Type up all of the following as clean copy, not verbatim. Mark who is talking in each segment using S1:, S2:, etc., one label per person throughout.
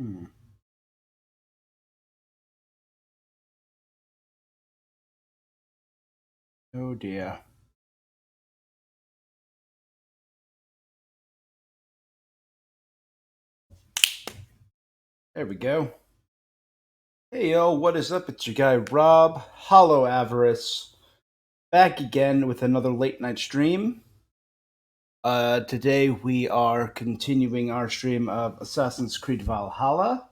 S1: Hmm. Oh dear. There we go. Hey yo, what is up? It's your guy Rob, Hollow Avarice, back again with another late night stream. Today we are continuing our stream of Assassin's Creed Valhalla.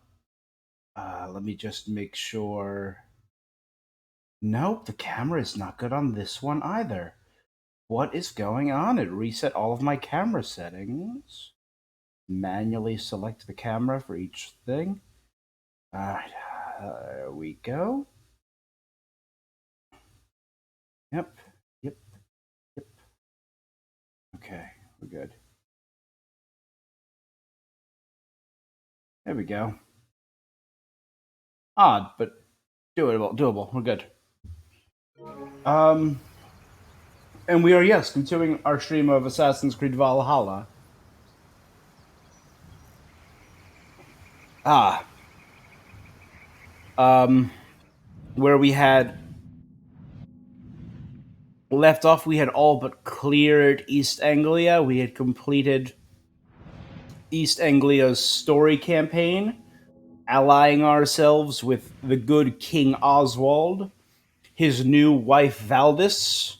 S1: Let me just make sure. Nope, the camera is not good on this one either. What is going on? It reset all of my camera settings. Manually select the camera for each thing. Alright, there we go. Yep, yep, yep. Okay, we're good. There we go. Odd, but doable, doable. We're good. Um, and we are, yes, continuing our stream of Assassin's Creed Valhalla. Ah. Um, where we had left off, we had all but cleared East Anglia. We had completed East Anglia's story campaign, allying ourselves with the good King Oswald, his new wife Valdis,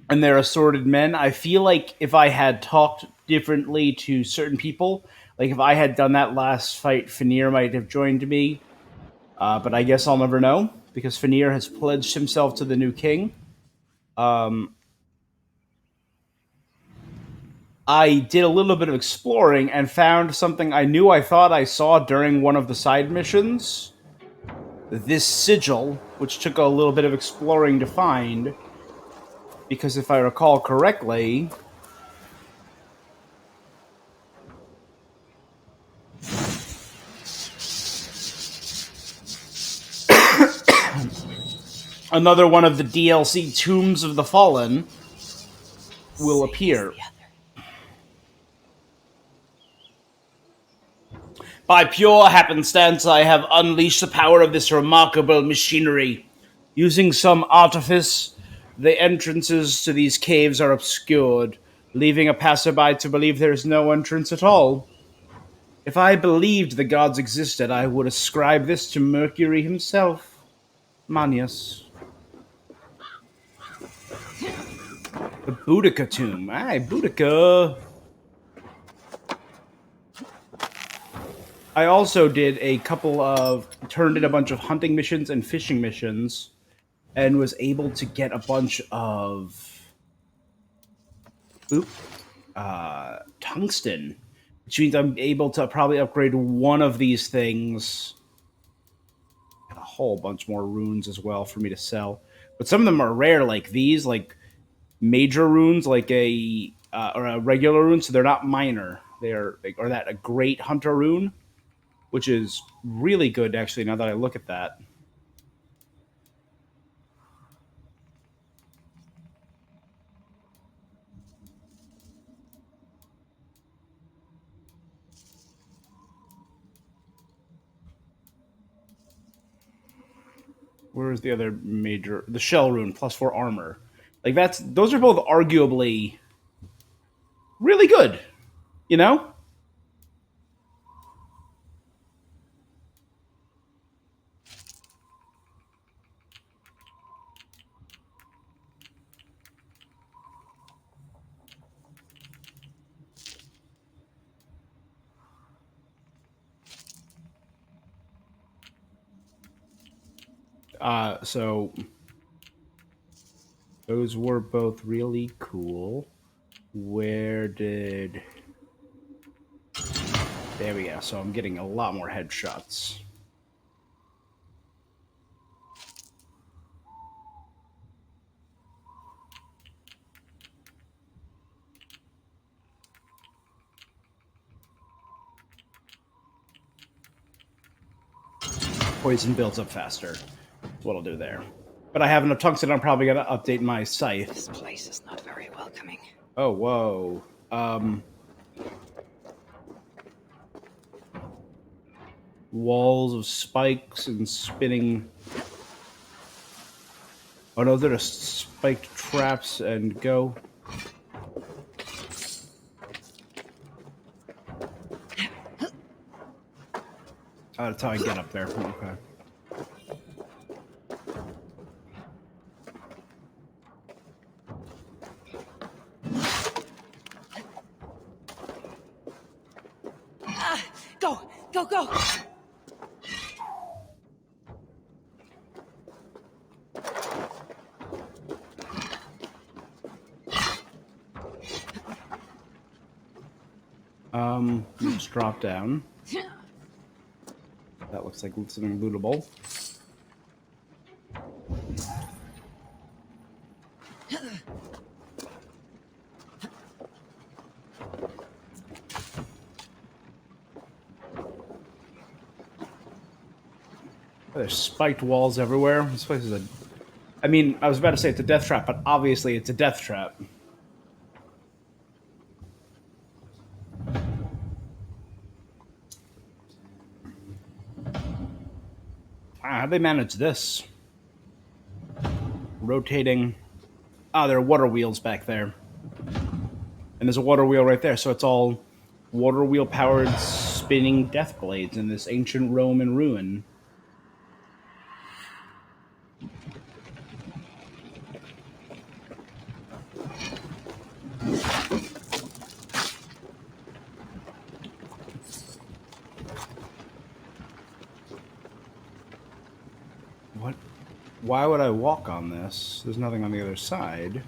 S1: and their assorted men. I feel like if I had talked differently to certain people, like if I had done that last fight, Fanir might have joined me. But I guess I'll never know because Fanir has pledged himself to the new king. Um, I did a little bit of exploring and found something I knew I thought I saw during one of the side missions. This sigil, which took a little bit of exploring to find, because if I recall correctly, another one of the DLC Tombs of the Fallen will appear. By pure happenstance, I have unleashed the power of this remarkable machinery. Using some artifice, the entrances to these caves are obscured, leaving a passerby to believe there is no entrance at all. If I believed the gods existed, I would ascribe this to Mercury himself. Manius. The Boudica tomb. Aye, Boudica. I also did turned in a bunch of hunting missions and fishing missions, and was able to get a bunch of tungsten, which means I'm able to probably upgrade one of these things. And a whole bunch more runes as well for me to sell. But some of them are rare, like these, like major runes, like or a regular rune, so they're not minor. Or that a great hunter rune, which is really good actually. Now that I look at that. Where is the other major? The shell rune +4 armor. Like those are both arguably really good. You know. So those were both really cool. Where did... There we go. So I'm getting a lot more headshots. Poison builds up faster. That's what I'll do there. But I have enough tungsten, I'm probably going to update my scythe.
S2: This place is not very welcoming.
S1: Oh, whoa. walls of spikes and spinning. Oh no, they're just spiked traps and go. Oh, that's how I get up there. Okay.
S2: Go! Go, go!
S1: Just drop down. That looks like something lootable. There's spiked walls everywhere. This place is a... I mean, I was about to say it's a death trap, but obviously it's a death trap. How'd they manage this? Rotating... Ah, there are water wheels back there. And there's a water wheel right there, so it's all water wheel powered spinning death blades in this ancient Roman ruin. What? Why would I walk on this? There's nothing on the other side.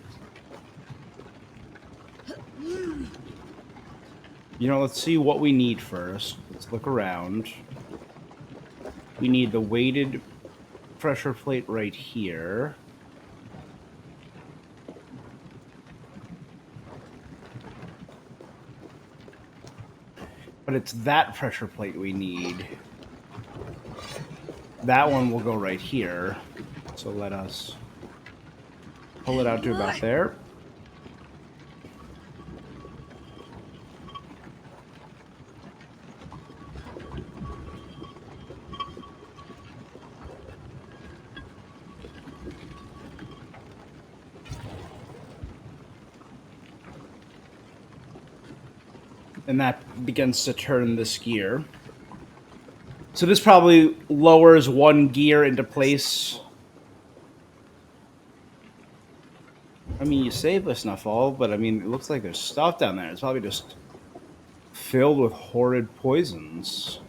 S1: You know, let's see what we need first. Let's look around. We need the weighted pressure plate right here. But it's that pressure plate we need. That one will go right here. So let us pull it out to about there. And that begins to turn this gear. So this probably lowers one gear into place. I mean, you save the Snuffle, but I mean, it looks like there's stuff down there. It's probably just filled with horrid poisons.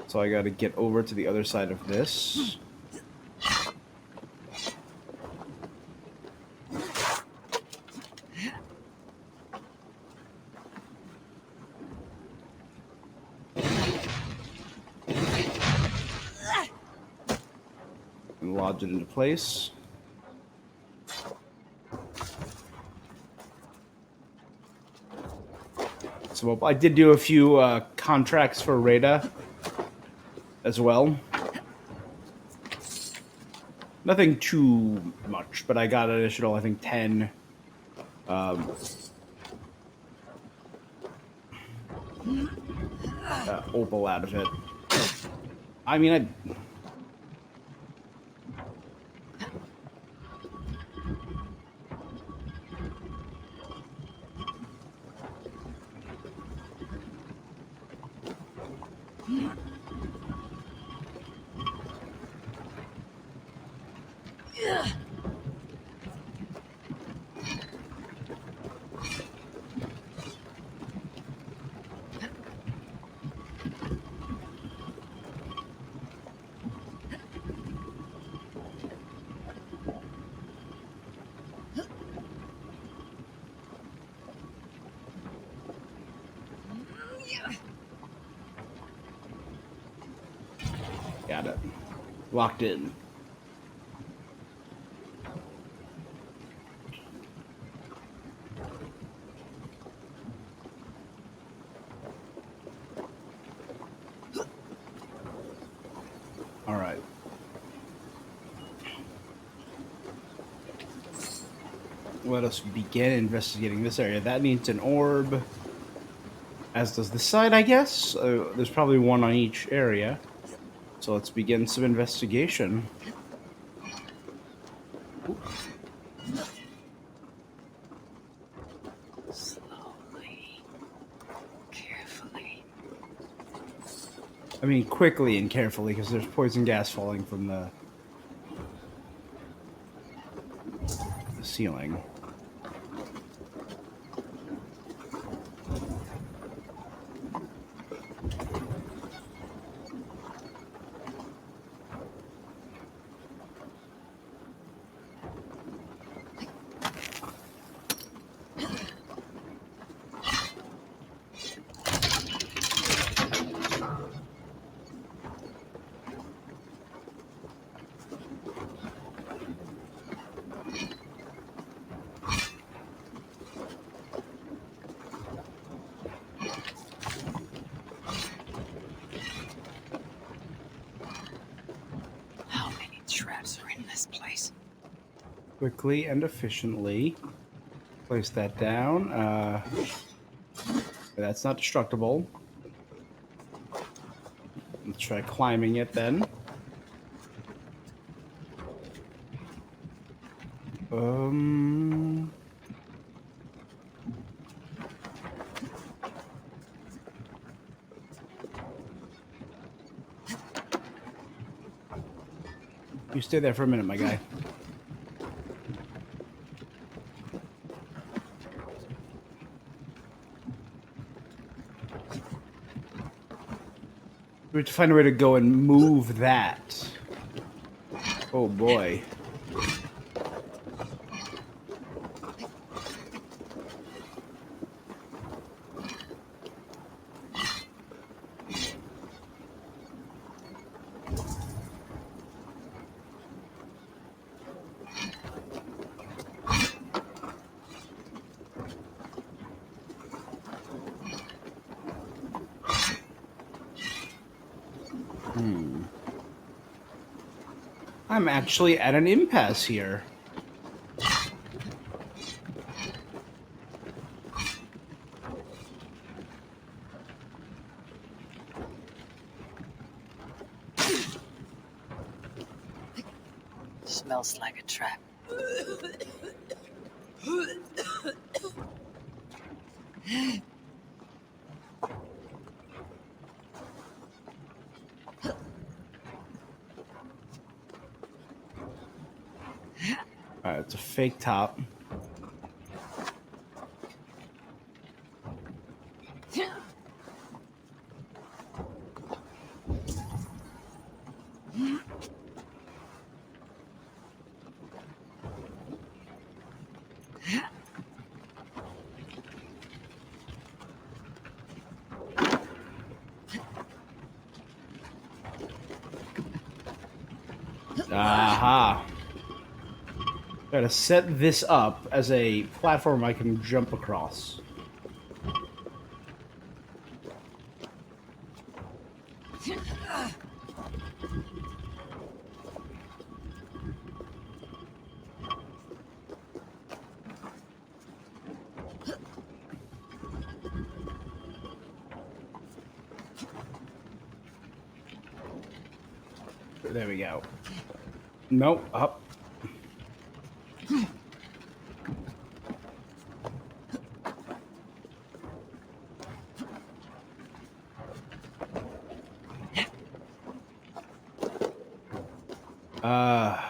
S1: So I gotta get over to the other side of this. And lodge it into place. So I did do a few contracts for Rada as well. Nothing too much, but I got an additional, I think, 10 opal out of it. I mean, got it. Locked in. All right. Let us begin investigating this area. That needs an orb. as does this side, I guess. There's probably one on each area. So let's begin some investigation.
S2: Slowly, carefully.
S1: I mean, quickly and carefully, because there's poison gas falling from the ceiling.
S2: How many traps are in this place?
S1: Quickly and efficiently. Place that down. That's not destructible. Let's try climbing it then. Um... You stay there for a minute, my guy. We have to find a way to go and move that. Oh boy. I'm actually at an impasse here.
S2: Smells like a trap.
S1: Alright, it's a fake top. Aha. Gotta set this up as a platform I can jump across. There we go. Nope, up. Uh...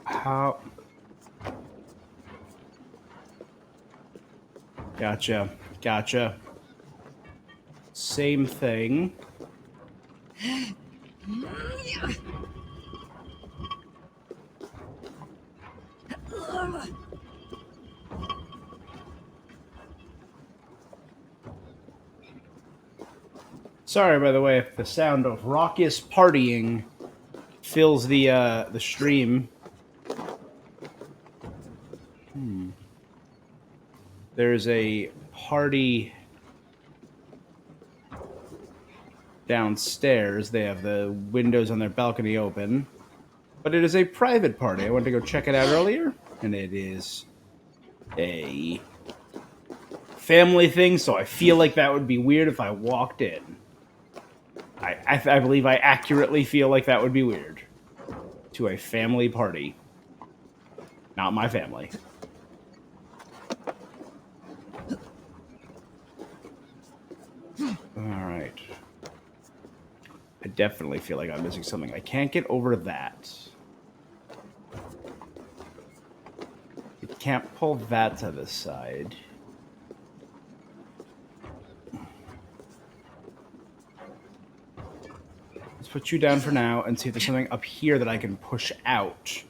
S1: How? Gotcha. Gotcha. Same thing. Sorry, by the way, if the sound of raucous partying fills the stream. There's a party downstairs. They have the windows on their balcony open. But it is a private party. I went to go check it out earlier, and it is a family thing, so I feel like that would be weird if I walked in. I believe I accurately feel like that would be weird. To a family party. Not my family. Alright. I definitely feel like I'm missing something. I can't get over that. You can't pull that to the side. Let's put you down for now and see if there's something up here that I can push out.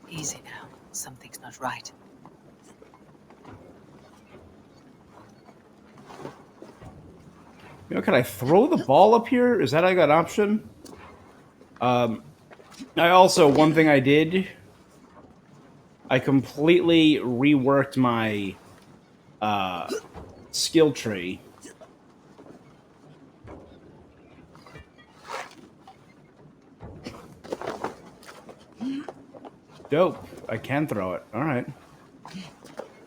S2: Easy now. Something's not right.
S1: You know, can I throw the ball up here? Is that I got an option? I also, one thing I did, I completely reworked my skill tree. Dope. I can throw it. All right.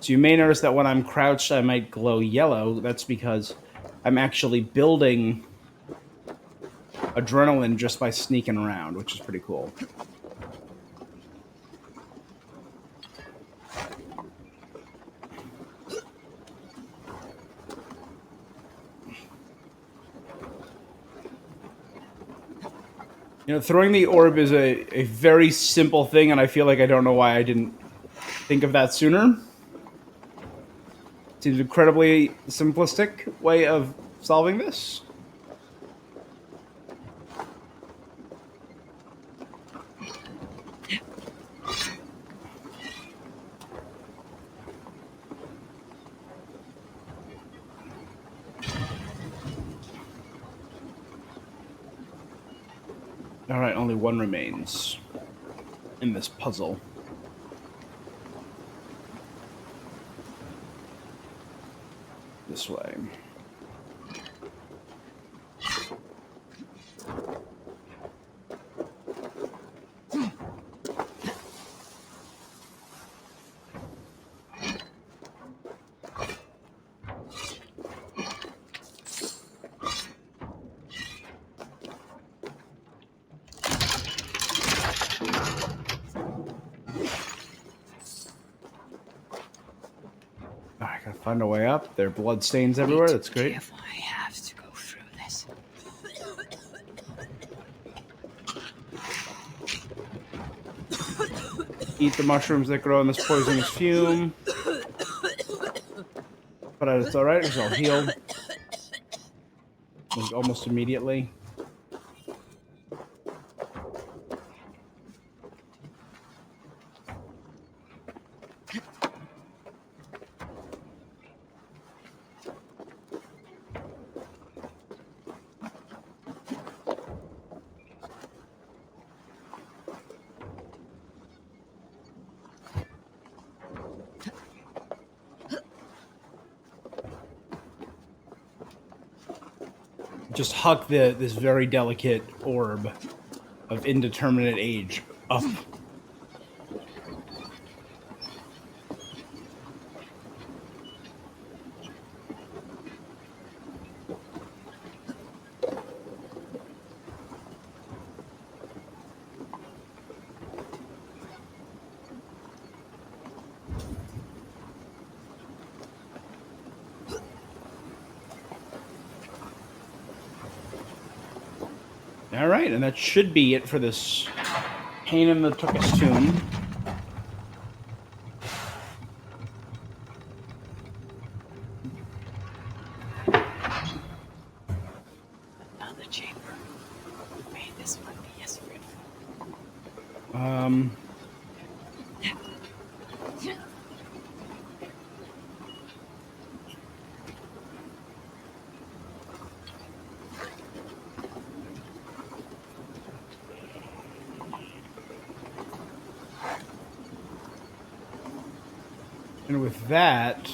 S1: So you may notice that when I'm crouched, I might glow yellow. That's because I'm actually building adrenaline just by sneaking around, which is pretty cool. You know, throwing the orb is a very simple thing, and I feel like I don't know why I didn't think of that sooner. Seems an incredibly simplistic way of solving this. Alright, only one remains in this puzzle. This way. I gotta find a way up. There are blood stains everywhere. That's great.
S2: Careful, I have to go through this.
S1: Eat the mushrooms that grow in this poisonous fume. But it's alright, because I'll heal like, almost immediately. Just huck this very delicate orb of indeterminate age up. Alright, and that should be it for this pain in the tuchus tomb. And with that,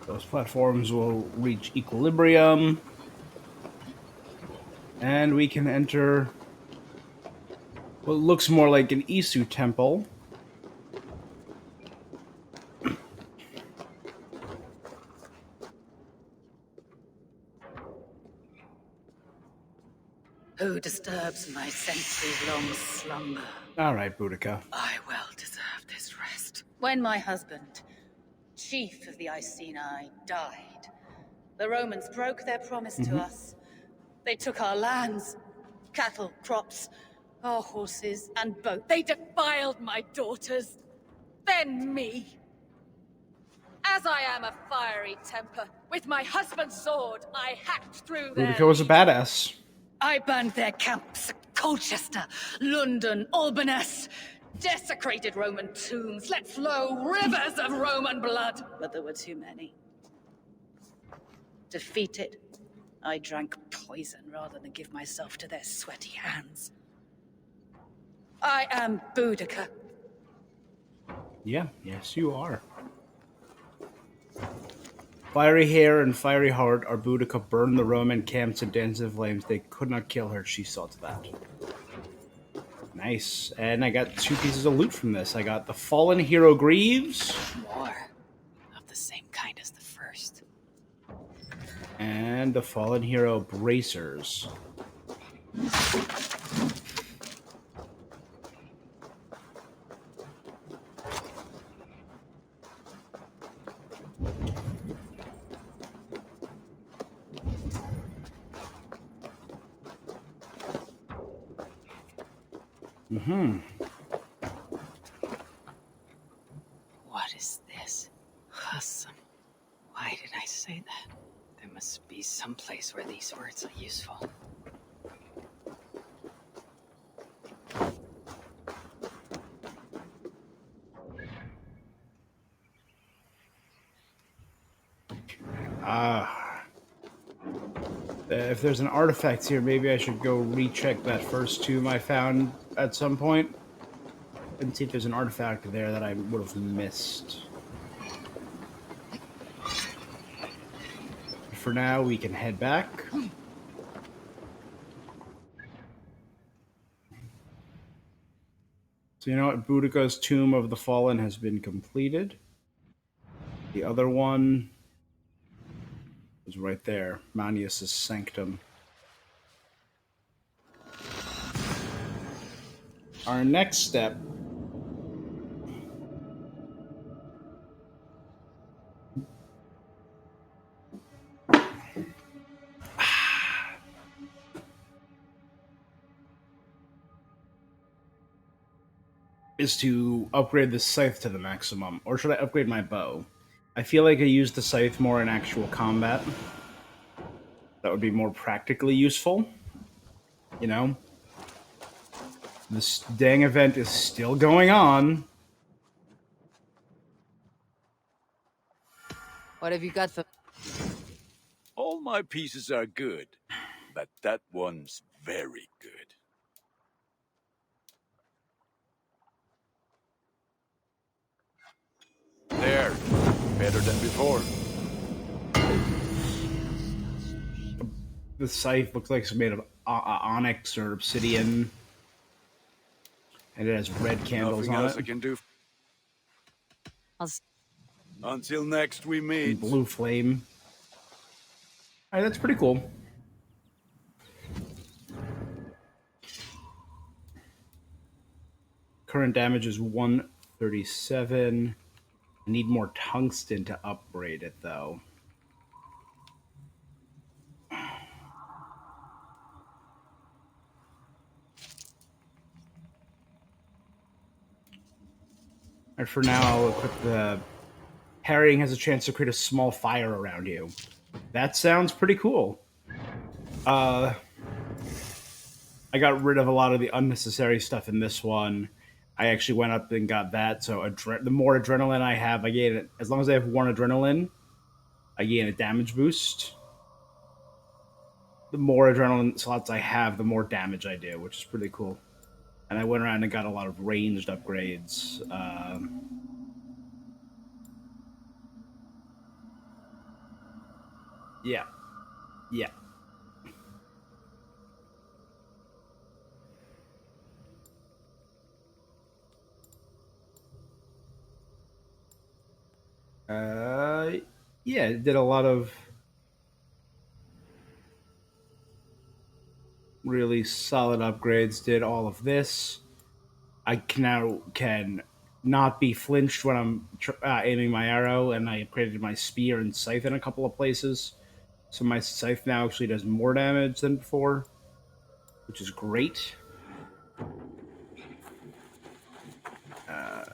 S1: those platforms will reach equilibrium, and we can enter what looks more like an Isu temple.
S2: Who disturbs my century-long slumber?
S1: All right, Boudica.
S2: I well deserve this rest. When my husband, chief of the Iceni, died, the Romans broke their promise to us. They took our lands, cattle, crops, our horses, and boats. They defiled my daughters, then me. As I am a fiery temper, with my husband's sword, I hacked through their
S1: Boudica was a badass.
S2: I burned their camps at Colchester, London, Albanus, desecrated Roman tombs, let flow rivers of Roman blood. But there were too many. Defeated, I drank poison rather than give myself to their sweaty hands. I am Boudica.
S1: Yeah, yes, you are. Fiery hair and fiery heart, our Boudica burned the Roman camps and danced in flames. They could not kill her. She saw to that. Nice. And I got 2 pieces of loot from this. I got the Fallen Hero Greaves.
S2: More of the same kind as the first.
S1: And the Fallen Hero Bracers.
S2: What is this? Awesome. Why did I say that? There must be some place where these words are useful.
S1: If there's an artifact here, maybe I should go recheck that first tomb I found at some point and see if there's an artifact there that I would have missed. For now, we can head back. So you know what? Boudica's Tomb of the Fallen has been completed. The other one is right there, Manius' Sanctum. Our next step is to upgrade the scythe to the maximum. Or should I upgrade my bow? I feel like I use the scythe more in actual combat. That would be more practically useful. You know? This dang event is still going on.
S2: What have you got for...
S3: All my pieces are good, but that one's very good. There, better than before.
S1: The scythe looks like it's made of onyx or obsidian. And it has red candles
S3: Nothing
S1: on
S3: else I
S1: it.
S3: can do.
S2: I'll...
S3: Until next we meet.
S1: And blue flame. Alright, that's pretty cool. Current damage is 137. I need more tungsten to upgrade it, though. And for now, I'll equip the parrying has a chance to create a small fire around you. That sounds pretty cool. I got rid of a lot of the unnecessary stuff in this one. I actually went up and got that. So the more adrenaline I have, I gain it. As long as I have one adrenaline, I gain a damage boost. The more adrenaline slots I have, the more damage I do, which is pretty cool. And I went around and got a lot of ranged upgrades. Yeah, yeah. Uh, yeah, it did a lot of really solid upgrades. Did all of this. I can now can not be flinched when I'm aiming my arrow, and I upgraded my spear and scythe in a couple of places. So my scythe now actually does more damage than before, which is great. Uh,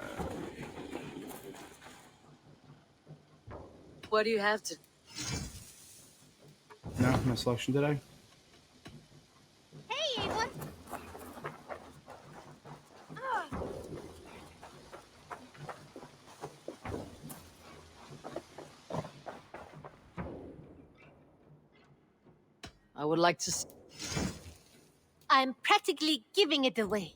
S2: What do you have to?
S1: no selection today.
S2: Hey, what? I would like to.
S4: I'm practically giving it away.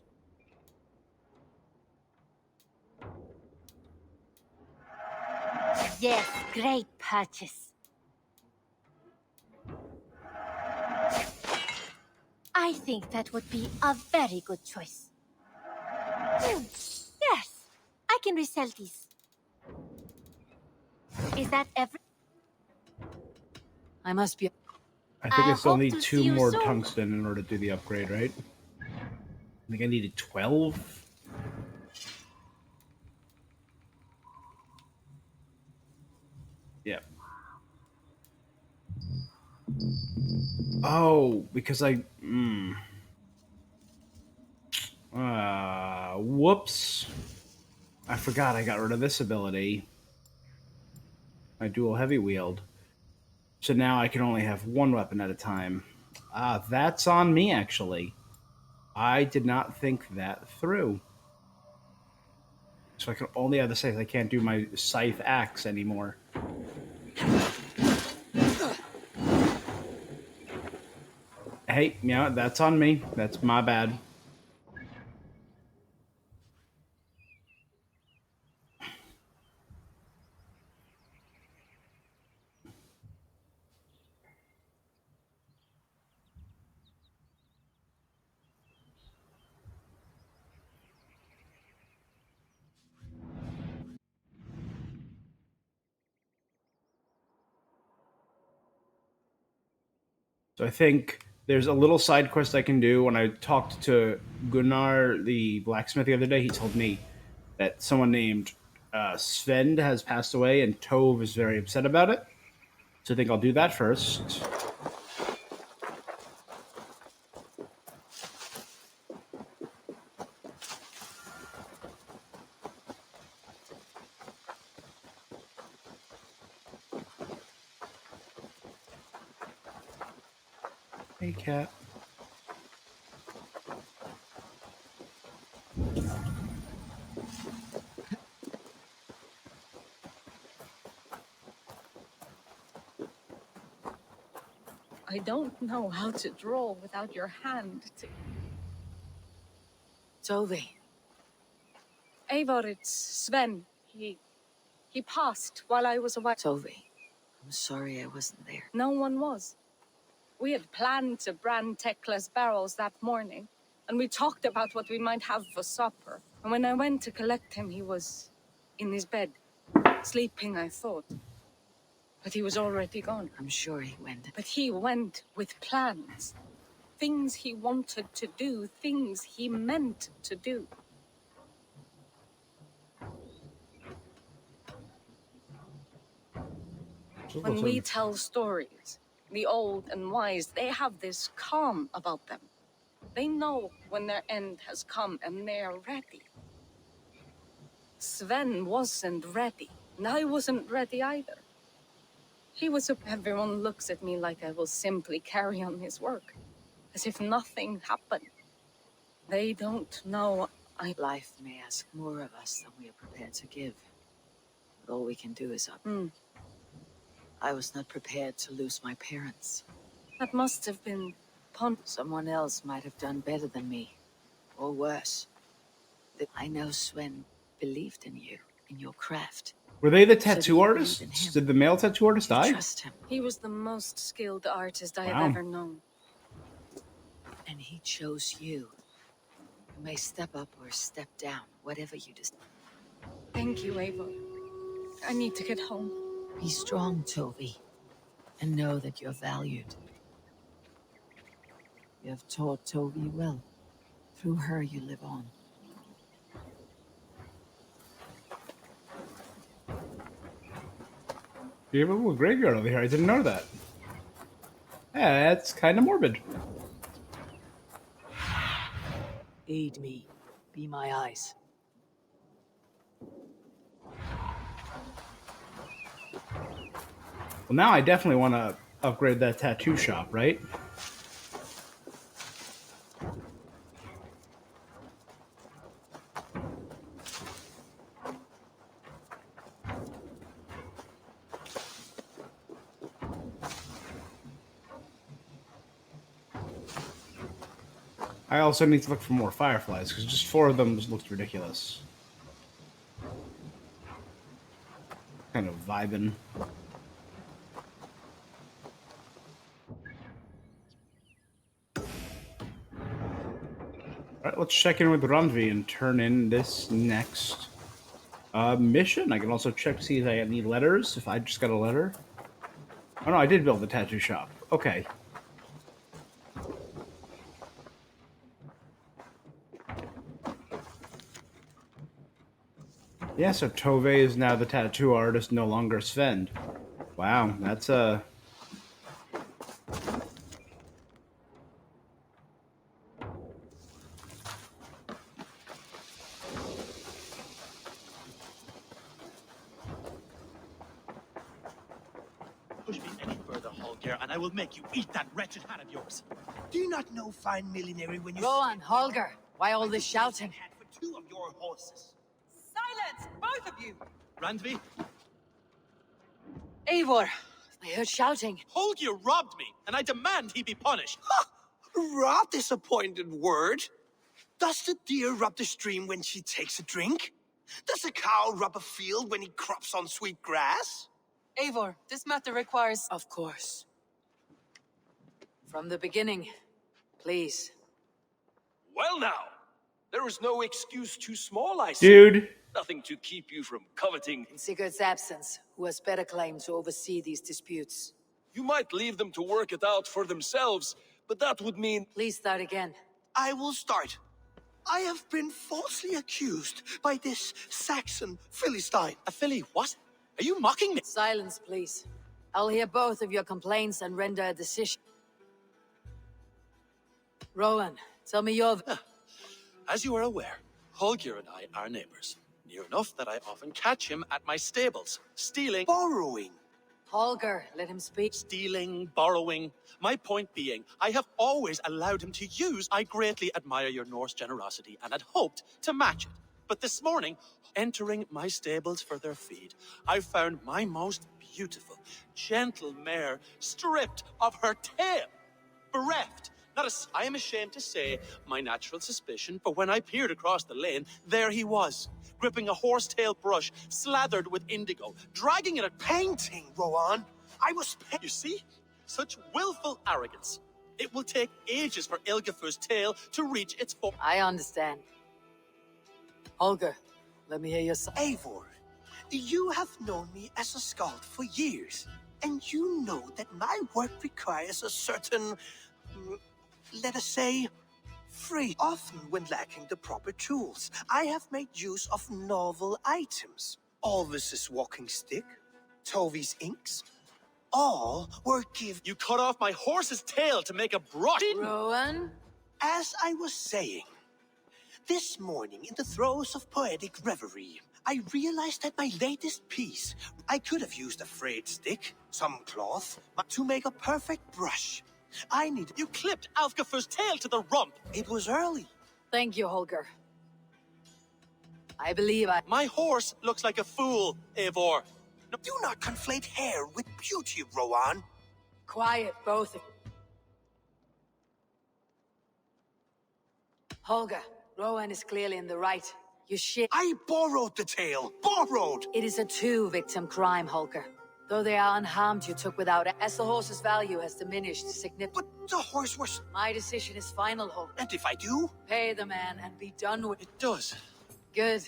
S4: Yes, great purchase. I think that would be a very good choice. Yes, I can resell these. Is that every?
S2: I must be.
S1: I think I
S4: I
S1: still
S4: hope
S1: need
S4: to see
S1: two
S4: you
S1: more
S4: soon.
S1: tungsten in order to do the upgrade, right? I think I needed 12. Yeah. Oh, because I. Whoops. I forgot I got rid of this ability. My dual heavy wield. So now I can only have one weapon at a time. That's on me, actually. I did not think that through. So I can only have the scythe. I can't do my scythe axe anymore. Hey, yeah, that's on me. That's my bad. So I think there's a little side quest I can do. When I talked to Gunnar, the blacksmith, the other day, he told me that someone named Sven has passed away, and Tove is very upset about it. So I think I'll do that first. Hey, cat.
S2: I don't know how to draw without your hand. Tove. Eivor, it's Sven. He passed while I was away. Tove, I'm sorry I wasn't there. No one was. We had planned to brand Tekla's barrels that morning, and we talked about what we might have for supper. And when I went to collect him, he was in his bed, sleeping, I thought. But he was already gone. I'm sure he went. But he went with plans. Things he wanted to do, things he meant to do. When we tell stories, the old and wise, they have this calm about them. They know when their end has come and they're ready. Sven wasn't ready, and I wasn't ready either. He was up. Everyone looks at me like I will simply carry on his work, as if nothing happened. They don't know
S5: Life may ask more of us than we are prepared to give. But all we can do is up. I was not prepared to lose my parents.
S2: That must have been
S5: Someone else might have done better than me. Or worse. I know Sven believed in you, in your craft.
S1: Were they the
S5: So do
S1: tattoo
S5: you believe in
S1: artists?
S5: him?
S1: Did the male tattoo artist
S5: Do you
S1: die?
S5: trust him?
S2: He was the most skilled artist I have
S1: Wow.
S2: ever known.
S5: And he chose you. You may step up or step down, whatever you decide.
S2: Thank you, Eivor. I need to get home.
S5: Be strong, Tovi. And know that you're valued. You have taught Tovi well. Through her you live on.
S1: You have a little graveyard over here. I didn't know that. Yeah, that's kind of morbid.
S5: Aid me. Be my eyes.
S1: Well, now I definitely want to upgrade that tattoo shop, right? I also need to look for more fireflies, because just 4 of them just looks ridiculous. Kind of vibing. Alright, let's check in with Randvi and turn in this next mission. I can also check to see if I have any letters, if I just got a letter. Oh no, I did build the tattoo shop. Okay. Yeah, so Tove is now the tattoo artist, no longer Sven. Wow, that's
S6: Push me any further, Holger, and I will make you eat that wretched hand of yours. Do you not know fine millinery when you...
S5: Rowan, Holger, why all this shouting?
S6: ...hand for 2 of your horses?
S2: Silence, both of you!
S6: Randvi,
S5: Eivor, I heard shouting.
S6: Holger robbed me, and I demand he be punished.
S7: Rot disappointed word. Does the deer rub the stream when she takes a drink? Does a cow rub a field when he crops on sweet grass?
S5: Eivor, this matter requires... Of course. From the beginning, please.
S7: Well now, there is no excuse too small, I see.
S1: dude.
S7: Nothing to keep you from coveting.
S5: In Sigurd's absence, who has better claim to oversee these disputes?
S7: You might leave them to work it out for themselves, but that would mean...
S5: Please start again.
S7: I will start. I have been falsely accused by this Saxon Philistine.
S6: A filly, what? Are you mocking me?
S5: Silence, please. I'll hear both of your complaints and render a decision. Rowan, tell me your...
S6: As you are aware, Holger and I are neighbors. Near enough that I often catch him at my stables, stealing...
S7: Borrowing.
S5: Holger, let him speak.
S6: Stealing, borrowing. My point being, I have always allowed him to use. I greatly admire your Norse generosity and had hoped to match it. But this morning, entering my stables for their feed, I found my most beautiful, gentle mare stripped of her tail, bereft. I am ashamed to say my natural suspicion, but when I peered across the lane, there he was, gripping a horsetail brush slathered with indigo, dragging it at
S7: Painting, Rowan. I was...
S6: You see? Such willful arrogance. It will take ages for Ilgafur's tail to reach its full...
S5: I understand. Holger, let me hear your side.
S7: Eivor, you have known me as a skald for years, and you know that my work requires a certain, let us say, free. Often when lacking the proper tools, I have made use of novel items. Alvis's walking stick, Tovi's inks, all were given.
S6: You cut off my horse's tail to make a brush.
S5: Rowan?
S7: As I was saying, this morning in the throes of poetic reverie, I realized that my latest piece, I could have used a frayed stick, some cloth, to make a perfect brush. I need.
S6: You clipped Alfgafer's tail to the rump.
S7: It was early.
S5: Thank you, Holger. I believe I...
S6: My horse looks like a fool, Eivor.
S7: Do not conflate hair with beauty, Rowan.
S5: Quiet, both of... Holger, Rowan is clearly in the right. You shit.
S7: I borrowed the tail. Borrowed.
S5: It is a two-victim crime, Holger. Though they are unharmed, you took without it. As the horse's value has diminished significantly.
S7: But the horse was.
S5: My decision is final, Holger.
S7: And if I do?
S5: Pay the man and be done with it.
S6: It does.
S5: Good.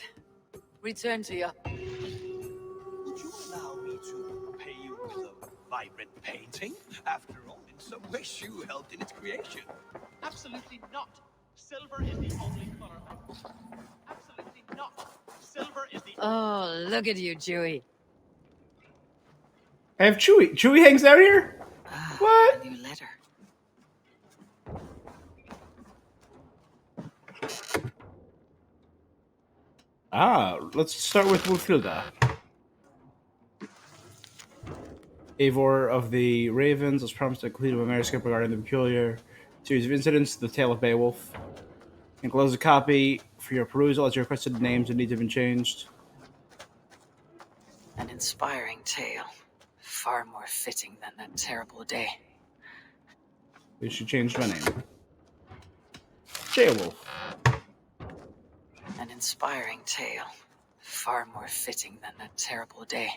S5: Return to your...
S7: Would you allow me to pay you with a vibrant painting? After all, in some ways you helped in its creation.
S6: Absolutely not. Silver is the only color I want. Absolutely not. Silver is the
S5: Oh, look at you, Chewie.
S1: I have Chewie. Chewie hangs out here? What?
S5: A new letter.
S1: Let's start with Wolfhilda. Eivor of the Ravens was promised a complete manuscript regarding the peculiar series of incidents, the Tale of Beowulf. Enclose a copy for your perusal as your requested names and needs have been changed.
S5: An inspiring tale. Far more fitting than that terrible day.
S1: We should change my name. Beowulf.
S5: An inspiring tale. Far more fitting than that terrible day.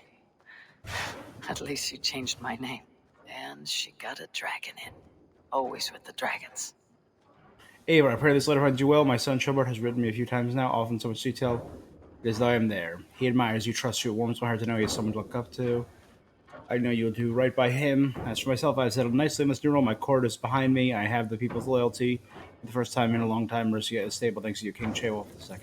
S5: At least you changed my name. And she got a dragon in. Always with the dragons.
S1: Eivor, I pray this letter finds you well. My son Schubert has written me a few times now, often so much detail. It is though I am there. He admires you, trusts you. It warms my heart to know he is someone to look up to. I know you will do right by him. As for myself, I have settled nicely in this new role. My court is behind me. I have the people's loyalty. For the first time in a long time, Mercia is stable thanks to you, King Ceolwulf II.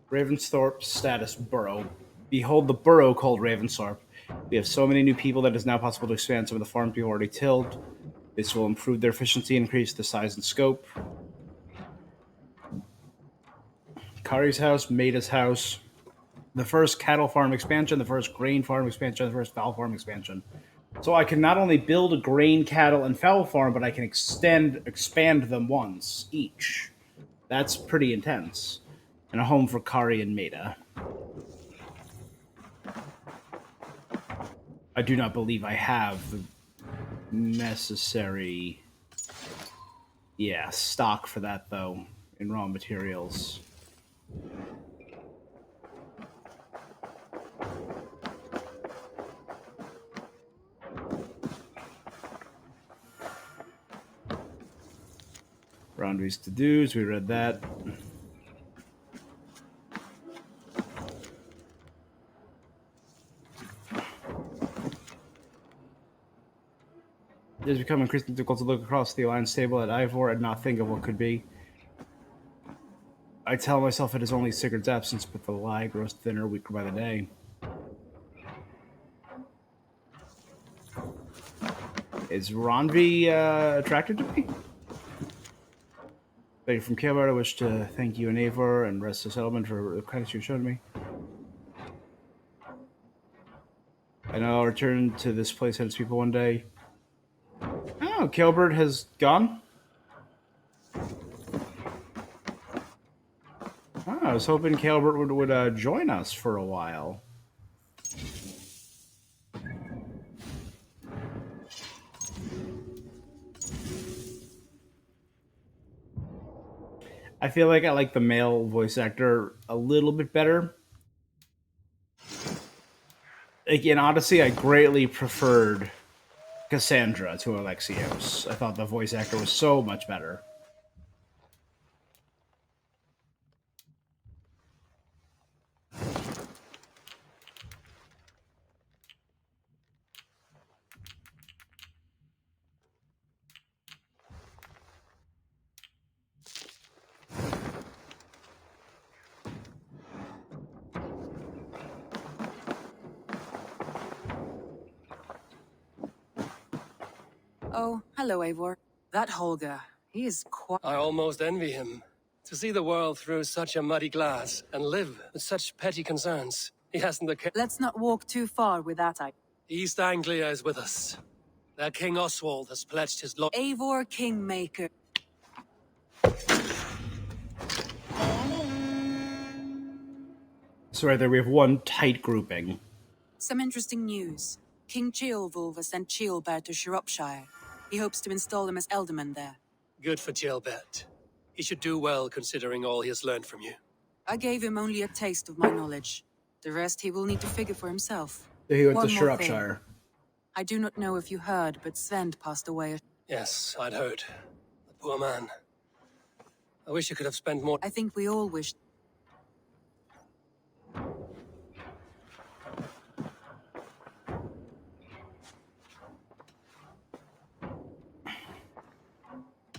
S1: Ravensthorpe status borough. Behold the borough called Ravensthorpe. We have so many new people that it is now possible to expand some of the farms we've already tilled. This will improve their efficiency, increase the size and scope. Kari's house, Maida's house. The first cattle farm expansion, the first grain farm expansion, the first fowl farm expansion. So I can not only build a grain, cattle, and fowl farm, but I can expand them once each. That's pretty intense. And a home for Kari and Maida. I do not believe I have the necessary, stock for that, though, in raw materials. Randvi's to-dos, we read that. It has become increasingly difficult to look across the Alliance table at Ivor and not think of what could be. I tell myself it is only Sigurd's absence, but the lie grows thinner weaker by the day. Is Randvi attracted to me? Lady from Kjellberg, I wish to thank you and Eivor and rest of the settlement for the kindness you've shown me. I know I'll return to this place and its people one day. Oh, Kjellberg has gone? Oh, I was hoping Kjellberg would join us for a while. I feel like I like the male voice actor a little bit better. Like in Odyssey, I greatly preferred Cassandra to Alexios. I thought the voice actor was so much better.
S5: Oh, hello, Eivor. That Holger, he is quite...
S8: I almost envy him. To see the world through such a muddy glass and live with such petty concerns. He hasn't the
S5: Let's not walk too far with that.
S8: East Anglia is with us. Their King Oswald has pledged his law.
S5: Eivor Kingmaker.
S1: So right there, we have one tight grouping.
S5: Some interesting news. King Ceolwulf has sent Ceolbert to Shropshire. He hopes to install him as Ealdorman there.
S8: Good for Ceolbert. He should do well considering all he has learned from you.
S5: I gave him only a taste of my knowledge. The rest he will need to figure for himself.
S1: He went
S5: One
S1: to
S5: more
S1: Shropshire.
S5: thing. I do not know if you heard, but Sven passed away.
S8: Yes, I'd heard. The poor man. I wish you could have spent more.
S5: I think we all wished.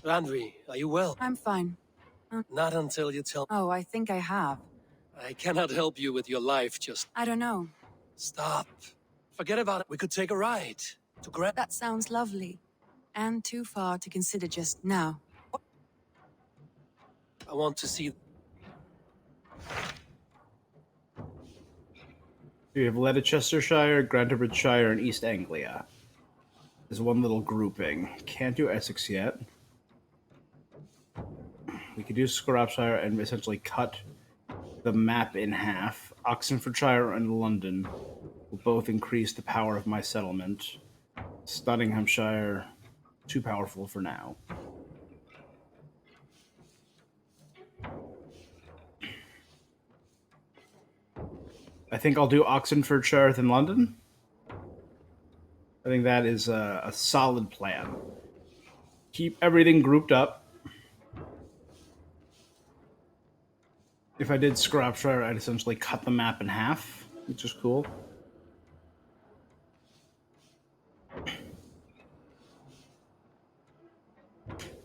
S8: Randvi, are you well?
S5: I'm fine.
S8: Not until you tell.
S5: Oh, I think I have.
S8: I cannot help you with your life, just
S5: I don't know.
S8: stop. Forget about it. We could take a ride to Grant.
S5: That sounds lovely. And too far to consider just now.
S8: I want to see.
S1: We have Leicestershire, Grantabridgeshire, and East Anglia. There's one little grouping. Can't do Essex yet. We could do Shropshire and essentially cut the map in half. Oxfordshire and London will both increase the power of my settlement. Nottinghamshire, too powerful for now. I think I'll do Oxfordshire than London. I think that is a solid plan. Keep everything grouped up. If I did Shropshire, I'd essentially cut the map in half, which is cool.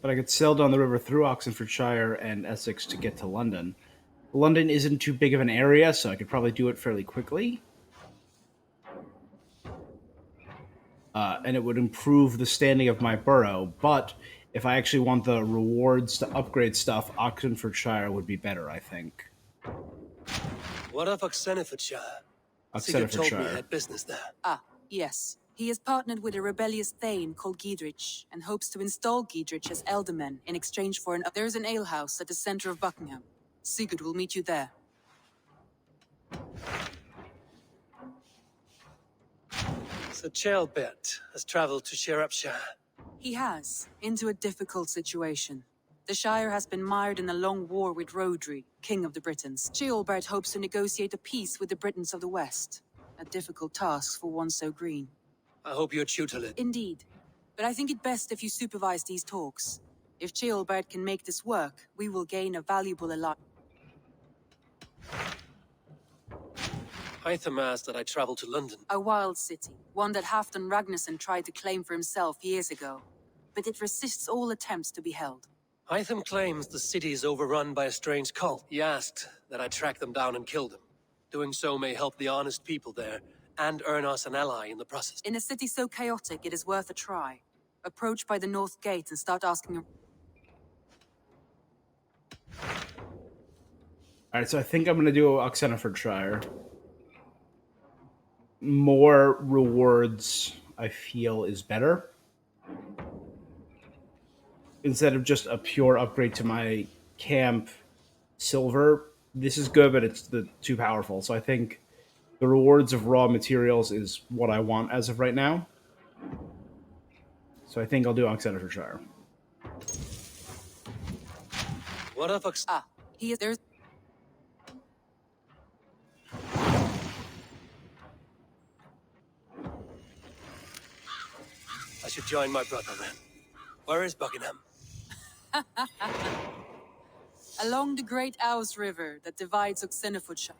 S1: But I could sail down the river through Oxfordshire and Essex to get to London. London isn't too big of an area, so I could probably do it fairly quickly. And it would improve the standing of my borough, but if I actually want the rewards to upgrade stuff, Oxfordshire would be better, I think.
S8: What of Oxenfordshire? Sigurd told me he
S1: Oxfordshire.
S8: had business there.
S5: Ah, yes. He has partnered with a rebellious Thane called Giedrich and hopes to install Giedrich as Ealdorman in exchange for There's an alehouse at the center of Buckingham. Sigurd will meet you there.
S8: So Ceolbert has traveled to Shropshire.
S5: He has, into a difficult situation. The Shire has been mired in a long war with Rhodri, King of the Britons. Ceolbert hopes to negotiate a peace with the Britons of the West. A difficult task for one so green.
S8: I hope you're tuteled.
S5: Indeed. But I think it best if you supervise these talks. If Ceolbert can make this work, we will gain a valuable ally.
S8: Hytham asked that I travel to London.
S5: A wild city, one that Halfdan Ragnarsson tried to claim for himself years ago. But it resists all attempts to be held.
S8: Hytham claims the city is overrun by a strange cult. He asked that I track them down and kill them. Doing so may help the honest people there, and earn us an ally in the process.
S5: In a city so chaotic, it is worth a try. Approach by the North Gate and start asking...
S1: Alright, so I think I'm going to do Oxfordshire. More rewards, I feel, is better. Instead of just a pure upgrade to my camp silver, this is good, but it's too powerful. So I think the rewards of raw materials is what I want as of right now. So I think I'll do Oxfordshire.
S8: What of
S5: there's...
S8: I should join my brother then. Where is Buckingham?
S5: Along the Great Ouse River that divides Oxenfordshire.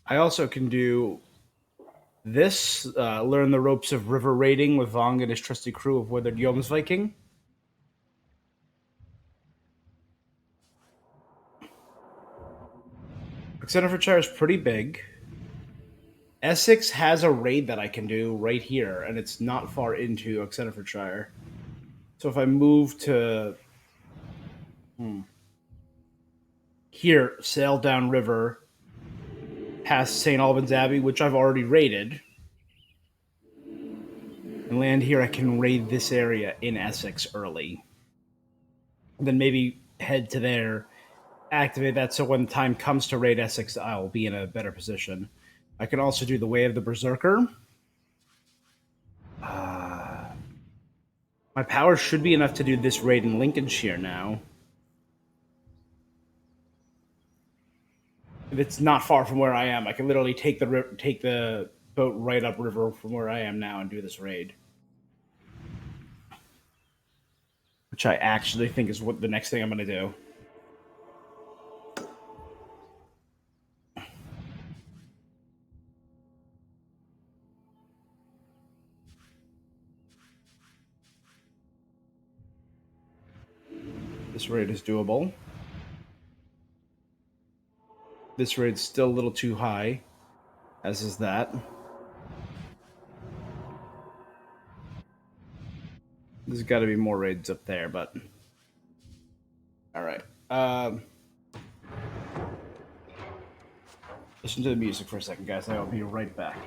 S1: I also can do this, learn the ropes of river raiding with Vong and his trusty crew of Withered Jomsviking. Exeterfordshire is pretty big. Essex has a raid that I can do right here, and it's not far into Exeterfordshire. So if I move to here, sail down river, past St. Albans Abbey, which I've already raided, and land here, I can raid this area in Essex early. And then maybe head to there, activate that so when the time comes to raid Essex, I'll be in a better position. I can also do the Way of the Berserker. My power should be enough to do this raid in Lincolnshire now. If it's not far from where I am, I can literally take the boat right upriver from where I am now and do this raid. Which I actually think is what the next thing I'm going to do. This raid is doable. This raid's still a little too high, as is that. There's got to be more raids up there, but... Alright. Listen to the music for a second, guys. I will be right back.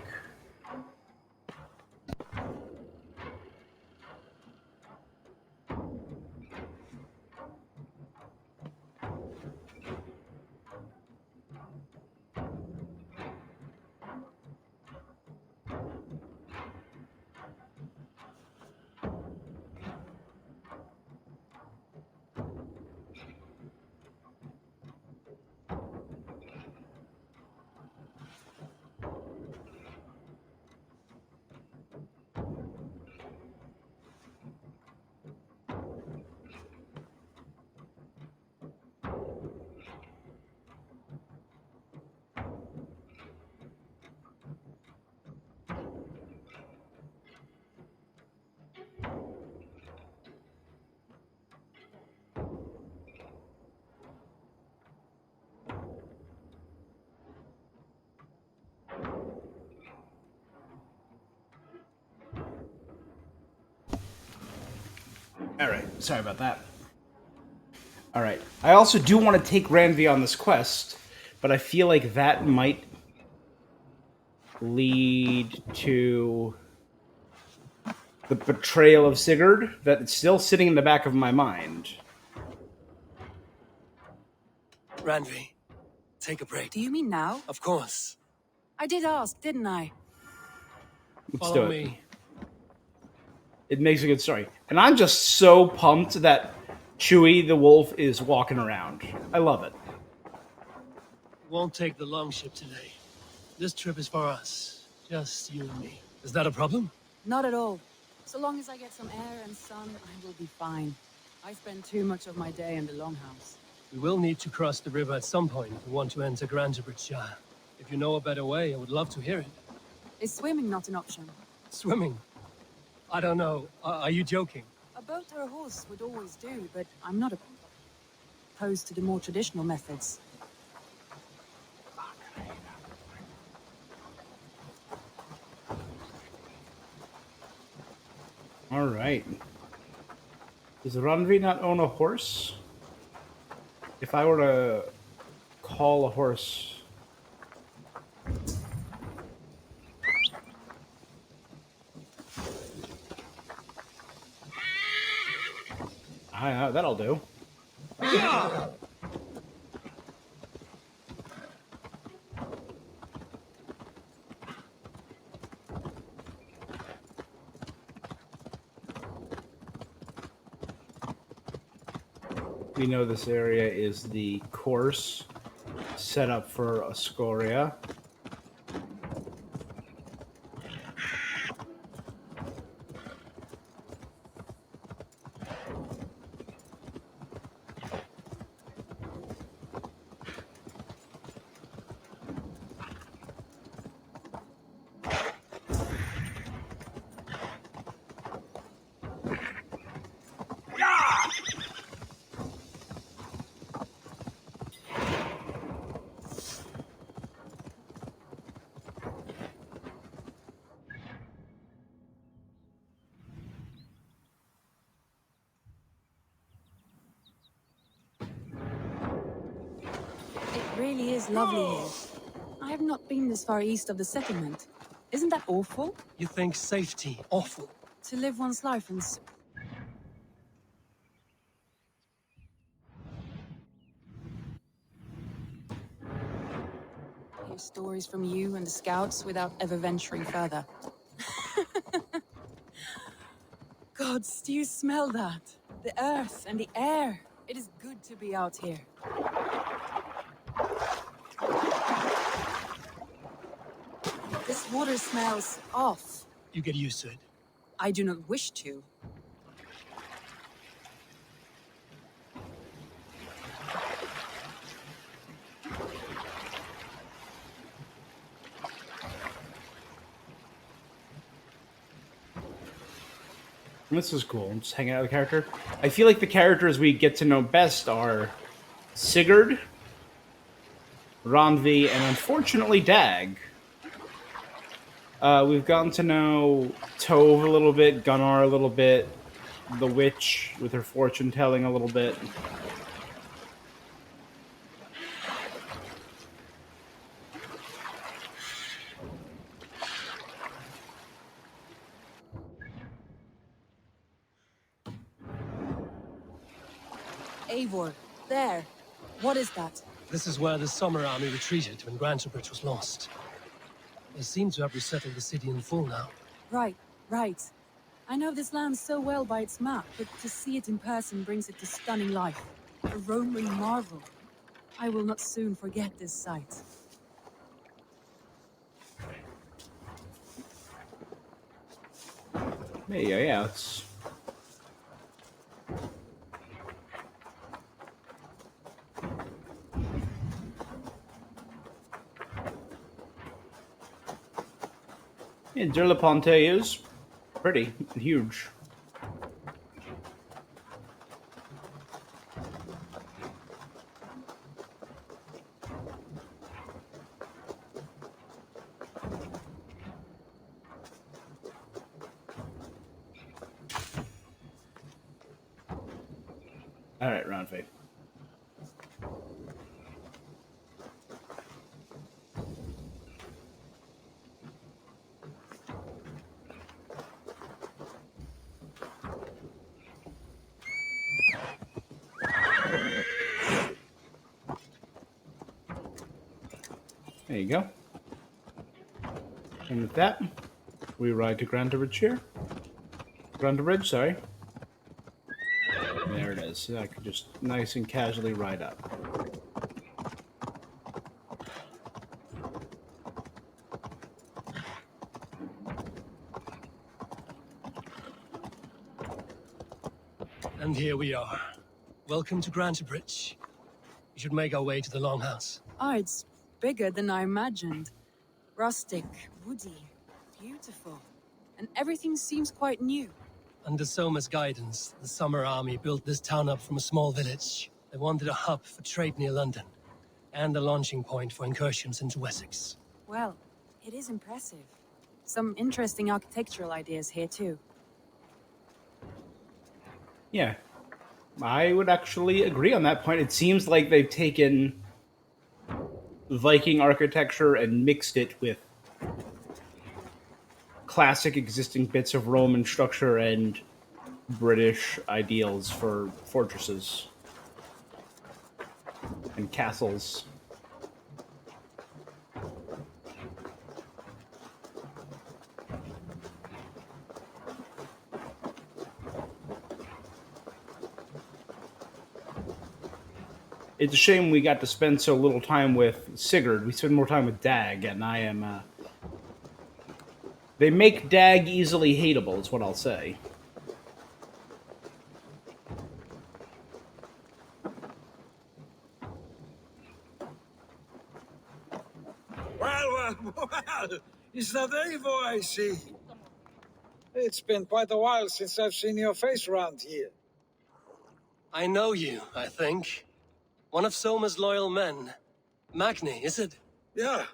S1: Alright, sorry about that. Alright, I also do want to take Randvi on this quest, but I feel like that might lead to the betrayal of Sigurd, that's still sitting in the back of my mind.
S8: Randvi, take a break.
S2: Do you mean now?
S8: Of course.
S2: I did ask, didn't I?
S1: Let's
S8: Follow
S1: do it.
S8: me.
S1: It makes a good story. And I'm just so pumped that Chewie the wolf is walking around. I love it.
S8: Won't take the long ship today. This trip is for us. Just you and me. Is that a problem?
S2: Not at all. So long as I get some air and sun, I will be fine. I spend too much of my day in the Longhouse.
S8: We will need to cross the river at some point if we want to enter Grantebridgeshire. If you know a better way, I would love to hear it.
S2: Is swimming not an option?
S8: Swimming? I don't know. Are you joking?
S2: A boat or a horse would always do, but I'm not opposed to the more traditional methods.
S1: All right. Does Randvi not own a horse? If I were to call a horse... that'll do. We know this area is the course set up for Ascoria.
S2: really is lovely here. I have not been this far east of the settlement. Isn't that awful?
S8: You think safety awful?
S2: To live one's life in hear stories from you and the scouts without ever venturing further. Gods, do you smell that? The earth and the air. It is good to be out here. This water smells off.
S8: You get used to it.
S2: I do not wish to.
S1: This is cool. I'm just hanging out with the character. I feel like the characters we get to know best are Sigurd, Randvi, and unfortunately Dag. We've gotten to know Tove a little bit, Gunnar a little bit, the witch with her fortune telling a little bit.
S2: Eivor, there. What is that?
S8: This is where the Summer Army retreated when Grantebridge was lost. They seem to have resettled the city in full now.
S2: Right, right. I know this land so well by its map, but to see it in person brings it to stunning life. A Roman marvel. I will not soon forget this sight.
S1: Yeah, it's... Yeah, Dirleponte is pretty and huge. Alright, Randvi. There you go. And with that, we ride to Grantebridge here. Grantebridge, sorry. There it is. So I could just nice and casually ride up.
S8: And here we are. Welcome to Grantebridge. We should make our way to the Longhouse.
S2: Ah, it's bigger than I imagined. Rustic, woody, beautiful. And everything seems quite new.
S8: Under Soma's guidance, the Summer Army built this town up from a small village. They wanted a hub for trade near London, and a launching point for incursions into Wessex.
S2: Well, it is impressive. Some interesting architectural ideas here too.
S1: Yeah, I would actually agree on that point. It seems like they've taken Viking architecture and mixed it with classic existing bits of Roman structure and British ideals for fortresses and castles. It's a shame we got to spend so little time with Sigurd. We spend more time with Dag, and I am... They make Dag easily hateable, is what I'll say.
S9: Well, is that Eivor I see? It's been quite a while since I've seen your face around here.
S8: I know you, I think. One of Soma's loyal men. Magni, is it?
S9: Yeah,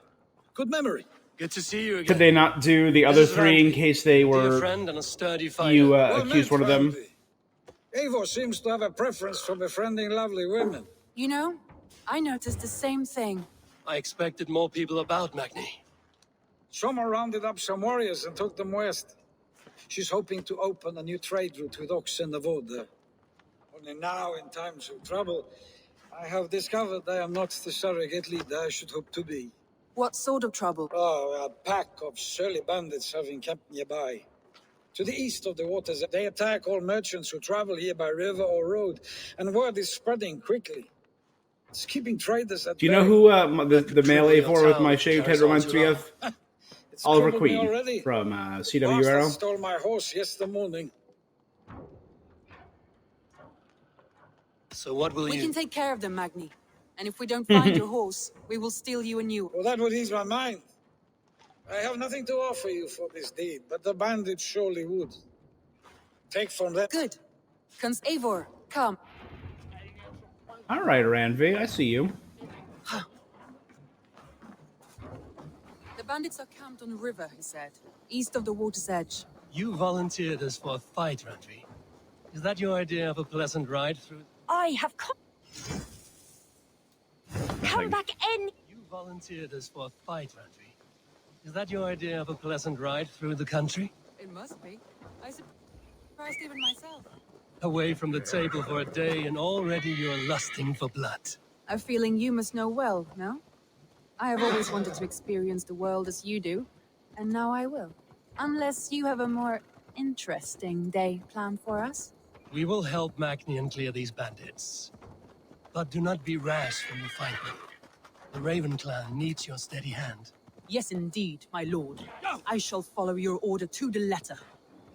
S9: good memory.
S8: Good to see you again.
S1: Could they not do the other
S8: This is
S1: three in
S8: Randvi,
S1: case they
S8: dear
S1: were...
S8: friend and a sturdy fighter.
S1: You
S9: Well
S1: accused
S9: met,
S1: one of them?
S9: Randvi. Eivor seems to have a preference for befriending lovely women.
S2: You know,
S5: I noticed the same thing.
S8: I expected more people about, Magni.
S9: Soma rounded up some warriors and took them west. She's hoping to open a new trade route with Ox and Avoda. Only now, in times of trouble, I have discovered I am not the surrogate leader I should hope to be.
S5: What sort of trouble?
S9: Oh, a pack of surly bandits have encamped nearby. To the east of the waters, they attack all merchants who travel here by river or road, and word is spreading quickly. It's keeping traders at
S1: Do you know
S9: bay.
S1: who
S8: That
S1: the
S8: could
S1: male
S8: triple your
S1: Eivor with
S8: town
S1: my
S8: if it
S1: shaved
S8: carries
S1: head
S8: on
S1: reminds
S8: too
S1: me
S8: long.
S1: of?
S9: It's
S1: Oliver
S9: troubled me
S1: Queen
S9: already.
S1: from
S9: The
S1: CW
S9: bastard
S1: Arrow.
S9: stole my horse yesterday morning.
S8: So what will
S5: We
S8: you...
S5: can take care of them, Magni. And if we don't find your horse, we will steal you a new.
S9: Well, that would ease my mind. I have nothing to offer you for this deed, but the bandits surely would. Take from them.
S5: Good. Eivor, come.
S1: All right, Randvi, I see you.
S5: The bandits are camped on the river, he said, east of the water's edge.
S8: You volunteered us for a fight, Randvi. Is that your idea of a pleasant ride through...
S4: I have come back in.
S8: You volunteered us for a fight, Randvi. Is that your idea of a pleasant ride through the country?
S5: It must be. I surprised even myself.
S8: Away from the table for a day and already you're lusting for blood.
S5: A feeling you must know well, no? I have always wanted to experience the world as you do, and now I will. Unless you have a more interesting day planned for us.
S8: We will help Magnian clear these bandits. But do not be rash when you fight them. The Raven clan needs your steady hand.
S5: Yes, indeed, my lord. I shall follow your order to the letter.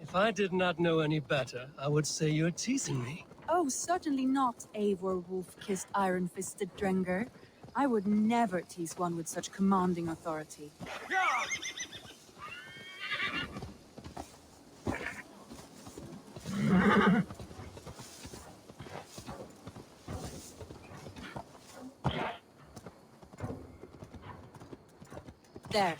S8: If I did not know any better, I would say you're teasing me.
S5: Oh, certainly not, Eivor wolf-kissed iron-fisted Drenger. I would never tease one with such commanding authority. There,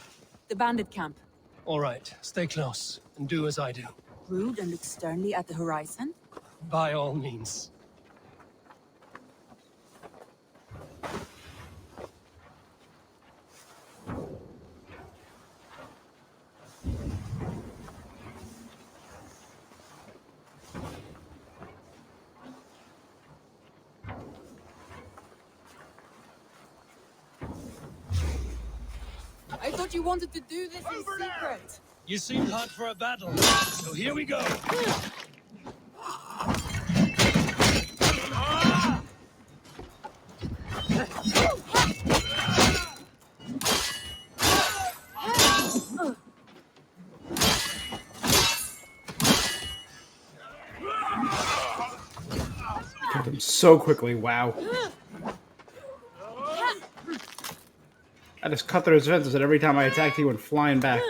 S5: the bandit camp.
S8: All right, stay close and do as I do.
S5: Rude and look sternly at the horizon.
S8: By all means.
S5: I thought you wanted to do this in secret.
S8: You seemed hot for a battle, so here we go.
S1: Killed him so quickly, wow. I just cut through his defenses, and every time I attacked, he went flying back.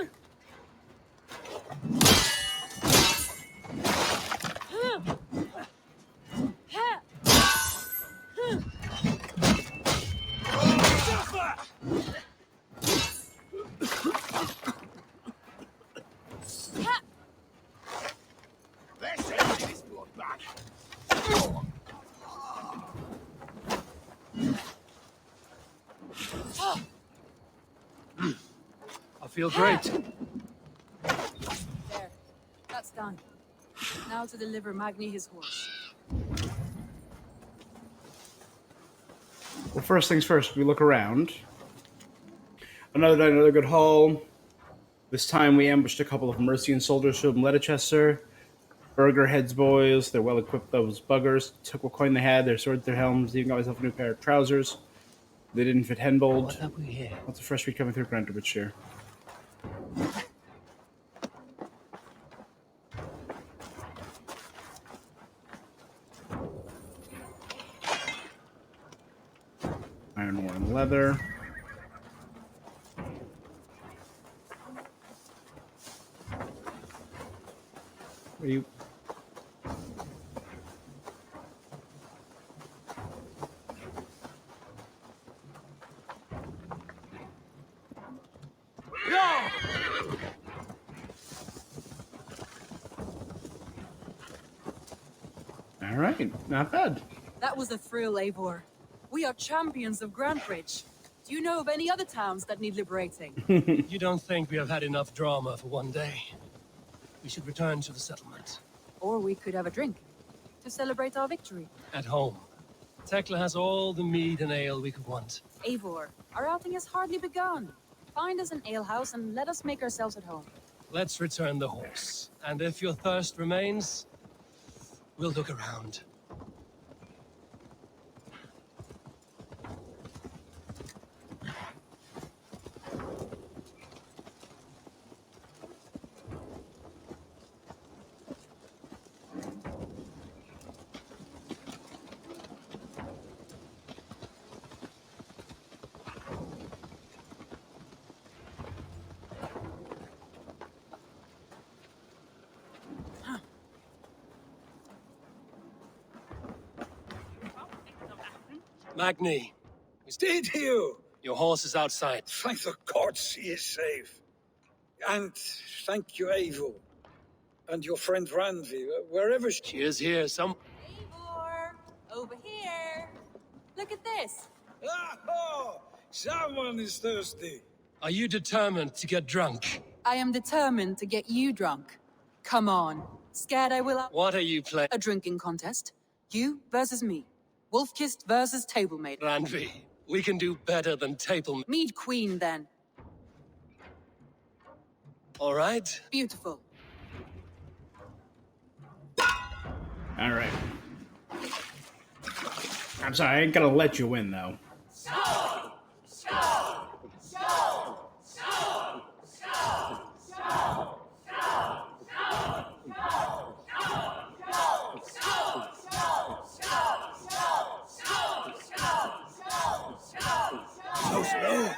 S8: I feel great.
S5: There, that's done. Now to deliver Magni his horse.
S1: Well, first things first, we look around. Another night, another good haul. This time we ambushed a couple of Mercian soldiers from Leicester. Burger heads boys, they're well equipped, those buggers. Took what coin they had, their swords, their helms, even got myself a new pair of trousers. They didn't fit Henbold.
S8: What have we here?
S1: Lots of fresh meat coming through Grantovich here. Iron ore and leather. Are you? All right, not bad.
S5: That was a thrill, Eivor.
S2: We are champions of Grantbridge. Do you know of any other towns that need liberating?
S8: You don't think we have had enough drama for one day? We should return to the settlement.
S2: Or we could have a drink to celebrate our victory.
S8: At home. Tekla has all the mead and ale we could want.
S2: Eivor, our outing has hardly begun. Find us an alehouse and let us make ourselves at home.
S8: Let's return the horse. And if your thirst remains, we'll look around. Magni,
S9: Did you?
S8: your horse is outside.
S9: Thank the gods he is safe. And thank you, Eivor. And your friend Randvi, wherever she...
S8: She is here, some...
S2: Eivor, over here. Look at this.
S9: Oh, someone is thirsty.
S8: Are you determined to get drunk?
S2: I am determined to get you drunk. Come on. Scared I will...
S8: What are you playing?
S2: A drinking contest. You versus me. Wolf-kissed versus table-mate.
S8: Randvi, we can do better than table...
S2: Mead Queen, then.
S8: All right?
S2: Beautiful.
S1: All right. I'm sorry, I ain't gonna let you win though.
S9: So slow.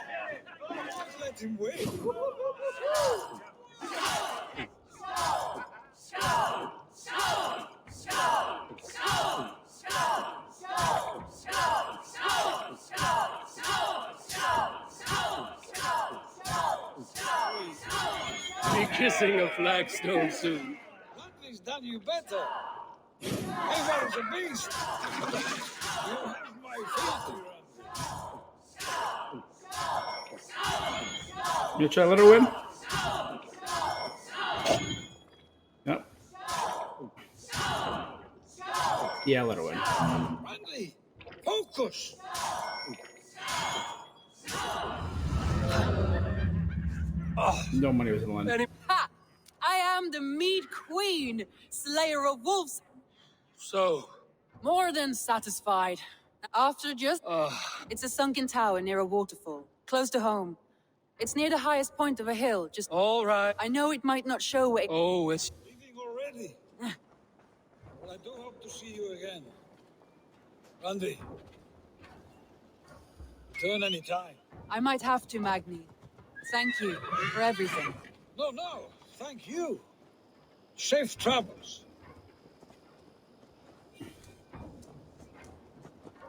S9: Let him win.
S8: Be kissing a flagstone soon.
S9: Randvi's done you better. Eivor is a beast. You have my feet, Randvi.
S1: You try to let her win? Yep. Yeah, let her win.
S9: Randvi, focus.
S1: No money was in London.
S2: Ha! I am the Mead Queen, slayer of wolves.
S8: So,
S2: More than satisfied. After just... It's a sunken tower near a waterfall, close to home. It's near the highest point of a hill, just...
S8: all right.
S2: I know it might not show where...
S8: Oh, it's...
S9: Leaving already? Well, I do hope to see you again. Randvi. Return any time.
S2: I might have to, Magni. Thank you for everything.
S9: No, thank you. Safe travels.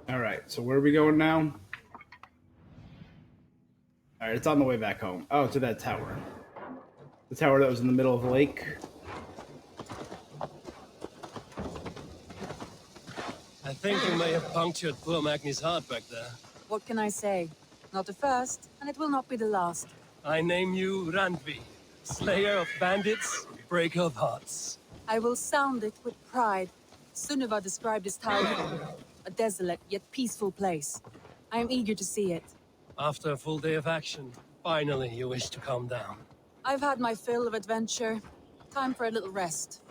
S1: All right, so where are we going now? All right, it's on the way back home. Oh, to that tower. The tower that was in the middle of the lake.
S8: I think you may have punctured poor Magni's heart back there.
S2: What can I say? Not the first, and it will not be the last.
S8: I name you Randvi, slayer of bandits, breaker of hearts.
S2: I will sound it with pride. Sunniva described this tower a desolate yet peaceful place. I am eager to see it.
S8: After a full day of action, finally you wish to calm down.
S2: I've had my fill of adventure. Time for a little rest.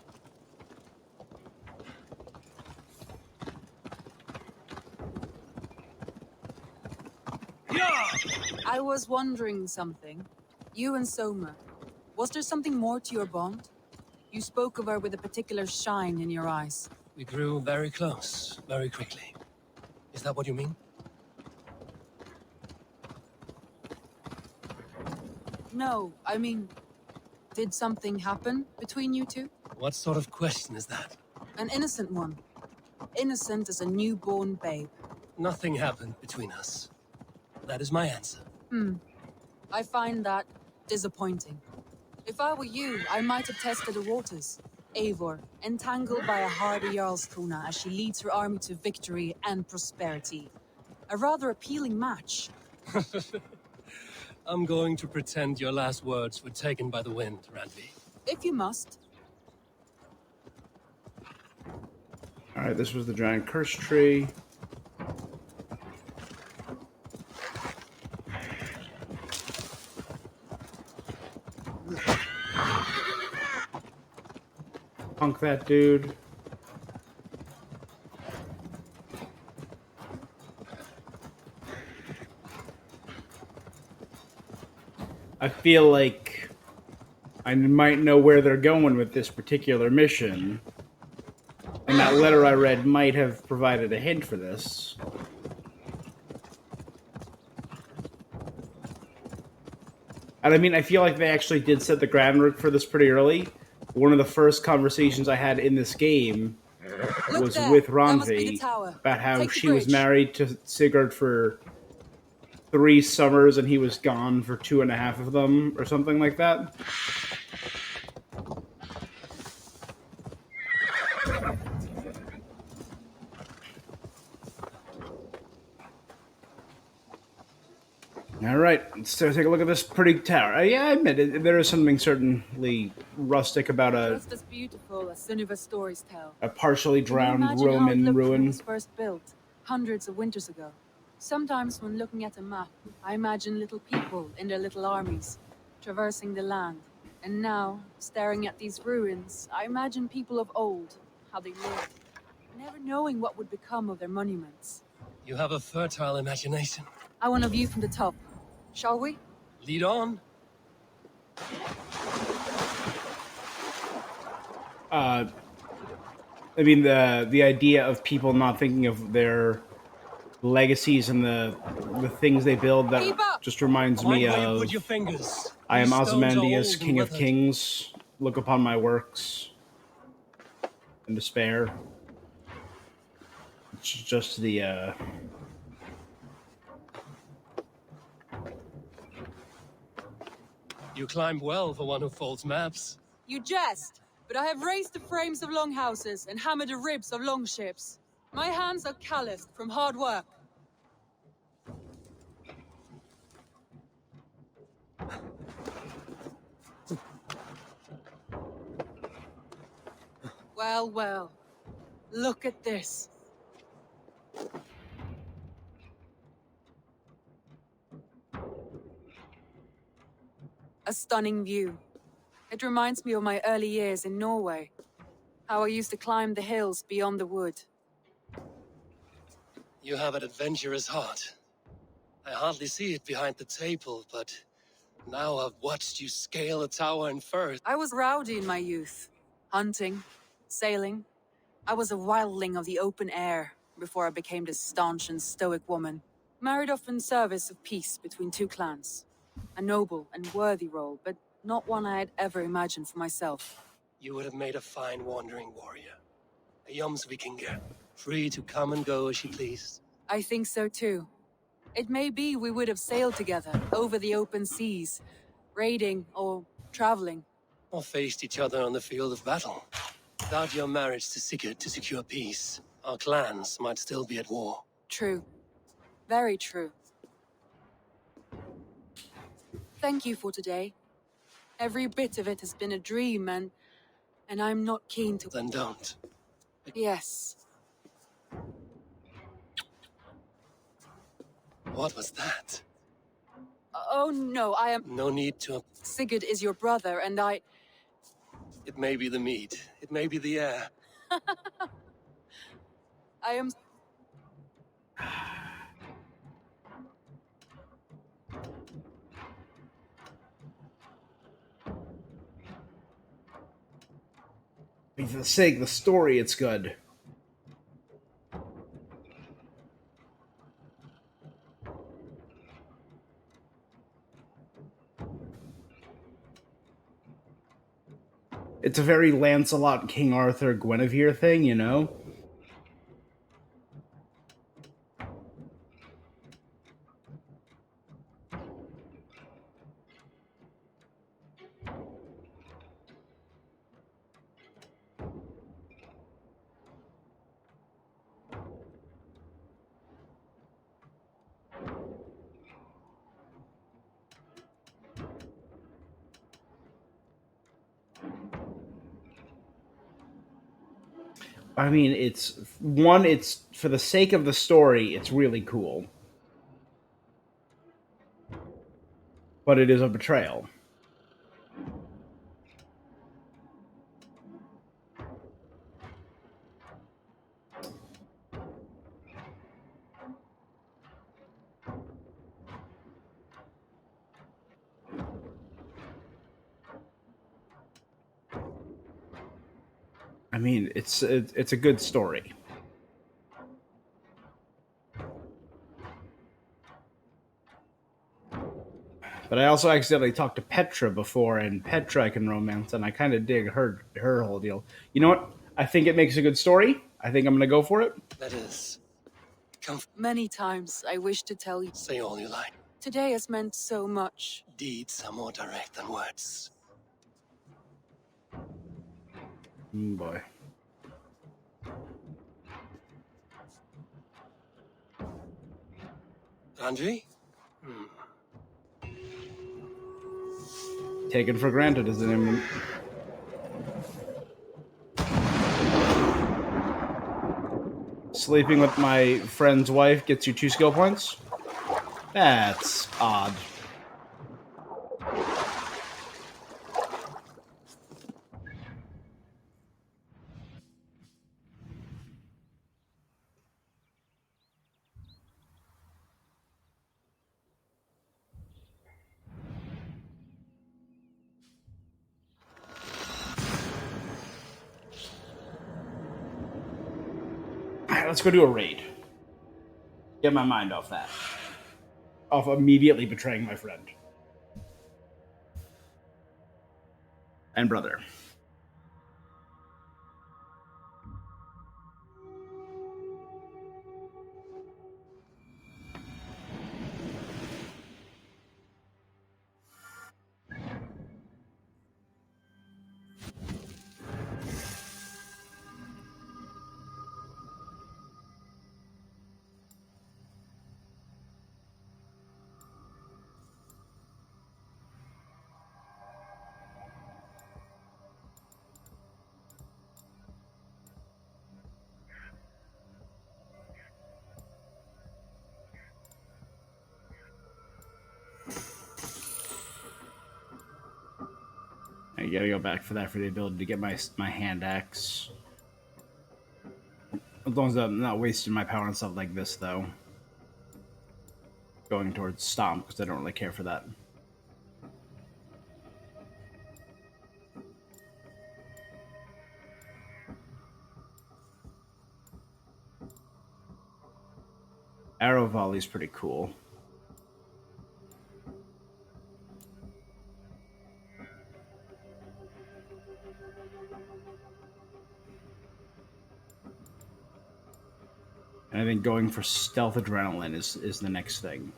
S2: I was wondering something. You and Soma. Was there something more to your bond? You spoke of her with a particular shine in your eyes.
S8: We grew very close, very quickly. Is that what you mean?
S2: No, I mean... Did something happen between you two?
S8: What sort of question is that?
S2: An innocent one. Innocent as a newborn babe.
S8: Nothing happened between us. That is my answer.
S2: I find that disappointing. If I were you, I might have tested the waters. Eivor, entangled by a hardy Jarlskona as she leads her army to victory and prosperity.
S10: A rather appealing match.
S8: I'm going to pretend your last words were taken by the wind, Randvi.
S10: If you must.
S1: Alright, this was the giant curse tree. Punk that dude. I feel like I might know where they're going with this particular mission. And that letter I read might have provided a hint for this. And I mean, I feel like they actually did set the groundwork for this pretty early. One of the first conversations I had in this game was with Randvi about how she was married to Sigurd for 3 summers and he was gone for 2.5 of them, or something like that. All right, let's take a look at this pretty tower. Yeah, I admit it, there is something certainly rustic about
S10: Just as beautiful as some of the stories tell.
S1: a partially
S10: Can you
S1: drowned
S10: imagine how it
S1: Roman
S10: looked when it
S1: ruin.
S10: was first built, hundreds of winters ago? Sometimes when looking at a map, I imagine little people in their little armies, traversing the land. And now, staring at these ruins, I imagine people of old, how they lived, never knowing what would become of their monuments.
S8: You have a fertile imagination.
S10: I want a view from the top. Shall we?
S8: Lead on.
S1: I mean, the idea of people not thinking of their legacies and the things they build, that just reminds me
S8: Mind where you
S1: of
S8: put your fingers.
S1: I am
S8: These stones are
S1: Ozymandias,
S8: old and
S1: King of
S8: weathered.
S1: Kings. Look upon my works and despair. It's just the
S8: You climb well for one who folds maps.
S10: You jest, but I have raised the frames of longhouses and hammered the ribs of longships. My hands are calloused from hard work. Well, well. Look at this. A stunning view. It reminds me of my early years in Norway. How I used to climb the hills beyond the wood.
S8: You have an adventurous heart. I hardly see it behind the table, but now I've watched you scale a tower in Firth.
S10: I was rowdy in my youth. Hunting, sailing. I was a wildling of the open air before I became this staunch and stoic woman. Married off in service of peace between two clans. A noble and worthy role, but not one I had ever imagined for myself.
S8: You would have made a fine wandering warrior. A Jomsvikinger, free to come and go as she pleased.
S10: I think so too. It may be we would have sailed together over the open seas, raiding or traveling.
S8: Or faced each other on the field of battle. Without your marriage to Sigurd to secure peace, our clans might still be at war.
S10: True. Very true. Thank you for today. Every bit of it has been a dream, and I'm not keen to...
S8: Then don't.
S10: Yes.
S8: What was that?
S10: Oh no, I am...
S8: No need to...
S10: Sigurd is your brother, and I...
S8: It may be the meat. It may be the air.
S10: I am...
S1: for the sake of the story, it's good. It's a very Lancelot, King Arthur, Guinevere thing, you know? I mean, it's for the sake of the story, it's really cool. But it is a betrayal. I mean, it's a good story. But I also accidentally talked to Petra before, and Petra I can romance, and I kind of dig her whole deal. You know what? I think it makes a good story. I think I'm gonna go for it.
S8: That is,
S10: Many times I wish to tell you.
S8: say all you like.
S10: Today has meant so much.
S8: Deeds are more direct than words.
S1: Boy.
S8: Randvi?
S1: Taken for granted as an sleeping with my friend's wife gets you 2 skill points. That's odd. All right, let's go do a raid. Get my mind off that. Off immediately betraying my friend and brother. I gotta go back for that for the ability to get my hand axe. As long as I'm not wasting my power on stuff like this, though. Going towards stomp because I don't really care for that. Arrow volley is pretty cool. And I think going for stealth adrenaline is the next thing.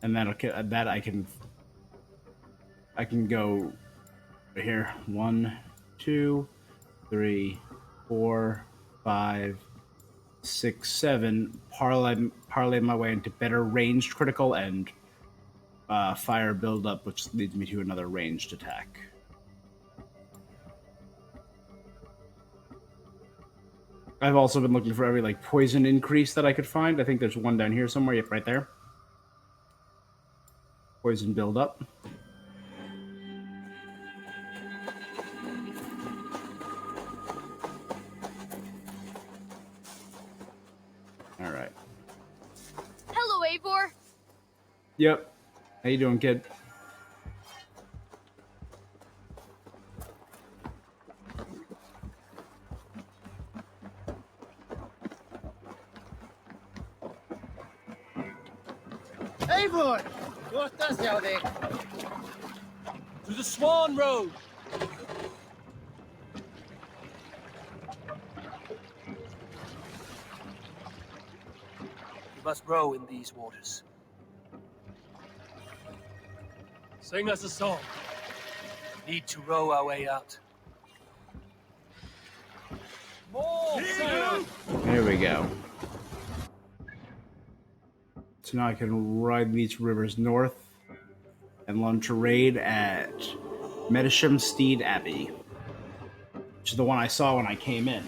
S1: And that I can go right here. 1, 2, 3, 4, 5, 6, 7. Parlay my way into better ranged critical and fire buildup, which leads me to another ranged attack. I've also been looking for every like poison increase that I could find. I think there's one down here somewhere. Yep, right there. Poison buildup. All right.
S4: Hello, Eivor.
S1: Yep. How you doing, kid?
S11: Eivor! What does you there?
S8: To the Swan Road! We must row in these waters. Sing us a song. Need to row our way out. More sail!
S1: There we go. So now I can ride these rivers north. and launch a raid at Medisham Steed Abbey, which is the one I saw when I came in.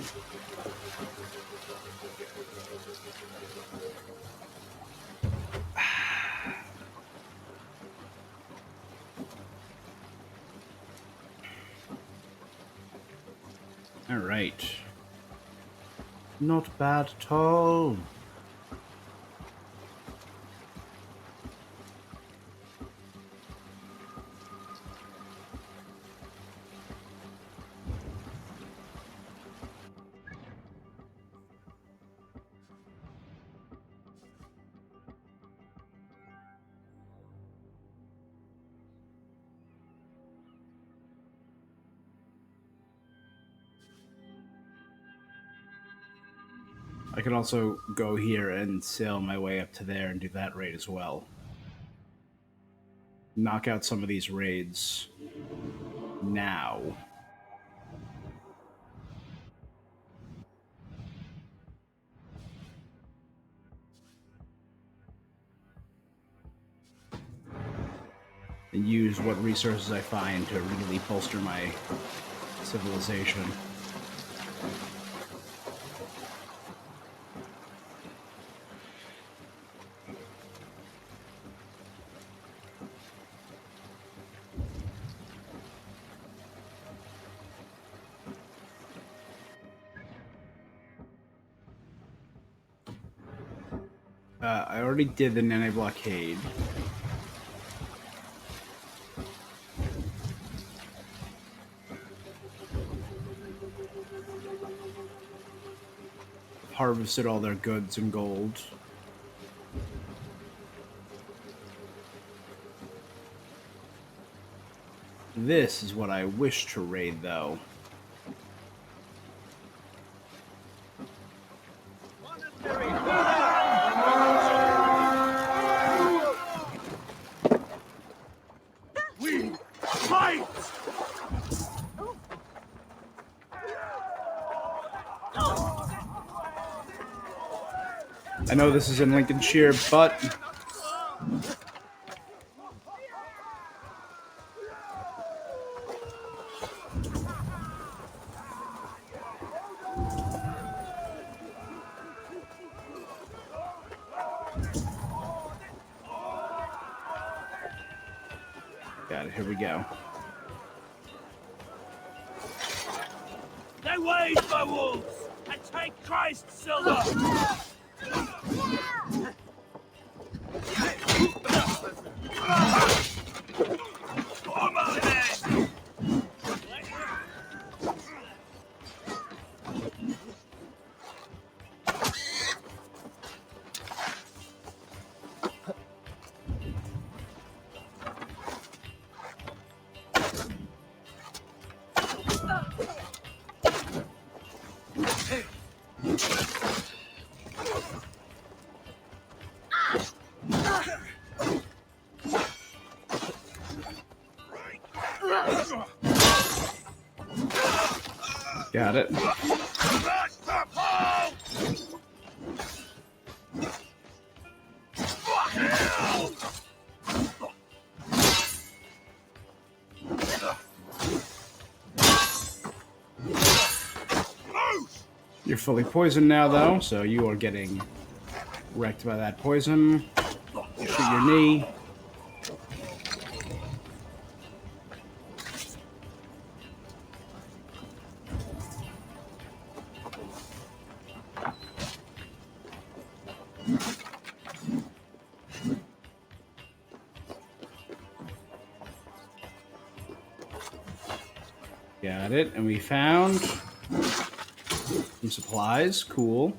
S1: All right. Not bad at all. I could also go here and sail my way up to there and do that raid as well. Knock out some of these raids now. And use what resources I find to really bolster my civilization. I already did the Nene blockade. Harvested all their goods and gold. This is what I wish to raid, though.
S3: We fight!
S1: I know this is in Lincolnshire, but got it. Here we go.
S3: They wage my wolves and take Christ's silver!
S1: Got it. You're fully poisoned now, though, so you are getting wrecked by that poison. Shoot your knee. Got it, and we found some supplies. Cool.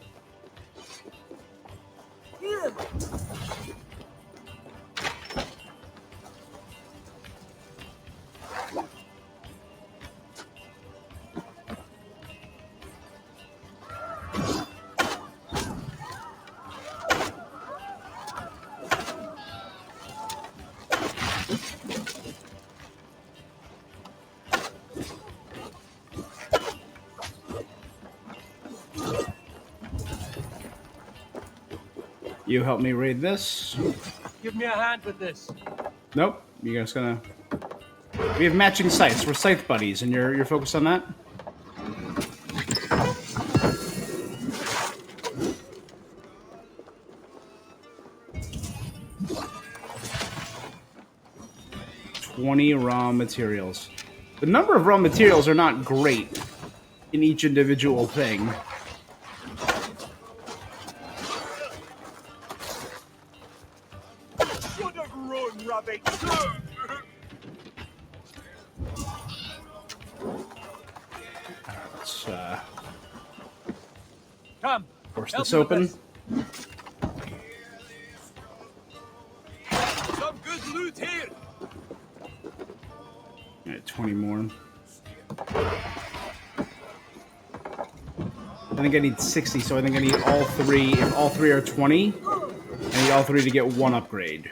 S1: You help me raid this.
S8: Give me a hand with this.
S1: Nope. You guys gonna? We have matching scythes. We're scythe buddies, and you're focused on that. $20 raw materials. The number of raw materials are not great in each individual thing.
S3: Should have run, rabbit.
S1: Let's
S3: Come,
S1: force
S3: help
S1: this
S3: me with
S1: open.
S3: this. Some good loot here.
S1: Alright, 20 more. I think I need 60, so I think I need all three. If all three are 20, I need all three to get one upgrade.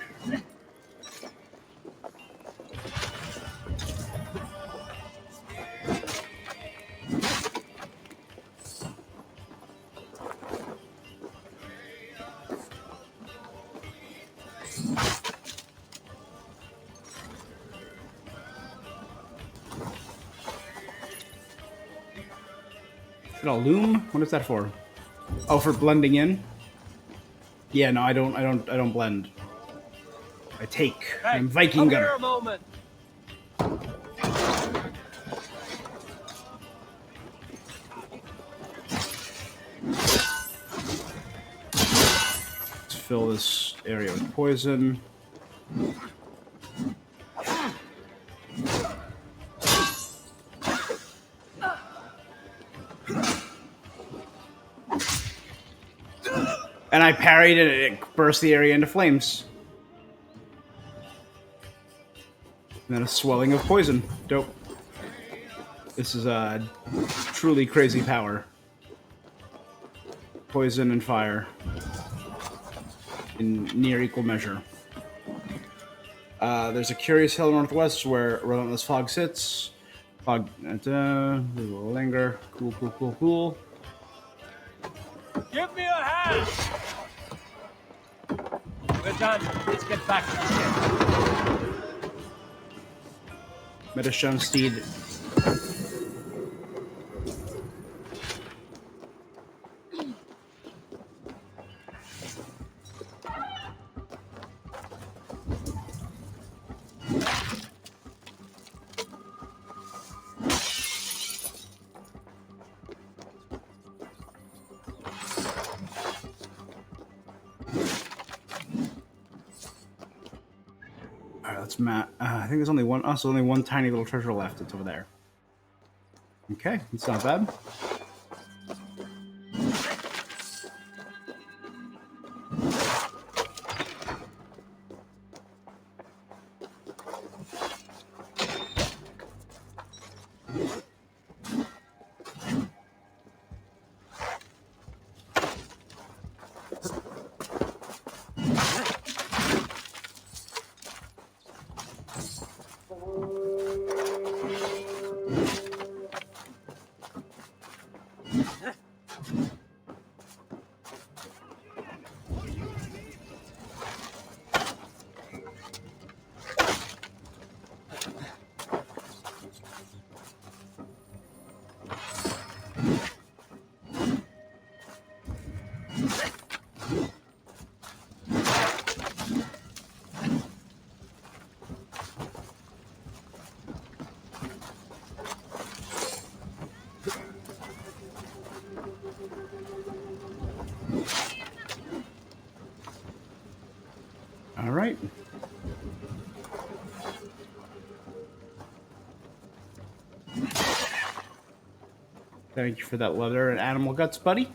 S1: Is it a loom? What is that for? Oh, for blending in? Yeah, no, I don't blend. I take.
S8: Hey,
S1: I'm Viking
S8: come
S1: gunner.
S8: here a moment.
S1: Let's fill this area with poison. And I parried it, and it burst the area into flames. And then a swelling of poison. Dope. This is a truly crazy power. Poison and fire. In near equal measure. There's a curious hill northwest where relentless fog sits. Fog will linger. Cool, cool, cool, cool.
S8: Give me a hand! We're done. Let's get back to the ship.
S1: Metastone steed. That's Matt. I think there's only one. Also, only one tiny little treasure left. It's over there. Okay, it's not bad. All right. Thank you for that leather and animal guts, buddy.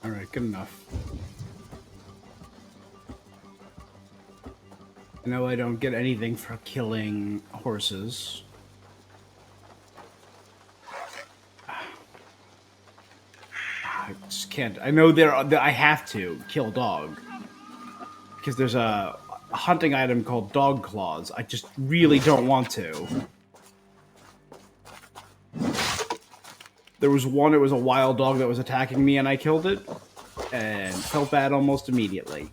S1: All right, good enough. I know I don't get anything for killing horses. I just can't. I know I have to kill a dog. because there's a hunting item called dog claws. I just really don't want to. There was one, it was a wild dog that was attacking me and I killed it and felt bad almost immediately.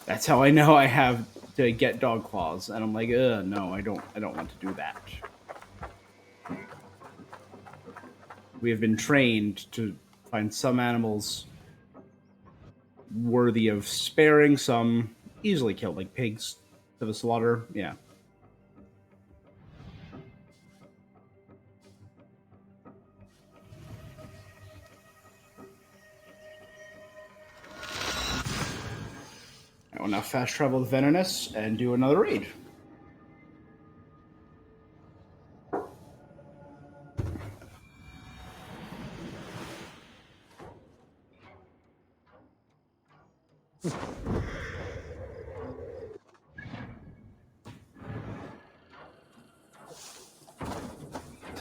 S1: That's how I know I have to get dog claws. And I'm like, no, I don't want to do that. We have been trained to find some animals worthy of sparing, some easily killed, like pigs to the slaughter. Yeah. I will now fast travel to Venonus and do another raid.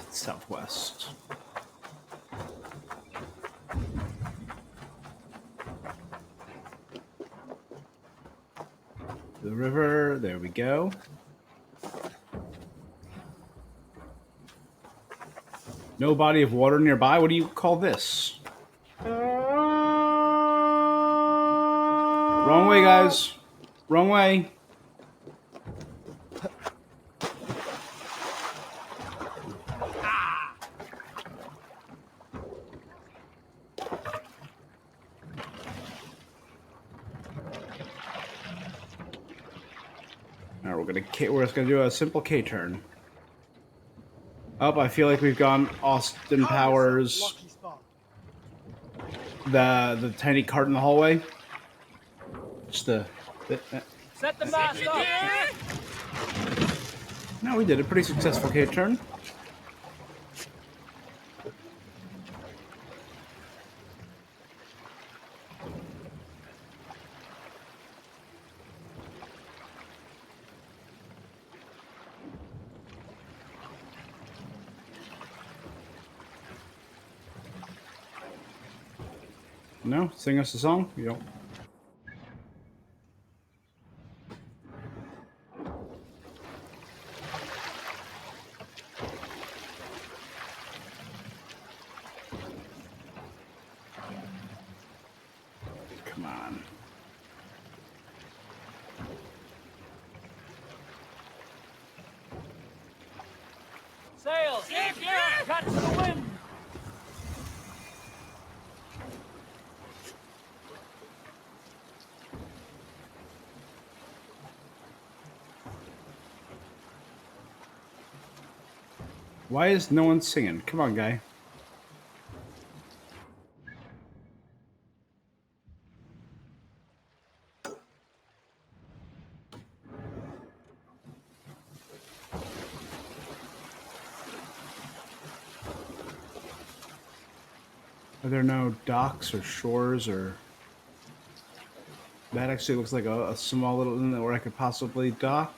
S1: Southwest. The river, there we go. No body of water nearby. What do you call this? Wrong way, guys. Wrong way. Alright, we're just gonna do a simple K turn. Oh, I feel like we've gone Austin Powers. The tiny cart in the hallway. Just
S11: Set the mast up!
S1: No, we did a pretty successful K turn. No? Sing us a song? You don't. Come on.
S11: Sails! Catch the wind!
S1: Why is no one singing? Come on, guy. Are there no docks or shores or... That actually looks like a small little inlet where I could possibly dock.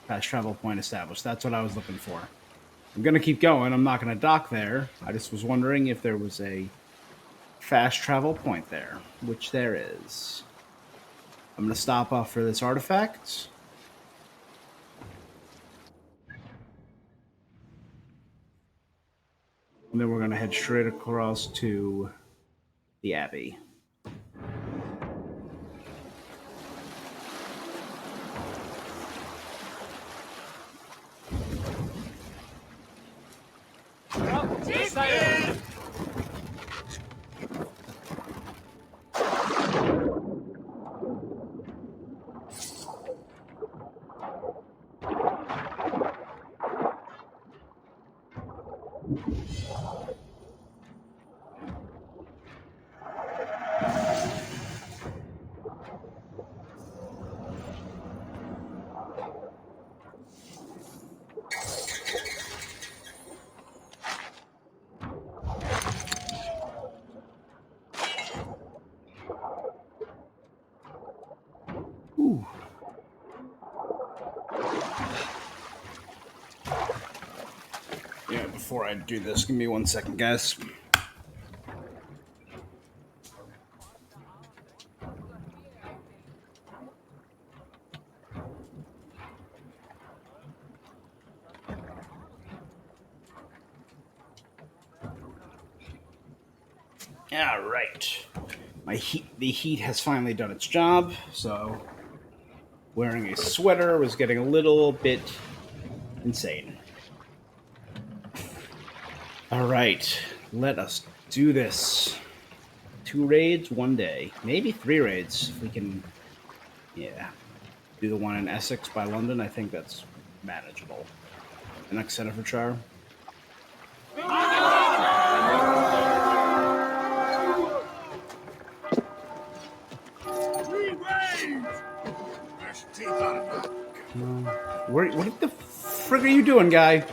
S1: Fast travel point established. That's what I was looking for. I'm gonna keep going. I'm not gonna dock there. I just was wondering if there was a fast travel point there, which there is. I'm gonna stop off for this artifact. And then we're gonna head straight across to the Abbey. Ooh. Yeah, before I do this, give me 1 second, guys. All right. The heat has finally done its job, so wearing a sweater was getting a little bit insane. All right, let us do this. 2 raids, 1 day, maybe 3 raids if we can. Yeah, do the one in Essex by London. I think that's manageable. The next center for Char. What the frig are you doing, guy?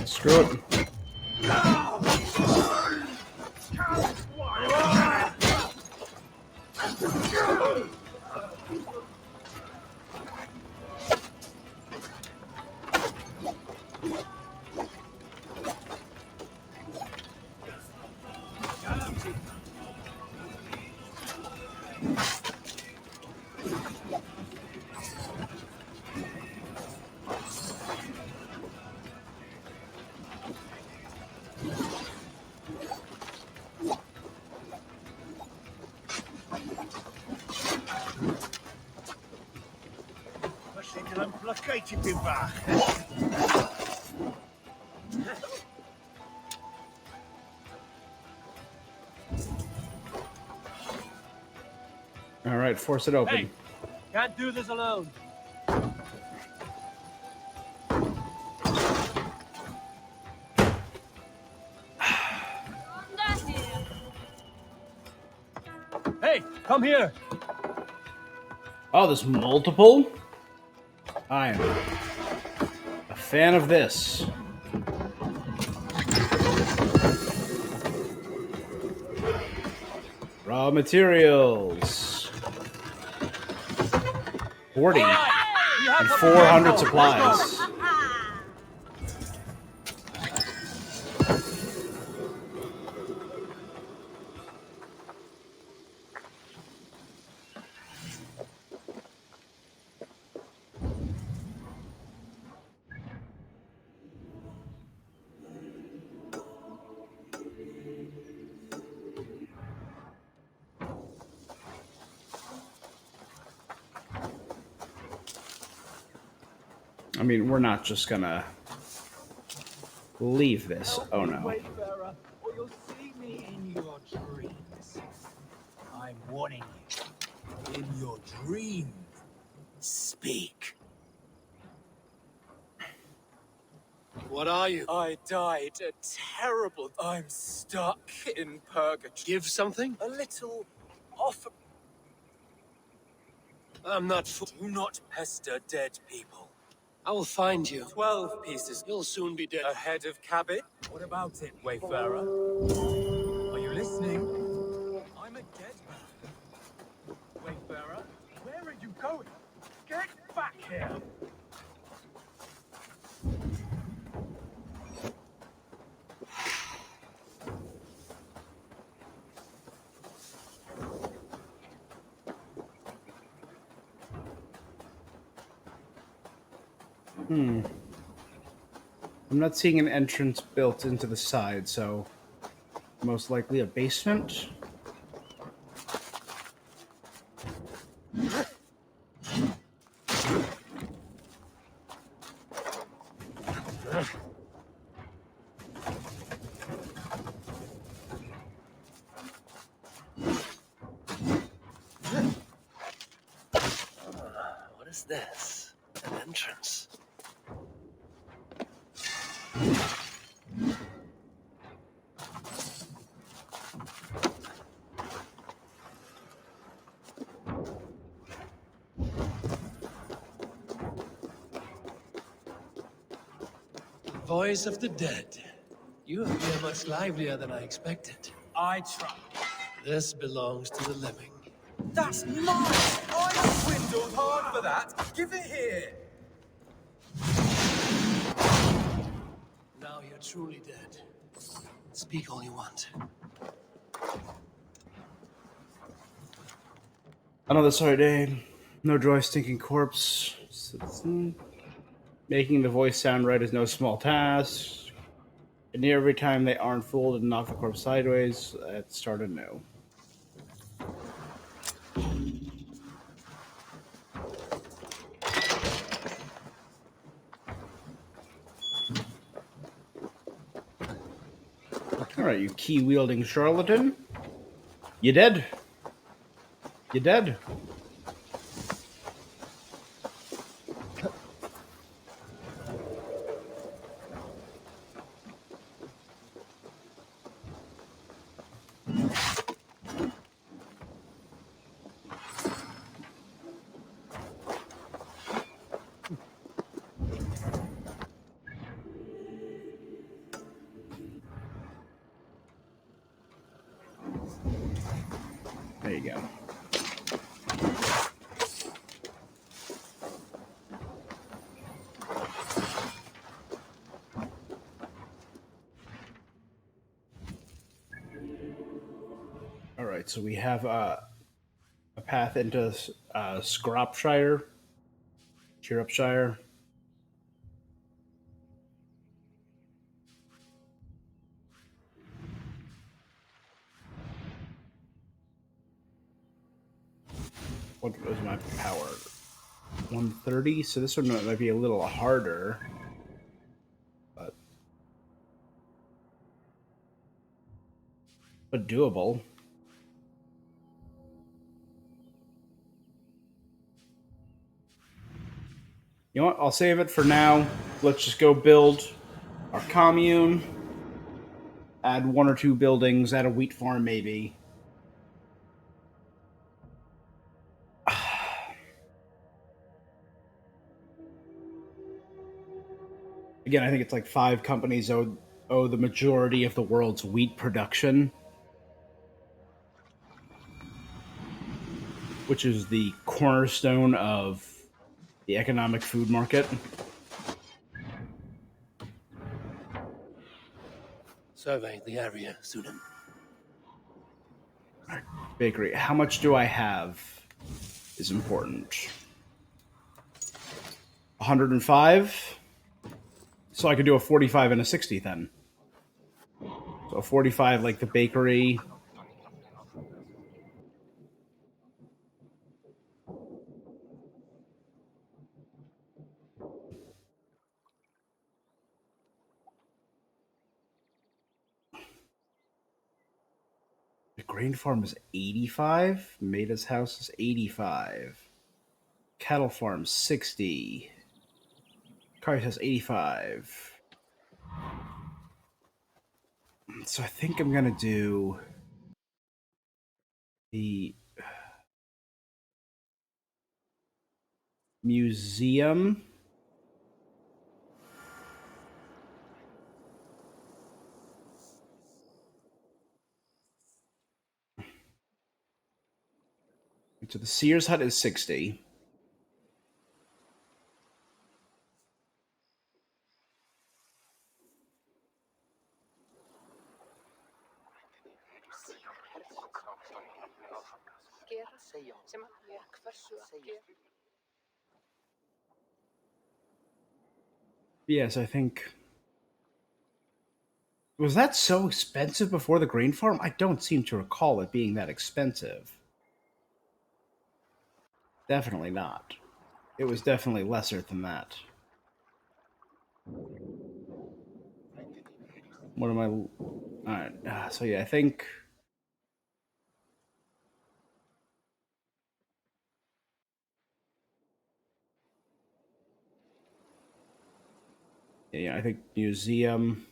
S1: Screw it. All right, force it open.
S11: Hey, can't do this alone. Hey, come here.
S1: Oh, there's multiple? I am a fan of this. Raw materials. 40 and 400 supplies. I mean, we're not just gonna leave this. Oh no.
S11: Wayfarer, or you'll see me in your dreams. I'm warning you. In your dreams, speak.
S8: What are you?
S6: I died a terrible. I'm stuck in purgatory.
S8: Give something?
S6: A little off.
S8: I'm not
S6: Do not pester dead people.
S8: I will find you.
S6: 12 pieces.
S8: You'll soon be dead.
S6: A head of cabbage.
S11: What about it, Wayfarer? Are you listening? I'm a dead man. Wayfarer, where are you going? Get back here!
S1: I'm not seeing an entrance built into the side, so most likely a basement.
S8: What is this? An entrance. Voice of the dead. You appear much livelier than I expected.
S11: I try.
S8: This belongs to the living.
S11: That's mine! I swindled hard for that. Give it here.
S8: Now you're truly dead. Speak all you want.
S1: Another sorry day. No joy, stinking corpse. Making the voice sound right is no small task. And near every time they aren't fooled and knock the corpse sideways, let's start anew. Alright, you key-wielding charlatan. You dead. You dead. There you go. Alright, so we have a path into Scropshire. Cheerupshire. What was my power? 130, so this one might be a little harder. But doable. You know what? I'll save it for now. Let's just go build our commune. Add 1 or 2 buildings. Add a wheat farm, maybe. Again, I think it's like 5 companies owe the majority of the world's wheat production, which is the cornerstone of the economic food market.
S8: Survey the area, Sudan.
S1: Bakery. How much do I have is important. 105? So I could do a 45 and a 60 then. So a 45 like the bakery. The grain farm is 85. Maida's house is 85. Cattle farm 60. Cardi has 85. So I think I'm gonna do the museum. So the Sears hut is 60. Yes, I think. Was that so expensive before the grain farm? I don't seem to recall it being that expensive. Definitely not. It was definitely lesser than that. What am I? Alright, so yeah, I think. Yeah, I think museum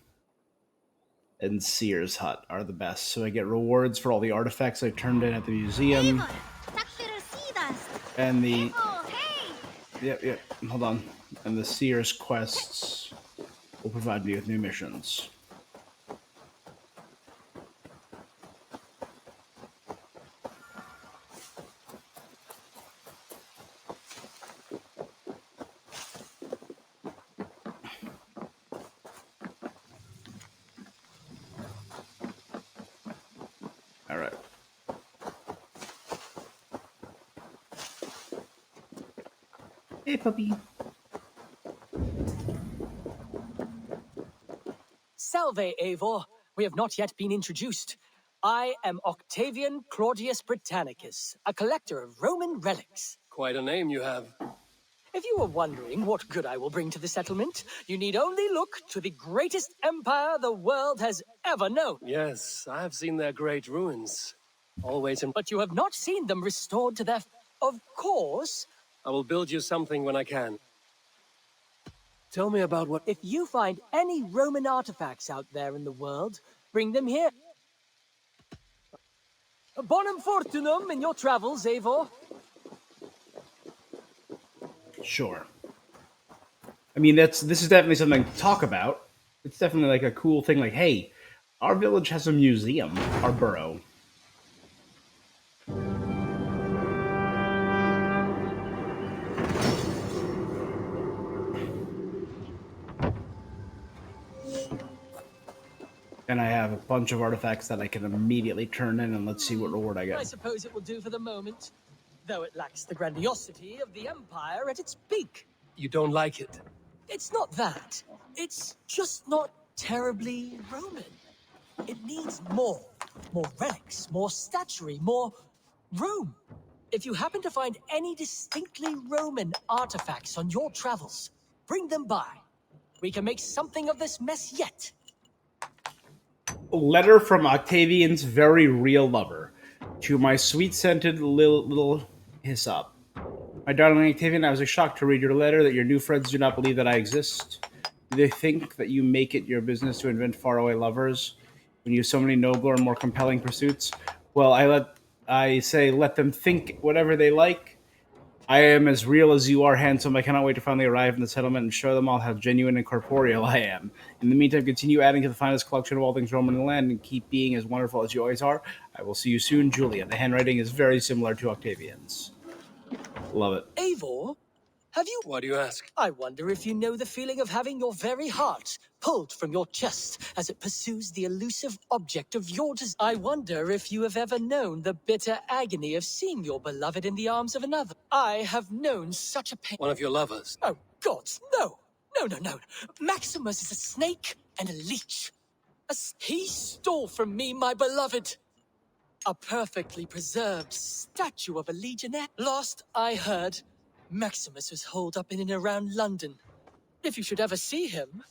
S1: and Sears hut are the best. So I get rewards for all the artifacts I turned in at the museum. And the... Yep, hold on. And the Sears quests will provide me with new missions. All right. Hey, puppy.
S12: Salve, Eivor. We have not yet been introduced. I am Octavian Claudius Britannicus, a collector of Roman relics.
S8: Quite a name you have.
S12: If you are wondering what good I will bring to the settlement, you need only look to the greatest empire the world has ever known.
S8: Yes, I have seen their great ruins. Always in...
S12: But you have not seen them restored to their... Of course,
S8: I will build you something when I can. Tell me about what...
S12: if you find any Roman artifacts out there in the world, bring them here. Bonum fortunum in your travels, Eivor.
S1: Sure. I mean, this is definitely something to talk about. It's definitely like a cool thing. Like, hey, our village has a museum. Our borough. And I have a bunch of artifacts that I can immediately turn in, and let's see what reward I
S12: I
S1: get.
S12: suppose it will do for the moment, though it lacks the grandiosity of the Empire at its peak.
S8: You don't like it?
S12: It's not that. It's just not terribly Roman. It needs more. More relics, more statuary, more room. If you happen to find any distinctly Roman artifacts on your travels, bring them by. We can make something of this mess yet.
S1: A letter from Octavian's very real lover to my sweet-scented little hyssop. My darling Octavian, I was shocked to read your letter that your new friends do not believe that I exist. Do they think that you make it your business to invent faraway lovers when you have so many nobler and more compelling pursuits? Well, I say let them think whatever they like. I am as real as you are handsome. I cannot wait to finally arrive in the settlement and show them all how genuine and corporeal I am. In the meantime, continue adding to the finest collection of all things Roman in the land and keep being as wonderful as you always are. I will see you soon, Julia. The handwriting is very similar to Octavian's. Love it.
S12: Eivor, have you...
S8: Why do you ask?
S12: I wonder if you know the feeling of having your very heart pulled from your chest as it pursues the elusive object of your desire. I wonder if you have ever known the bitter agony of seeing your beloved in the arms of another. I have known such a pain.
S8: One of your lovers?
S12: Oh, gods, no. No. Maximus is a snake and a leech. He stole from me my beloved. A perfectly preserved statue of a legionnaire. Last I heard, Maximus was holed up in and around London. If you should ever see him,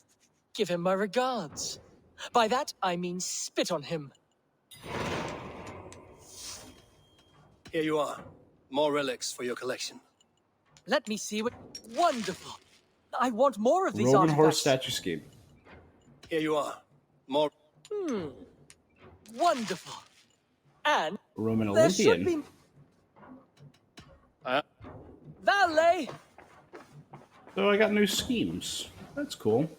S12: give him my regards. By that, I mean spit on him.
S8: Here you are. More relics for your collection.
S12: Let me see what... Wonderful. I want more of these
S1: Roman
S12: artifacts.
S1: horse statue scheme.
S8: Here you are. More...
S12: Wonderful. And...
S1: Roman
S12: there should
S1: Olympian.
S12: be... Valet!
S1: So I got new schemes. That's cool.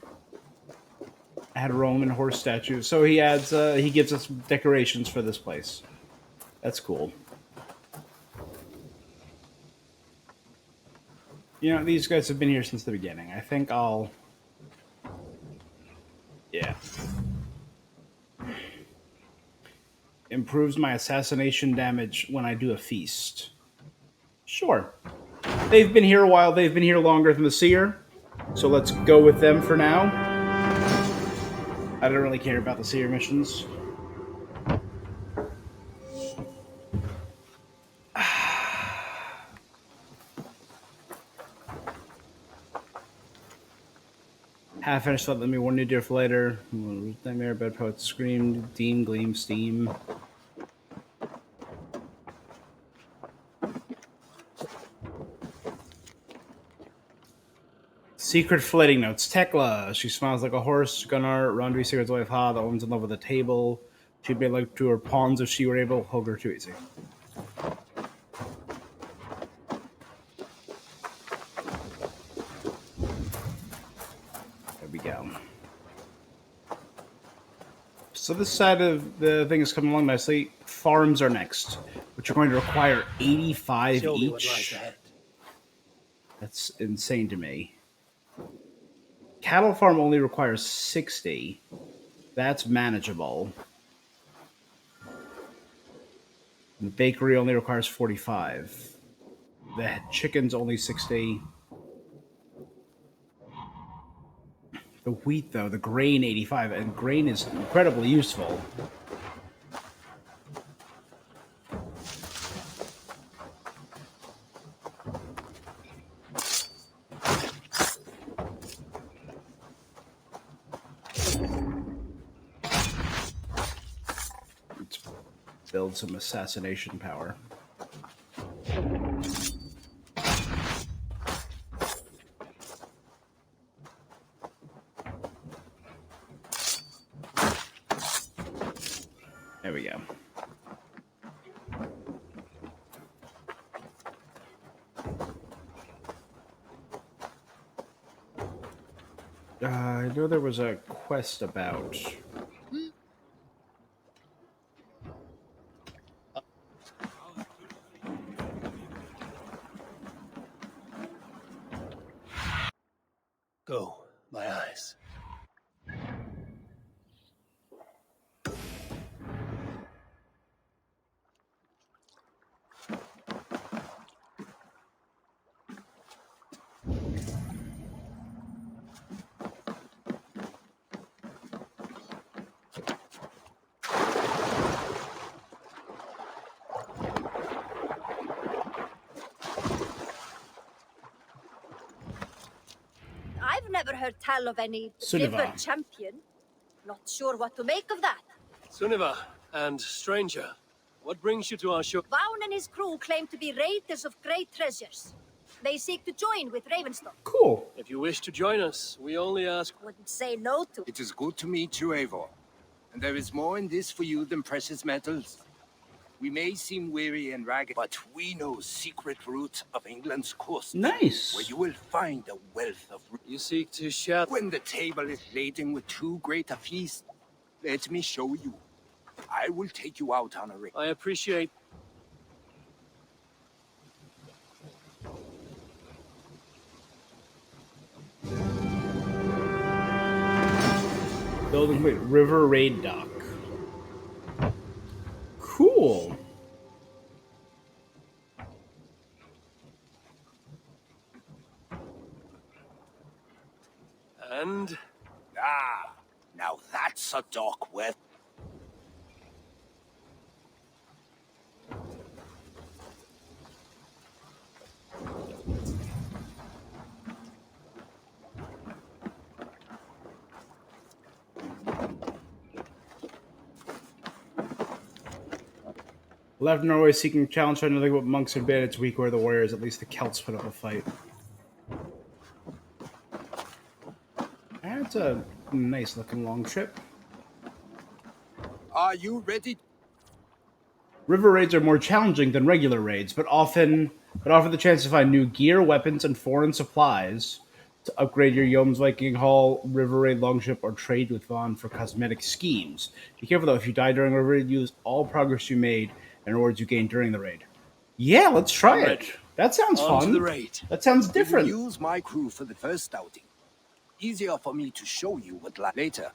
S1: I had a Roman horse statue. So he adds, he gives us decorations for this place. That's cool. You know, these guys have been here since the beginning. I think I'll... Yeah. Improves my assassination damage when I do a feast. Sure. They've been here a while. They've been here longer than the Seer. So let's go with them for now. I don't really care about the Seer missions. Half finished thought, let me warn you, dear for later. Nightmare, bad poets screamed, deem, gleam, steam. Secret flitting notes. Tekla. She smiles like a horse. Gunnar. Randvi, Sigurd's wife. Ha. The woman's in love with the table. She'd be like to her pawns if she were able. Hold her too easy. There we go. So this side of the thing is coming along nicely. Farms are next, which are going to require 85
S8: Show me what lies
S1: each.
S8: ahead.
S1: That's insane to me. Cattle farm only requires 60. That's manageable. And the bakery only requires 45. The chicken's only 60. The wheat, though, the grain 85, and grain is incredibly useful. Let's build some assassination power. There we go. I know there was a quest about.
S8: Go, my eyes.
S4: I've never heard tell of any
S1: Sunniva.
S4: river champion. Not sure what to make of that.
S8: Sunniva and stranger, what brings you to our shore?
S4: Vaughan and his crew claim to be raiders of great treasures. They seek to join with Ravenstone.
S1: Cool.
S8: If you wish to join us, we only ask.
S4: Wouldn't say no to.
S13: It is good to meet you, Eivor. And there is more in this for you than precious metals. We may seem weary and ragged, but we know secret routes of England's coast.
S1: Nice.
S13: Where you will find a wealth of...
S8: You seek to share.
S13: When the table is laden with too great a feast, let me show you. I will take you out on a raid.
S8: I appreciate.
S1: Building complete. River Raid Dock. Cool.
S8: And
S13: Ah, now that's a dock where...
S1: Left Norway seeking challenge for nothing but monks and bandits weak where the warriors, at least the Celts put up a fight. That's a nice looking long trip.
S13: Are you ready?
S1: River raids are more challenging than regular raids, but offer the chance to find new gear, weapons, and foreign supplies to upgrade your Yom's Viking Hall, River Raid Longship, or trade with Vaughn for cosmetic schemes. Be careful though, if you die during a raid, use all progress you made and rewards you gained during the raid. Yeah, let's try it. That sounds
S8: on
S1: fun.
S8: to the raid.
S1: That sounds
S13: We
S1: different.
S13: will use my crew for the first outing. Easier for me to show you what later.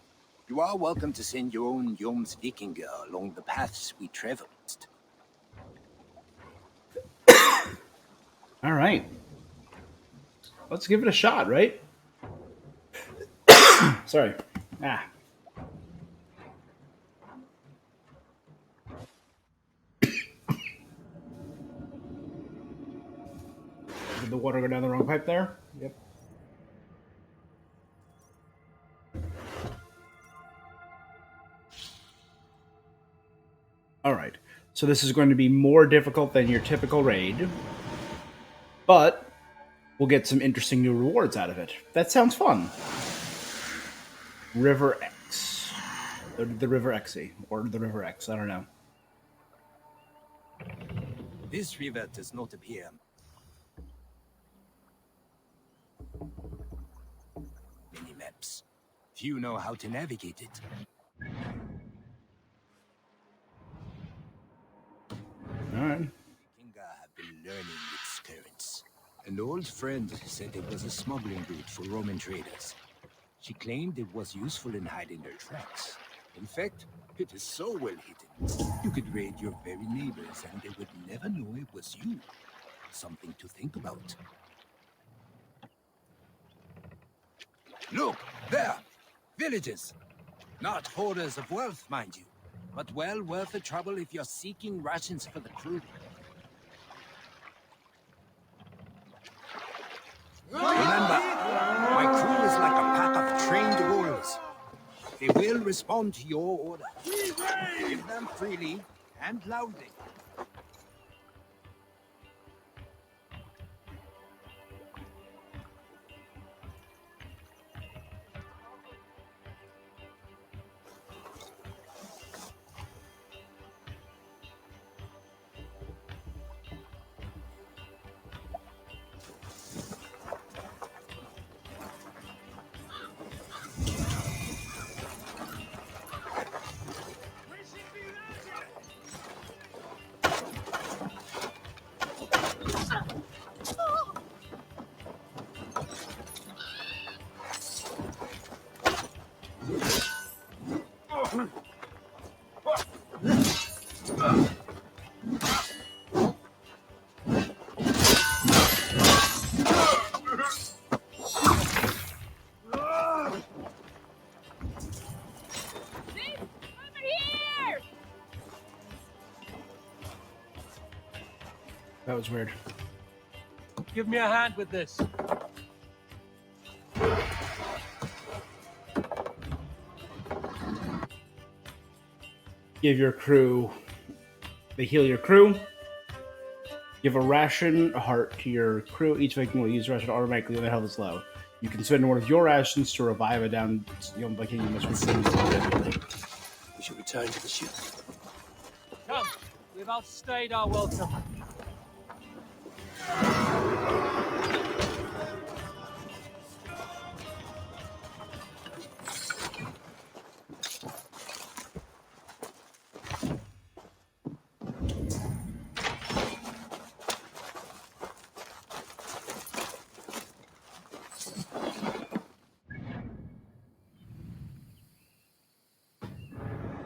S13: You are welcome to send your own Jom's Vikinger along the paths we traveled.
S1: All right. Let's give it a shot, right? Sorry. Ah. Did the water go down the wrong pipe there? Yep. All right. So this is going to be more difficult than your typical raid, but we'll get some interesting new rewards out of it. That sounds fun. River X. The River Xe, or the River X, I don't know.
S13: This river does not appear. Many maps. Few know how to navigate it.
S1: right.
S13: Kinga have been learning its currents. An old friend said it was a smuggling route for Roman traders. She claimed it was useful in hiding their tracks. In fact, it is so well hidden, you could raid your very neighbors and they would never know it was you. Something to think about. Look, there! Villages! Not hoarders of wealth, mind you, but well worth the trouble if you're seeking rations for the crew. Remember, my crew is like a pack of trained wolves. They will respond to your order. Give them freely and loudly.
S1: That was weird.
S8: Give me a hand with this.
S1: Give your crew. They heal your crew. Give a ration, a heart to your crew. Each victim will use ration automatically when their health is low. You can spend one of your rations to revive a down young Viking. You must return immediately.
S8: We should return to the ship. Come, we've outstayed our welcome.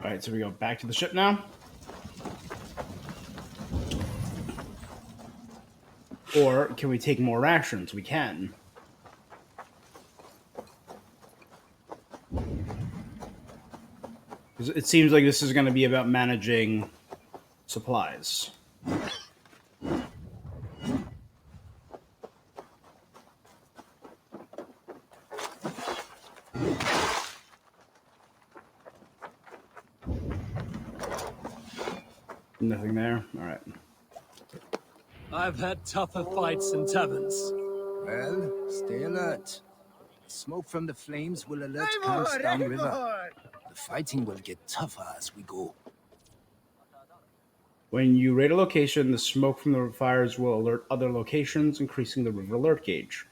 S1: Alright, so we go back to the ship now. Or can we take more rations? We can. It seems like this is going to be about managing supplies. Nothing there? Alright.
S8: I've had tougher fights in taverns.
S13: Well, stay alert. The smoke from the flames will alert camps downriver. The fighting will get tougher as we go.
S1: When you raid a location, the smoke from the fires will alert other locations, increasing the river alert gauge.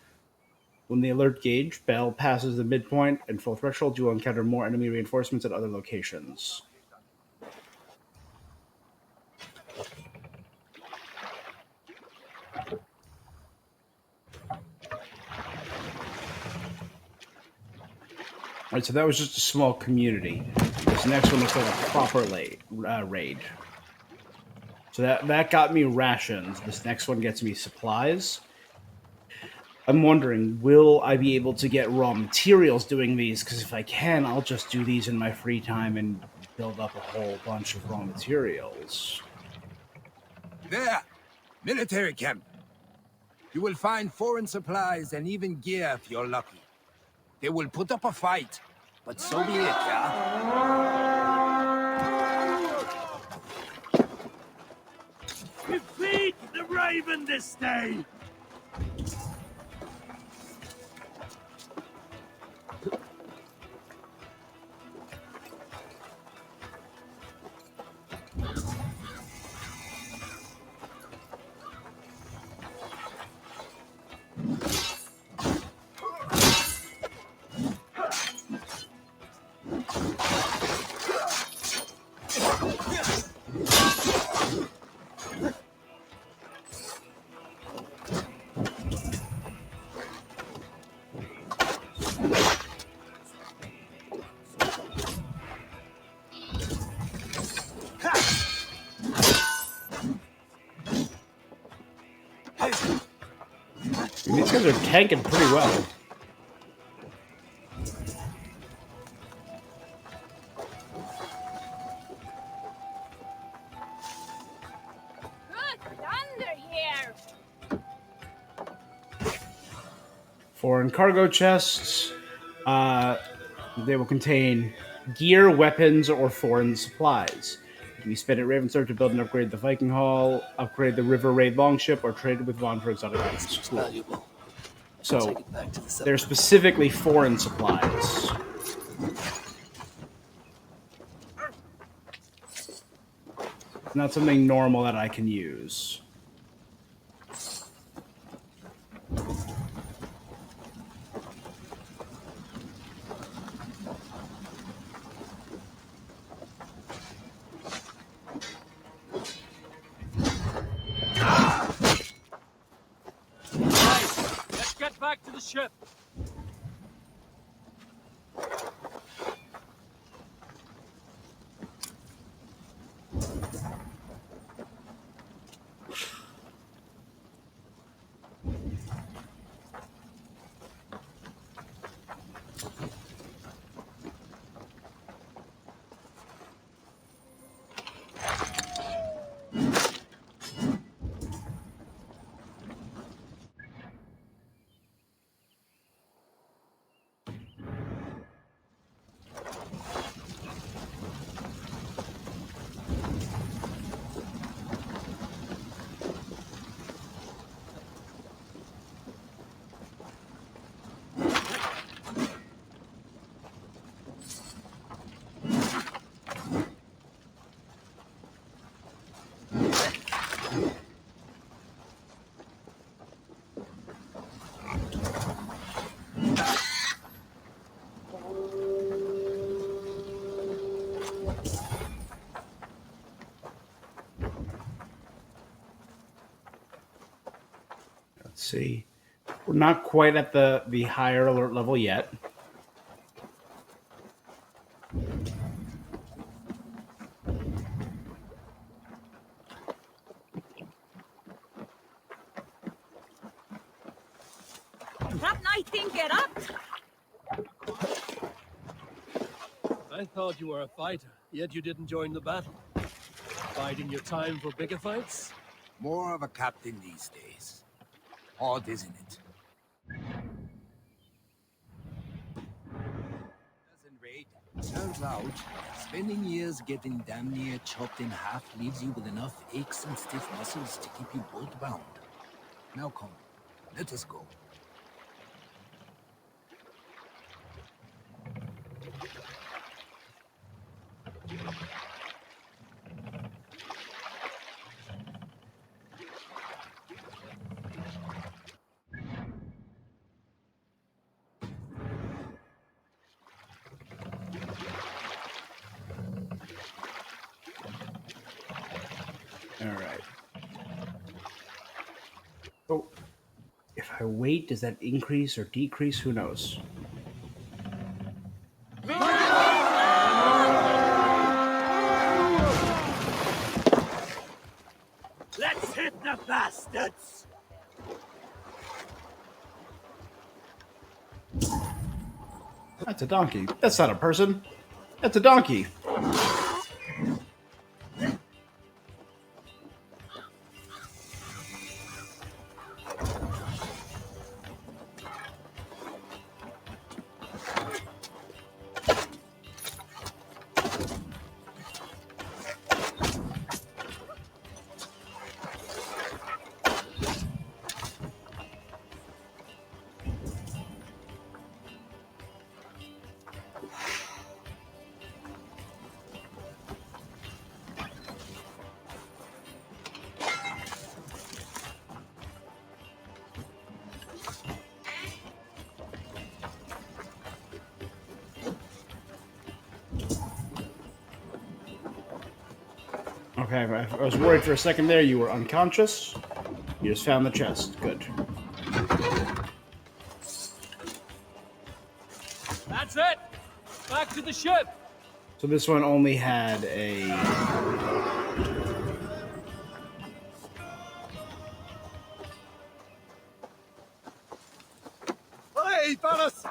S1: When the alert gauge bell passes the midpoint and full threshold, you will encounter more enemy reinforcements at other locations. Alright, so that was just a small community. This next one looks like a proper raid. So that got me rations. This next one gets me supplies. I'm wondering, will I be able to get raw materials doing these? Because if I can, I'll just do these in my free time and build up a whole bunch of raw materials.
S13: There! Military camp. You will find foreign supplies and even gear if you're lucky. They will put up a fight, but so be it, yeah?
S3: Defeat the Raven this day!
S1: These guys are tanking pretty well.
S4: Good thunder here!
S1: Foreign cargo chests. They will contain gear, weapons, or foreign supplies. It can be spent at Ravensthorpe to build and upgrade the Viking Hall, upgrade the River Raid longship, or traded with Vaughn for exotic items.
S8: It's
S1: Cool.
S8: valuable.
S1: So
S8: Take it back to the
S1: they're
S8: settlement.
S1: specifically foreign supplies. It's not something normal that I can use.
S11: Let's get back to the ship.
S1: Let's see. We're not quite at the higher alert level yet.
S4: That night thing get up!
S8: I thought you were a fighter, yet you didn't join the battle. Biding your time for bigger fights?
S13: More of a captain these days. Odd, isn't it? Doesn't raid. Turns out, spending years getting damn near chopped in half leaves you with enough aches and stiff muscles to keep you bolt bound. Now come, let us go.
S1: All right. Oh, if I wait, does that increase or decrease? Who knows?
S3: Let's hit the bastards!
S1: That's a donkey. That's not a person. That's a donkey. Okay, I was worried for a second there. You were unconscious. You just found the chest. Good.
S11: That's it. Back to the ship.
S1: So this one only had a...
S11: Randvi, fellas!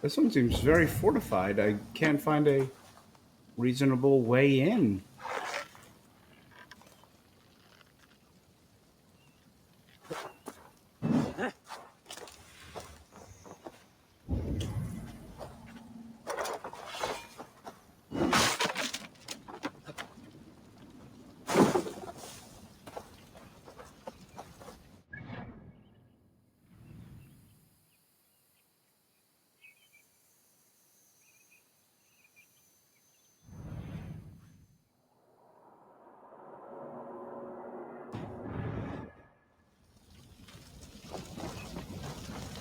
S1: This one seems very fortified. I can't find a reasonable way in.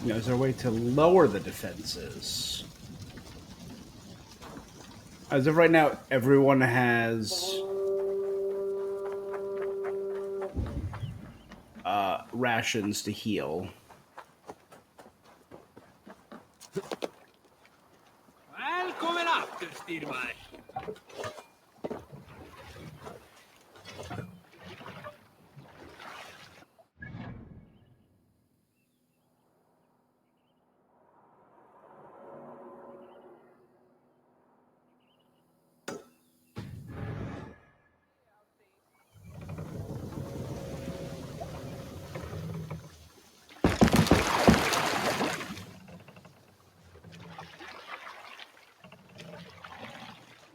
S1: Is there a way to lower the defenses? As of right now, everyone has rations to heal.
S11: Välkommen after, Styrmaj!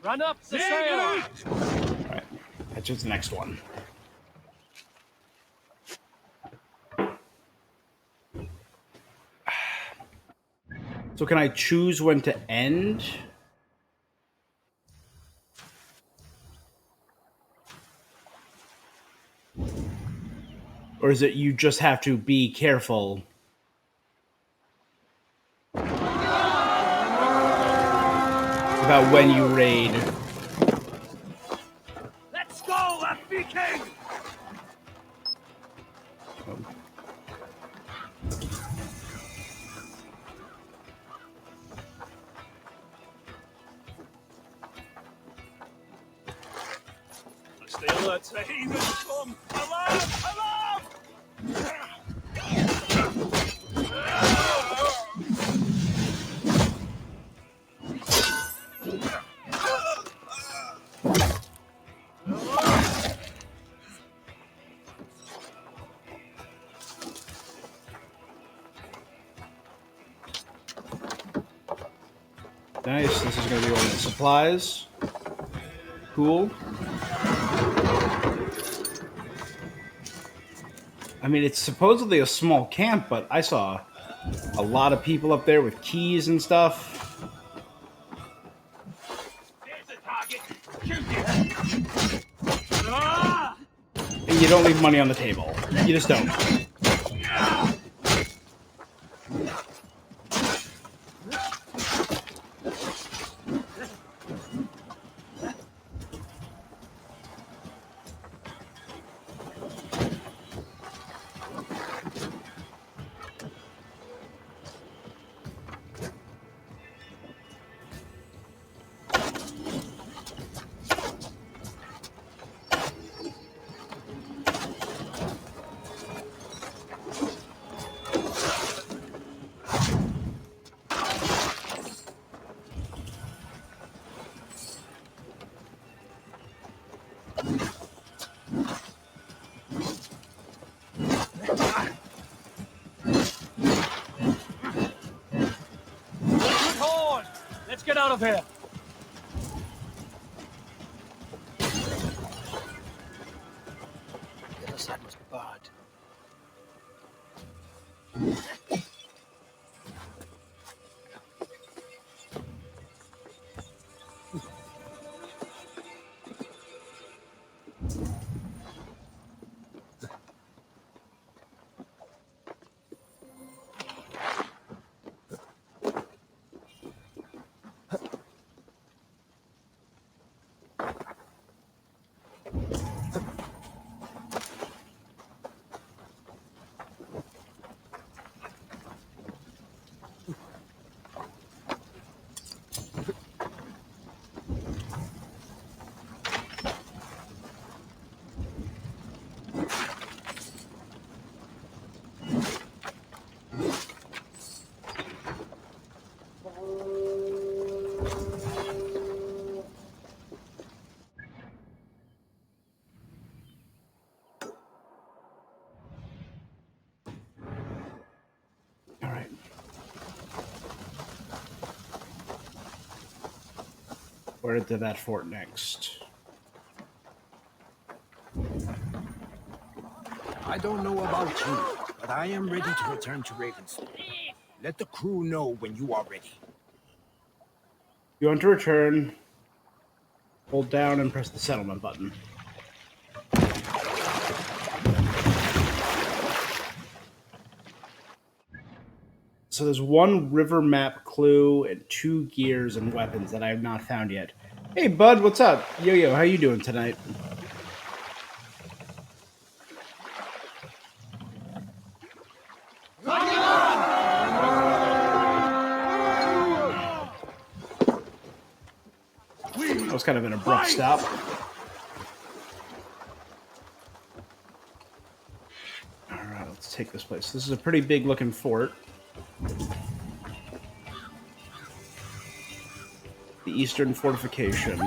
S11: Run up the sail!
S1: Alright, that's just the next one. So can I choose when to end? Or is it you just have to be careful? About when you raid.
S11: Let's go, Happy King! Stay alert, the heathens come! Alarm! Alarm!
S1: Nice, this is going to be one of the supplies. Cool. I mean, it's supposedly a small camp, but I saw a lot of people up there with keys and stuff.
S11: There's a target! Shoot it! Ah!
S1: And you don't leave money on the table. You just don't.
S11: Good horn! Let's get out of here!
S7: The other side was barred.
S1: Or into that fort next.
S13: I don't know about you, but I am ready to return to Ravenstone. Let the crew know when you are ready.
S1: You want to return, hold down and press the settlement button. So there's one river map clue and 2 gears and weapons that I have not found yet. Hey, bud, what's up? Yo, how you doing tonight? That was kind of an abrupt stop. Alright, let's take this place. This is a pretty big looking fort. The Eastern Fortification.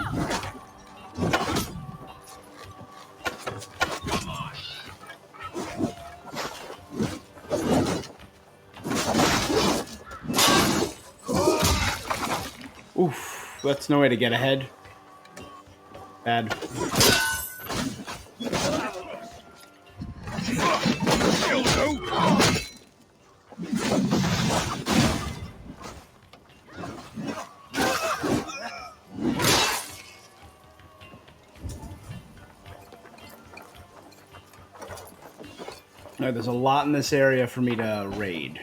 S1: Oof, that's no way to get ahead. Bad. No, there's a lot in this area for me to raid.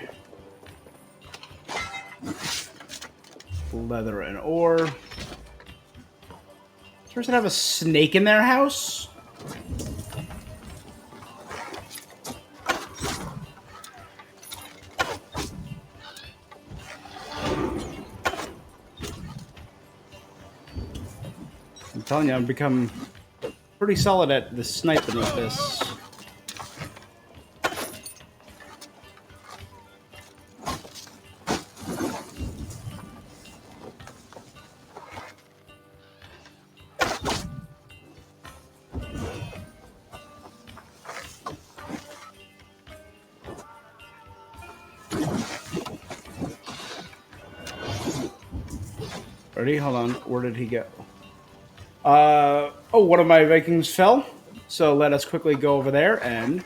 S1: Leather and ore. Does this person have a snake in their house? I'm telling you, I've become pretty solid at the sniping with this. Ready? Hold on. Where did he go? Oh, one of my Vikings fell. So let us quickly go over there and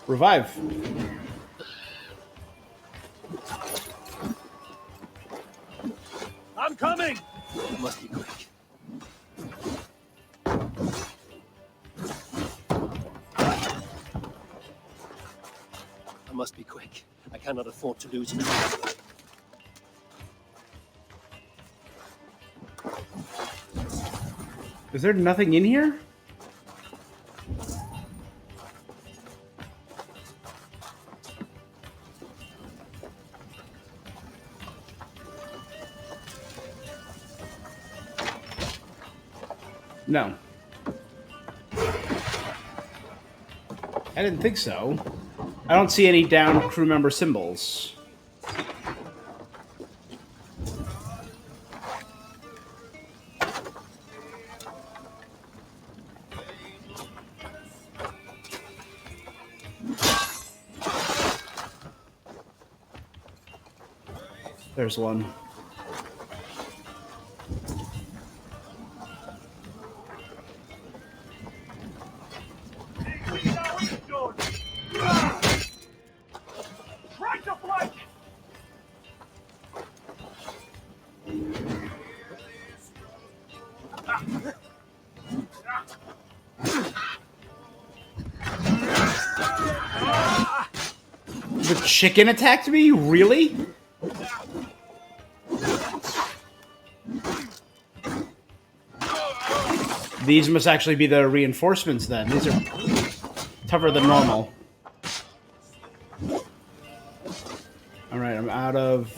S1: revive.
S8: I'm coming! I must be quick. I must be quick. I cannot afford to lose it.
S1: Is there nothing in here? No. I didn't think so. I don't see any down crew member symbols. There's one. The chicken attacked me? Really? These must actually be the reinforcements then. These are tougher than normal. Alright, I'm out of...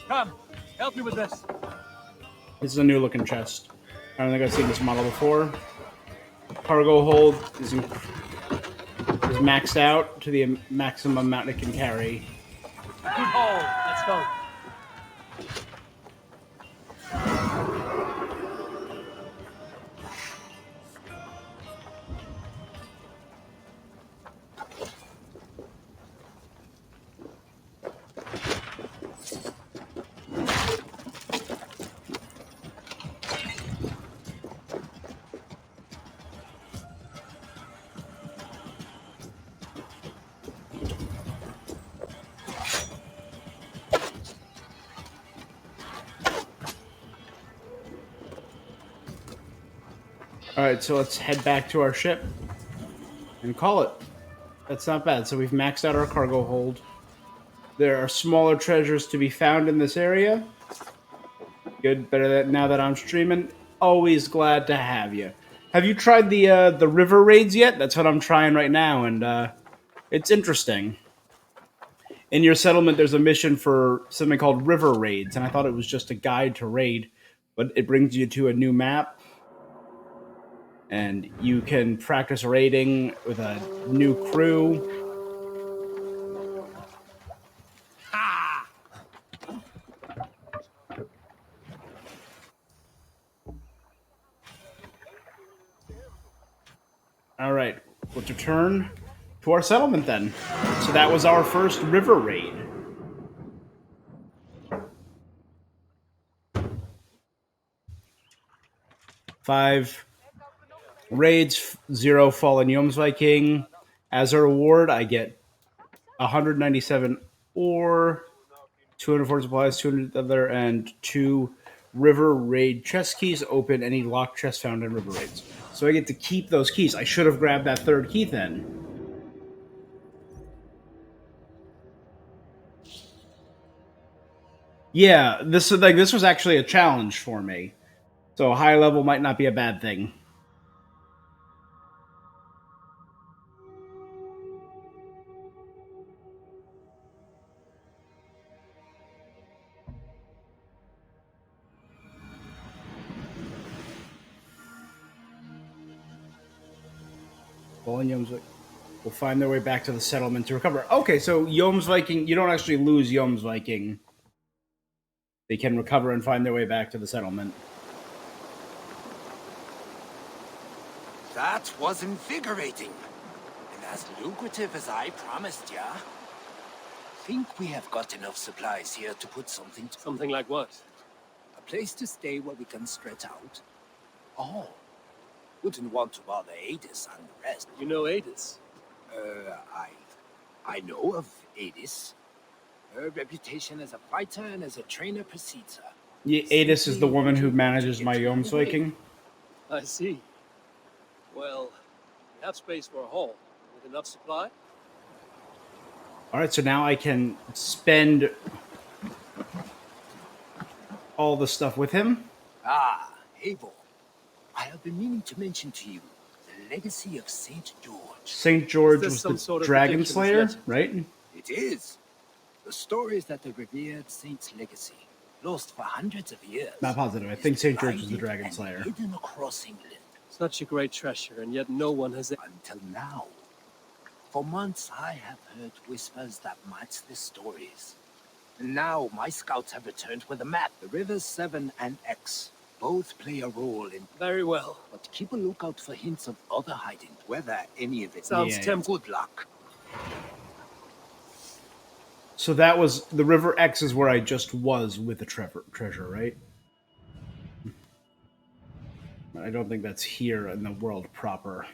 S8: Come, help me with this.
S1: This is a new looking chest. I don't think I've seen this model before. Cargo hold is maxed out to the maximum amount it can carry.
S8: Good haul. Let's go.
S1: All right, so let's head back to our ship and call it. That's not bad. So we've maxed out our cargo hold. There are smaller treasures to be found in this area. Good, better that now that I'm streaming. Always glad to have you. Have you tried the river raids yet? That's what I'm trying right now, and it's interesting. In your settlement, there's a mission for something called river raids, and I thought it was just a guide to raid, but it brings you to a new map, and you can practice raiding with a new crew. All right, let's return to our settlement then. So that was our first river raid. 5 raids, 0 fallen Jomsviking. As a reward, I get 197 ore, 240 supplies, 200 other, and 2 river raid chest keys. Open any locked chest found in river raids. So I get to keep those keys. I should have grabbed that third key then. Yeah, this was actually a challenge for me. So a high level might not be a bad thing. Fallen Jomsviking will find their way back to the settlement to recover. Okay, so Jomsviking, you don't actually lose Jomsviking. They can recover and find their way back to the settlement.
S13: That was invigorating. And as lucrative as I promised ya. Think we have got enough supplies here to put something to...
S8: Something like what?
S13: A place to stay where we can stretch out. Oh, wouldn't want to bother Adis and the rest.
S8: You know Adis?
S13: I know of Adis. Her reputation as a fighter and as a trainer precedes her.
S1: Yeah, Adis is the woman who manages my Jomsviking.
S8: I see. Well, we have space for a hall. With enough supply?
S1: All right, so now I can spend all the stuff with him.
S13: Ah, Eivor. I have been meaning to mention to you the legacy of St. George.
S1: St. George was the dragon slayer, right?
S13: It is. The stories that the revered saint's legacy, lost for hundreds of years.
S1: Not positive. I think St. George was the dragon slayer.
S13: Hidden across England.
S8: Such a great treasure, and yet no one has...
S13: Until now. For months I have heard whispers that match the stories. And now my scouts have returned with a map. The rivers 7 and X both play a role in...
S8: Very well.
S13: But keep a lookout for hints of other hiding, whether any of it...
S8: Sounds tempting.
S13: Good luck.
S1: So that was... The River X is where I just was with the treasure, right? I don't think that's here in the world proper.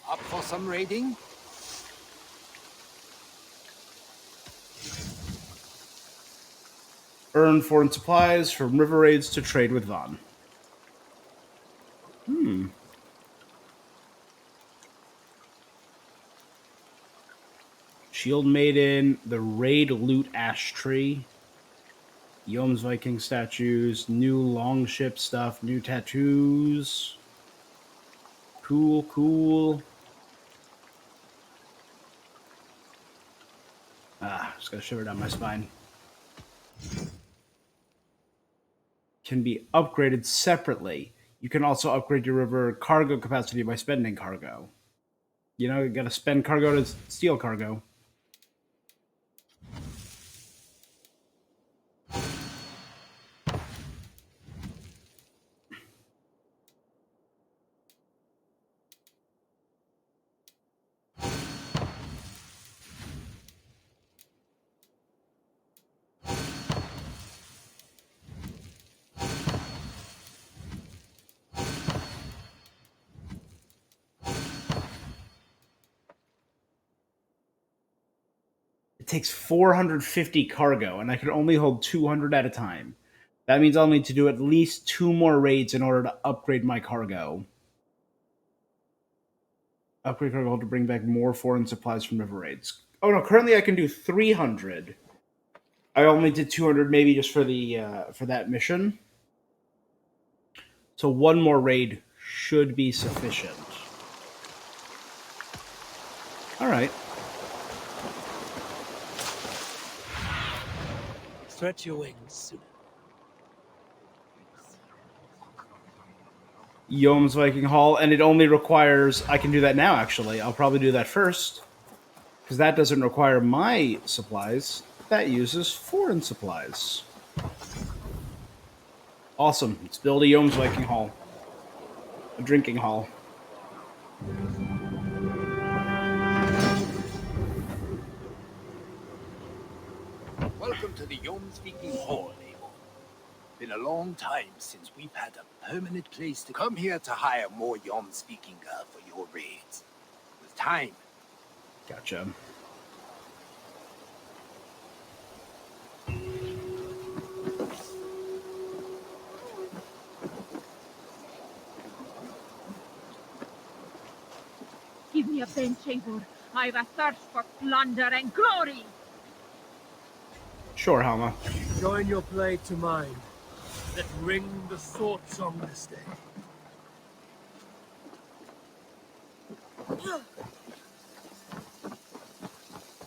S13: Up for some raiding?
S1: Earn foreign supplies from river raids to trade with Vaughn. Shield Maiden, the Raid Loot Ash Tree, Jomsviking statues, new longship stuff, new tattoos. Cool, cool. Just got a shiver down my spine. Can be upgraded separately. You can also upgrade your river cargo capacity by spending cargo. You know, you gotta spend cargo to steal cargo. It takes 450 cargo, and I can only hold 200 at a time. That means I'll need to do at least 2 more raids in order to upgrade my cargo. Upgrade cargo to bring back more foreign supplies from river raids. Oh no, currently I can do 300. I only did 200 maybe just for the for that mission. So 1 more raid should be sufficient. All right.
S8: Stretch your wings sooner.
S1: Yom's Viking Hall, and it only requires... I can do that now, actually. I'll probably do that first, because that doesn't require my supplies. That uses foreign supplies. Awesome. Let's build a Yom's Viking Hall. A drinking hall.
S13: Welcome to the Yom-speaking Hall, Abel. Been a long time since we've had a permanent place to come here to hire more Yom-speaking for your raids. With time.
S1: Gotcha.
S14: Give me a bench, Eivor. I've a thirst for plunder and glory.
S1: Sure, Halma.
S8: Join your blade to mine. Let's ring the sword song this day.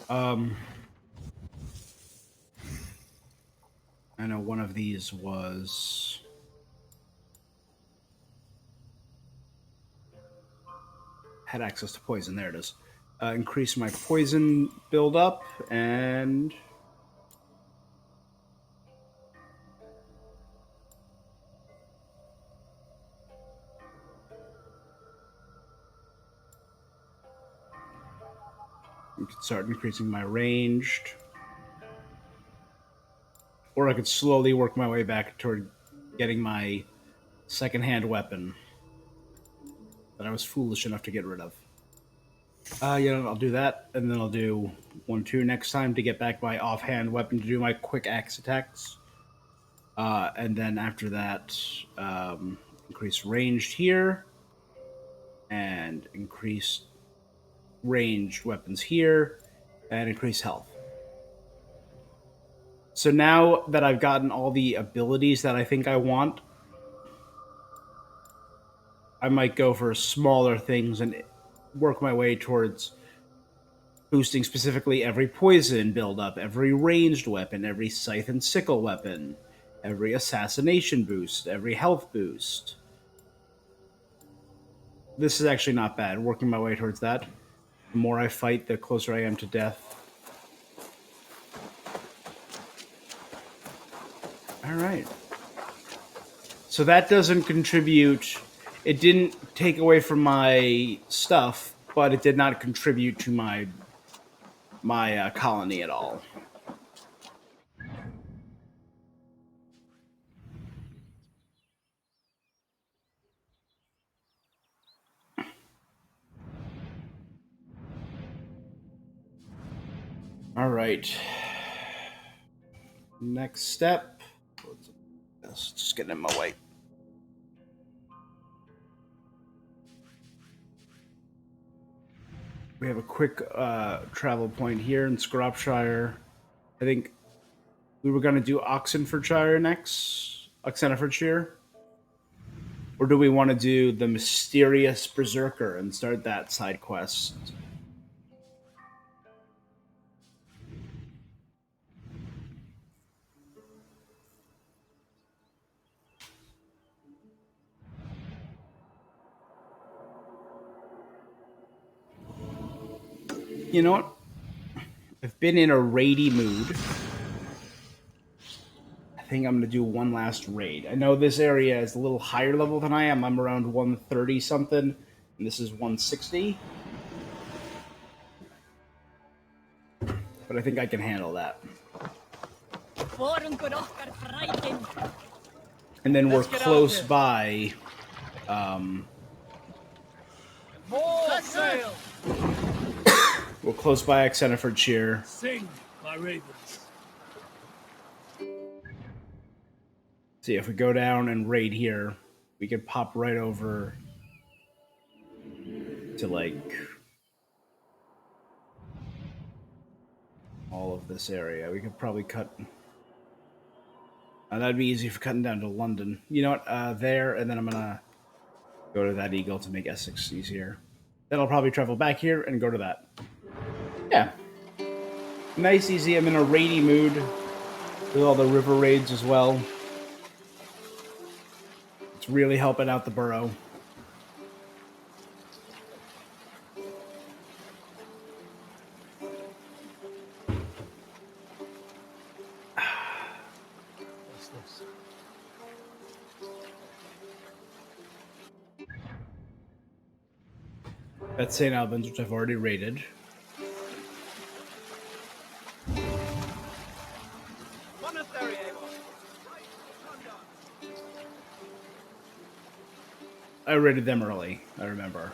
S1: I know one of these was... had access to poison. There it is. Increase my poison buildup, and... I could start increasing my ranged. Or I could slowly work my way back toward getting my second-hand weapon that I was foolish enough to get rid of. I'll do that, and then I'll do 1-2 next time to get back my offhand weapon to do my quick axe attacks. And then after that, increase ranged here, and increase ranged weapons here, and increase health. So now that I've gotten all the abilities that I think I want, I might go for smaller things and work my way towards boosting specifically every poison buildup, every ranged weapon, every scythe and sickle weapon, every assassination boost, every health boost. This is actually not bad, working my way towards that. The more I fight, the closer I am to death. Alright. So that doesn't contribute... It didn't take away from my stuff, but it did not contribute to my colony at all. All right. Next step. Let's just get in my way. We have a quick travel point here in Scropshire. I think we were going to do Oxenfordshire next. Oxenfordshire. Or do we want to do the Mysterious Berserker and start that side quest? You know what? I've been in a raidy mood. I think I'm going to do one last raid. I know this area is a little higher level than I am. I'm around 130 something, and this is 160. But I think I can handle that. And then we're close by.
S8: More sail!
S1: We're close by Oxenfordshire.
S8: Sing, my ravens.
S1: See, if we go down and raid here, we could pop right over to, like, all of this area. We could probably cut... that'd be easy for cutting down to London. You know what? There, and then I'm gonna go to that eagle to make Essex easier. Then I'll probably travel back here and go to that. Yeah. Nice, easy. I'm in a raidy mood with all the river raids as well. It's really helping out the borough.
S8: What's this?
S1: That's St. Albans, which I've already raided. I raided them early, I remember.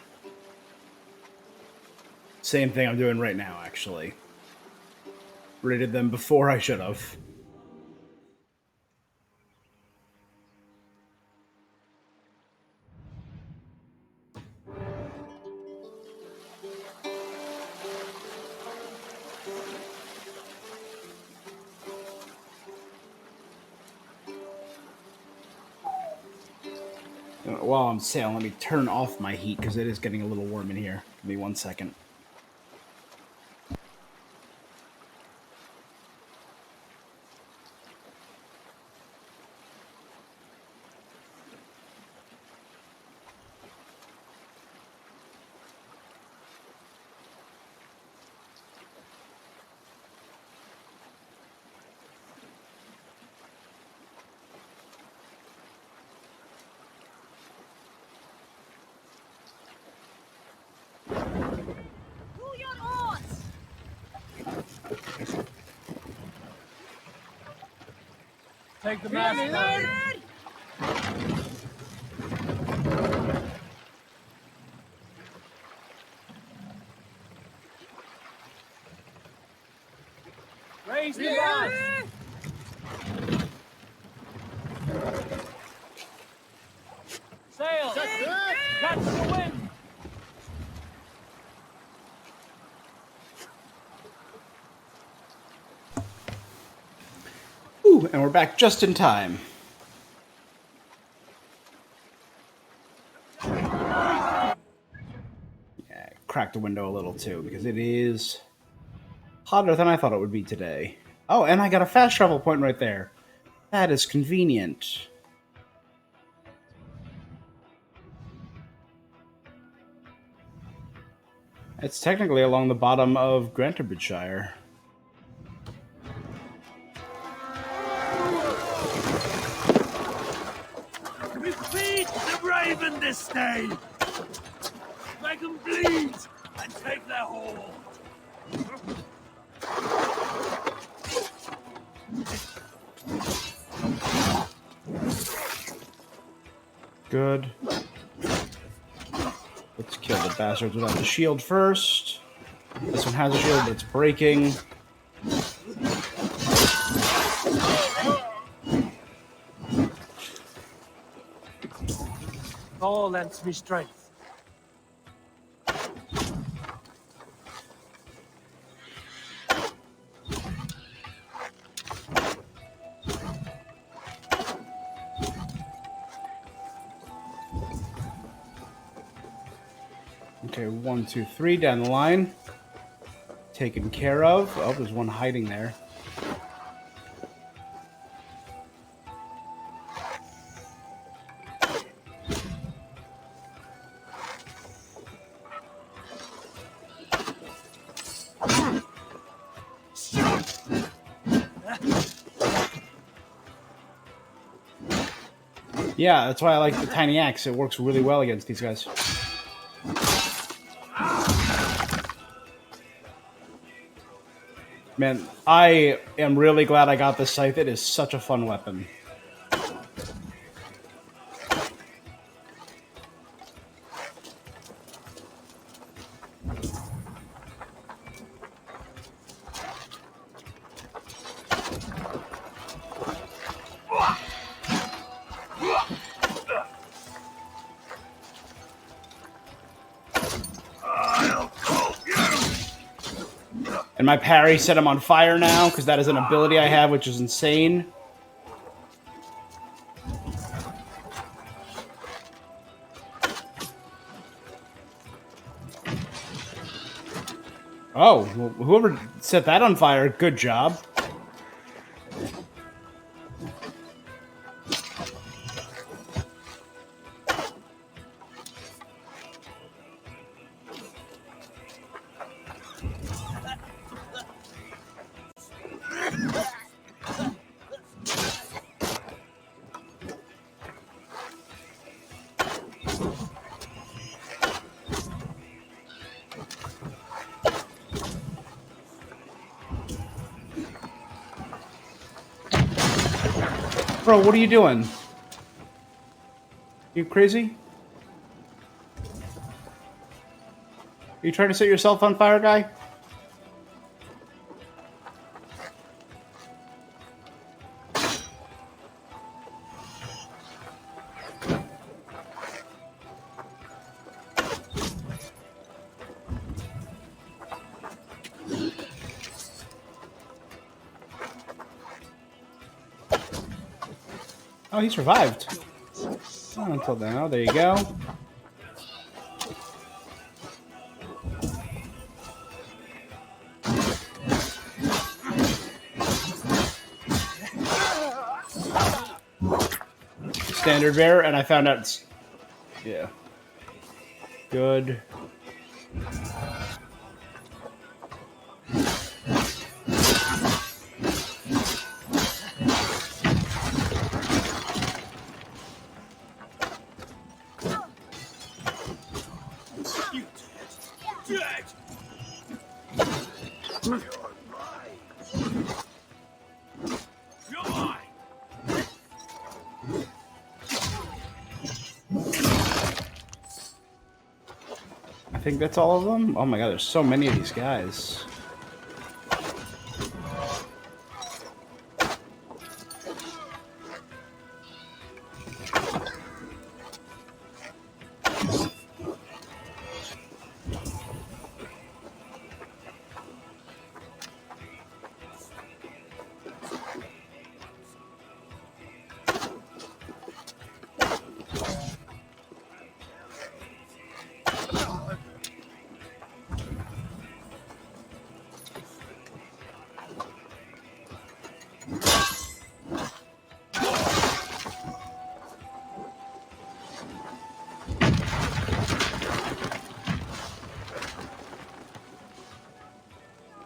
S1: Same thing I'm doing right now, actually. Raided them before I should have. While I'm sailing, let me turn off my heat because it is getting a little warm in here. Give me 1 second.
S11: Take the mask down. Raise the mast. Sail. Catch the wind.
S1: Ooh, and we're back just in time. Yeah, cracked the window a little too, because it is hotter than I thought it would be today. Oh, and I got a fast travel point right there. That is convenient. It's technically along the bottom of Grantabridgeshire.
S3: We feed the raven this day! Make them bleed and take their haul!
S1: Good. Let's kill the bastards without the shield first. This one has a shield, but it's breaking.
S8: All lends me strength.
S1: Okay, 1, 2, 3 down the line. Taken care of. Oh, there's one hiding there. Yeah, that's why I like the tiny axe. It works really well against these guys. Man, I am really glad I got this scythe. It is such a fun weapon. And my parry set him on fire now, because that is an ability I have, which is insane. Oh, well, whoever set that on fire, good job. Bro, what are you doing? You crazy? Are you trying to set yourself on fire, guy? Oh, he survived. Oh, until now. There you go. Standard bear, and I found out it's... Yeah. Good. I think that's all of them. Oh my god, there's so many of these guys.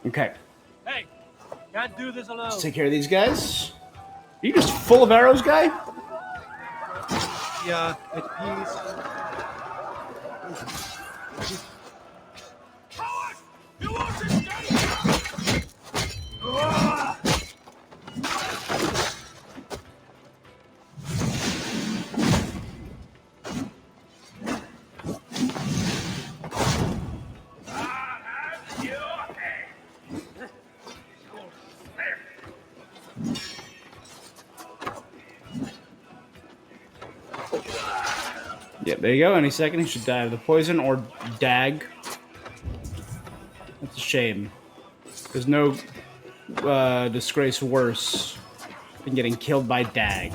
S1: Okay.
S3: Hey, can't do this alone.
S1: Let's take care of these guys. Are you just full of arrows, guy?
S3: Yeah, at peace. Coward! You want to die?
S1: Yep, there you go. Any second, he should die of the poison or dag. That's a shame. There's no disgrace worse than getting killed by dag.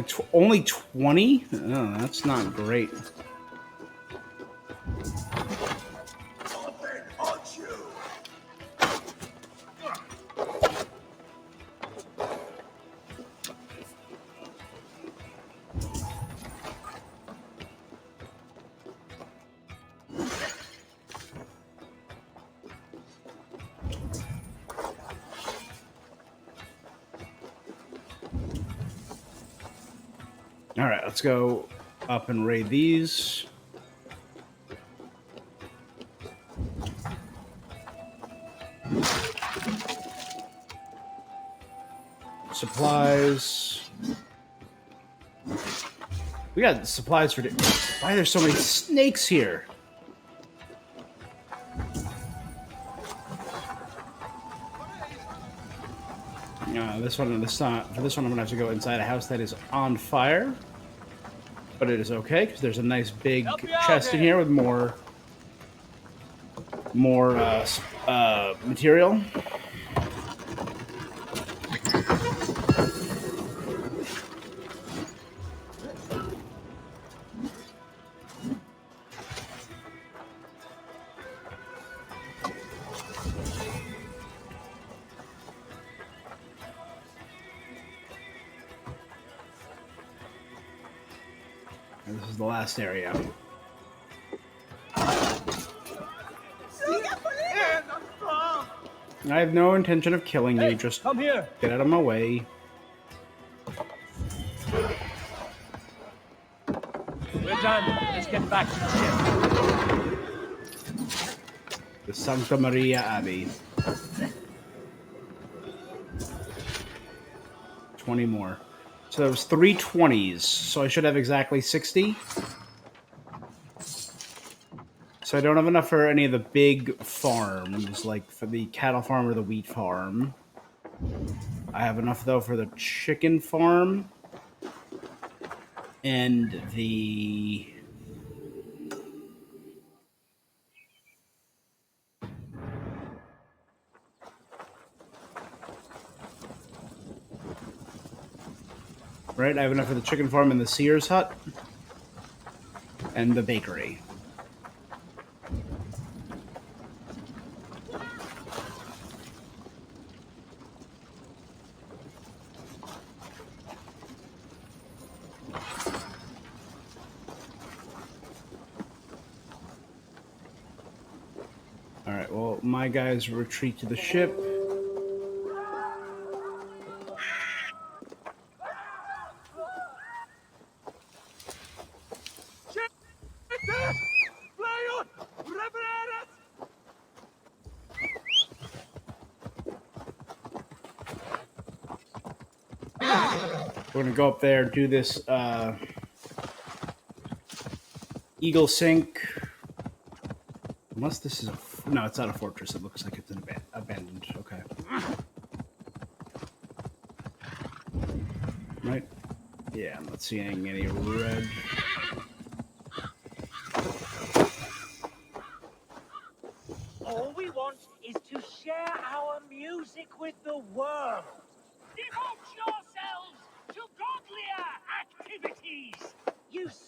S1: It's only 20? Oh, that's not great. All right, let's go up and raid these. Supplies. We got supplies for... Why are there so many snakes here? This one, for this one, I'm gonna have to go inside a house that is on fire, but it is okay because there's a nice big chest in here with more material. And this is the last area. I have no intention of killing you, just
S11: come here.
S1: Get out of my way.
S11: We're done. Let's get back to the ship.
S1: The Santa Maria Abbey. 20 more. So that was 3 20s, so I should have exactly 60. So I don't have enough for any of the big farms, like for the cattle farm or the wheat farm. I have enough, though, for the chicken farm and the... Right, I have enough for the chicken farm and the Sears hut and the bakery. Alright, well, my guys retreat to the ship. We're gonna go up there, do this Eagle Sink. Unless this is a... No, it's not a fortress. It looks like it's an abandoned. Okay. Right? Yeah, I'm not seeing any red.
S3: All we want is to share our music with the world. Devote yourselves to godlier activities.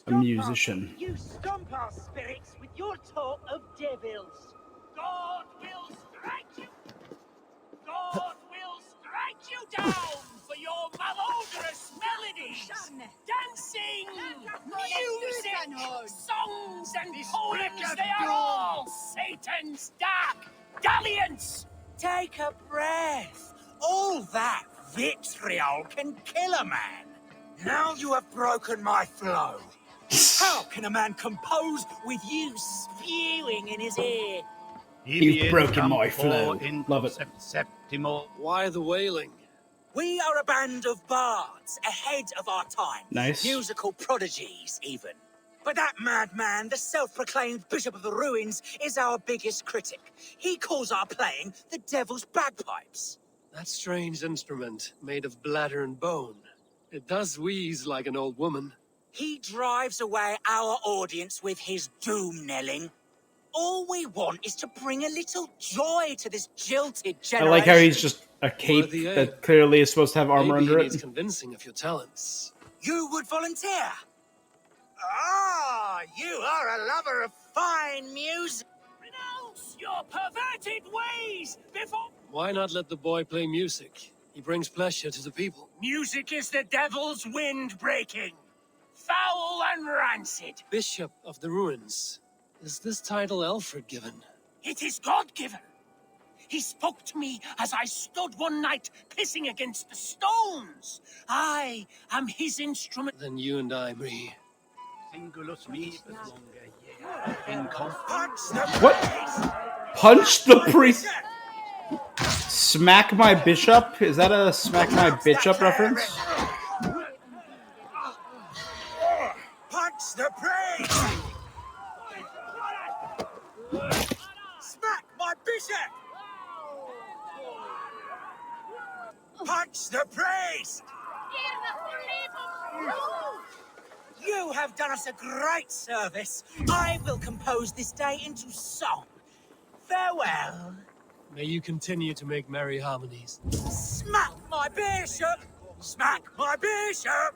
S1: A musician.
S3: You stump our spirits with your talk of devils. God will strike you. God will strike you down for your malodorous melodies, dancing, music, songs, and poems. They are all Satan's dark dalliance. Take a breath. All that vitriol can kill a man. Now you have broken my flow. How can a man compose with you spewing in his ear?
S1: You've broken my flow. Love it.
S8: Why the wailing?
S3: We are a band of bards, ahead of our time.
S1: Nice.
S3: Musical prodigies, even. But that madman, the self-proclaimed Bishop of the Ruins, is our biggest critic. He calls our playing the Devil's Bagpipes.
S8: That strange instrument, made of bladder and bone. It does wheeze like an old woman.
S3: He drives away our audience with his doom-knelling. All we want is to bring a little joy to this jilted generation.
S1: I like how he's just a cape that clearly is supposed to have armor under it.
S8: Maybe convincing of your talents.
S3: You would volunteer? Ah, you are a lover of fine music. Renounce your perverted ways before...
S8: Why not let the boy play music? He brings pleasure to the people.
S3: Music is the devil's wind breaking. Foul and rancid.
S8: Bishop of the Ruins. Is this title Alfred given?
S3: It is God-given. He spoke to me as I stood one night pissing against the stones. I am his instrument.
S8: Then you and I, Bree.
S1: What? Punch the priest? Smack my bishop? Is that a smack my bitch up reference?
S7: Bishop! Punch the priest! You have done us a great service. I will compose this day into song. Farewell.
S8: May you continue to make merry harmonies.
S7: Smack my bishop! Smack my bishop!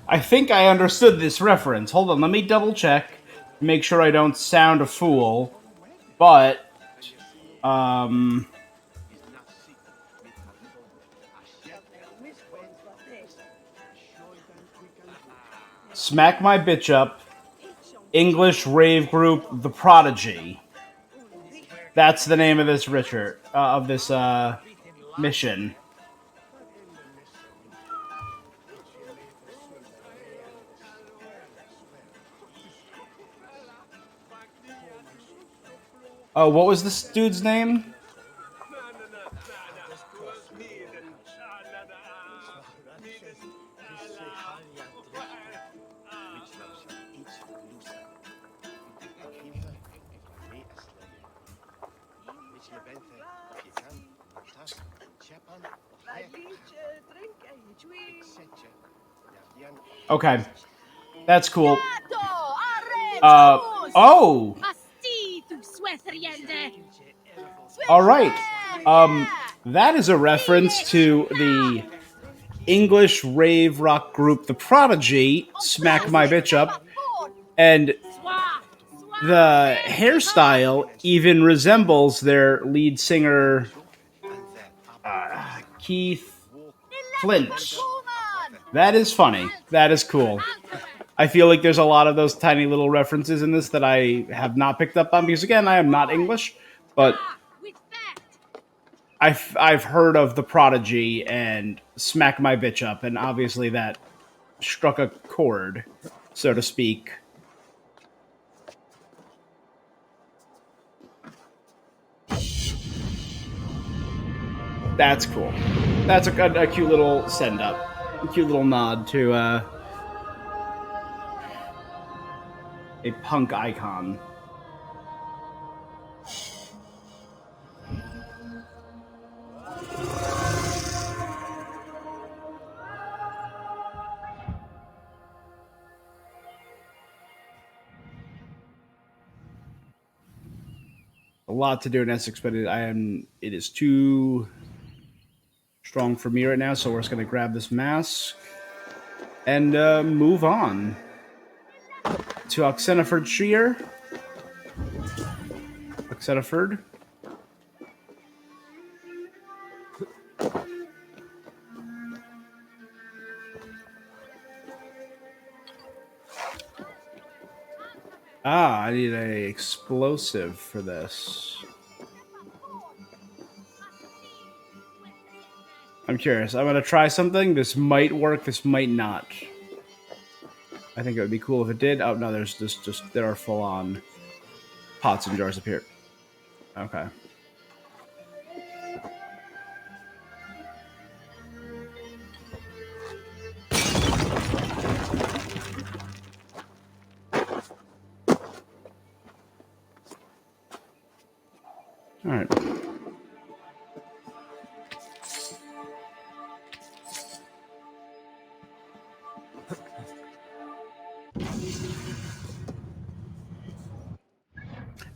S1: I think I understood this reference. Hold on, let me double check. Make sure I don't sound a fool. But, Smack My Bitch Up, English rave group The Prodigy. That's the name of this mission. Oh, what was this dude's name? Okay, that's cool. Oh! All right. That is a reference to the English rave rock group The Prodigy, Smack My Bitch Up, and the hairstyle even resembles their lead singer, Keith Flint. That is funny. That is cool. I feel like there's a lot of those tiny little references in this that I have not picked up on because, again, I am not English, but I've heard of The Prodigy and Smack My Bitch Up, and obviously that struck a chord, so to speak. That's cool. That's a cute little send up, a cute little nod to a punk icon. A lot to do in Essex, but it is too strong for me right now, so we're just going to grab this mask and move on to Oxenfordshire. Oxenford. I need a explosive for this. I'm curious. I'm gonna try something. This might work. This might not. I think it would be cool if it did. Oh no, there's just there are full on pots and jars up here. Okay. All right.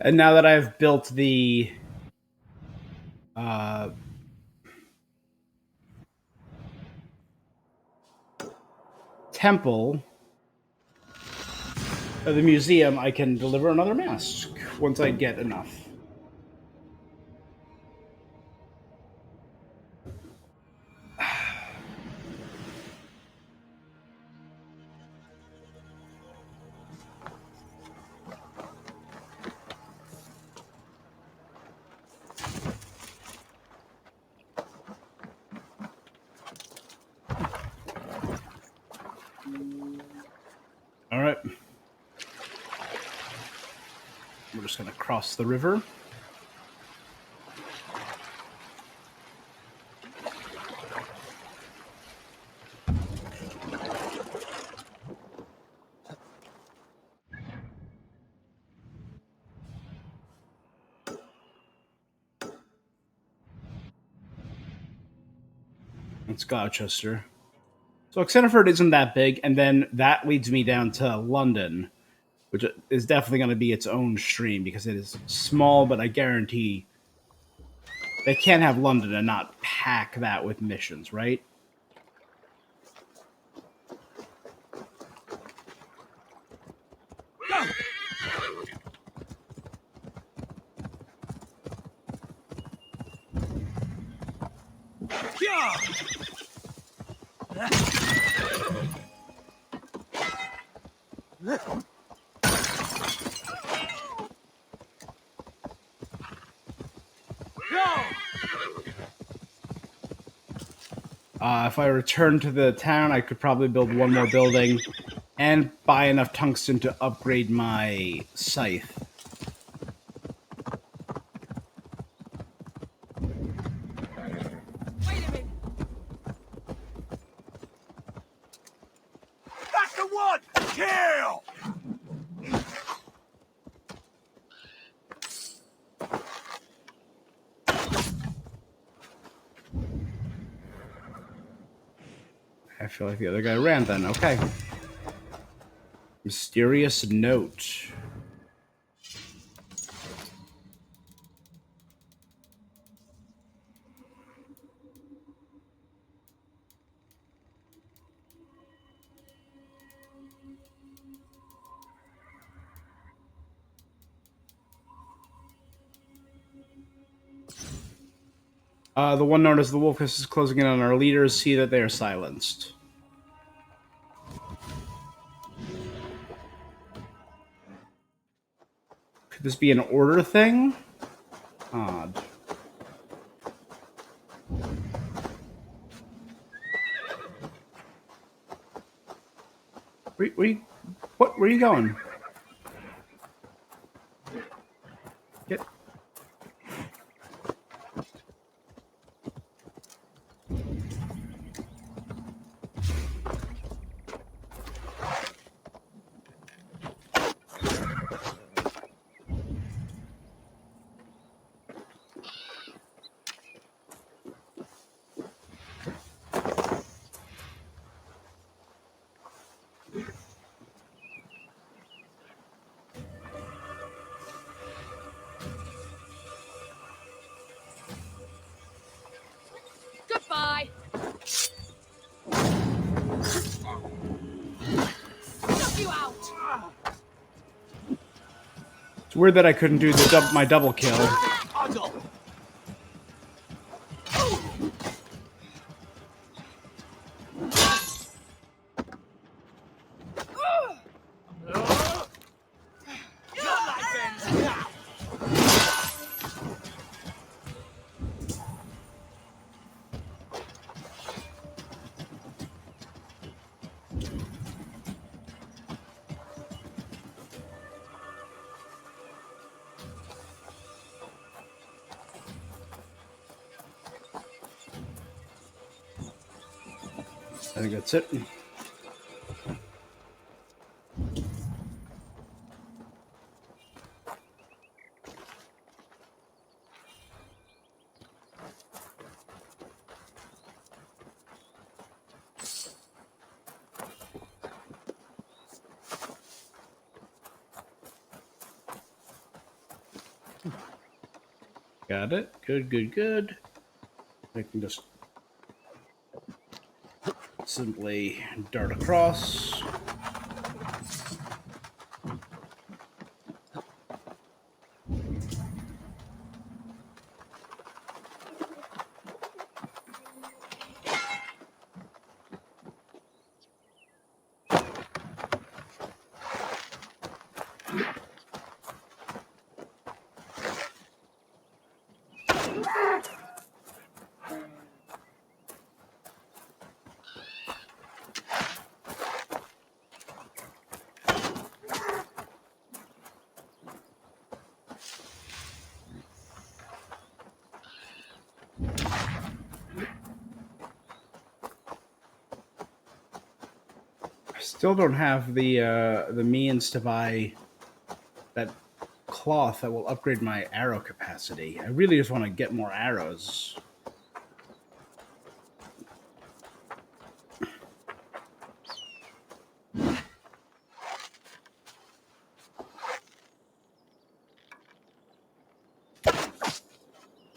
S1: And now that I've built the temple of the museum, I can deliver another mask once I get enough. All right. We're just going to cross the river. It's Gloucester. So Xenoford isn't that big, and then that leads me down to London, which is definitely going to be its own stream because it is small, but I guarantee they can't have London and not pack that with missions, right?
S11: Go! Yeah! Go!
S1: If I return to the town, I could probably build one more building and buy enough tungsten to upgrade my scythe.
S12: Wait a minute.
S11: That's the one! Kill!
S1: I feel like the other guy ran then. Okay. Mysterious note. The one known as the Wolfist is closing in on our leaders. See that they are silenced. Could this be an order thing? Odd. Where are you going? Get.
S12: Goodbye. Knock you out.
S1: It's weird that I couldn't do my double kill. I think that's it. Got it. Good. I can just simply dart across. Still don't have the means to buy that cloth that will upgrade my arrow capacity. I really just want to get more arrows.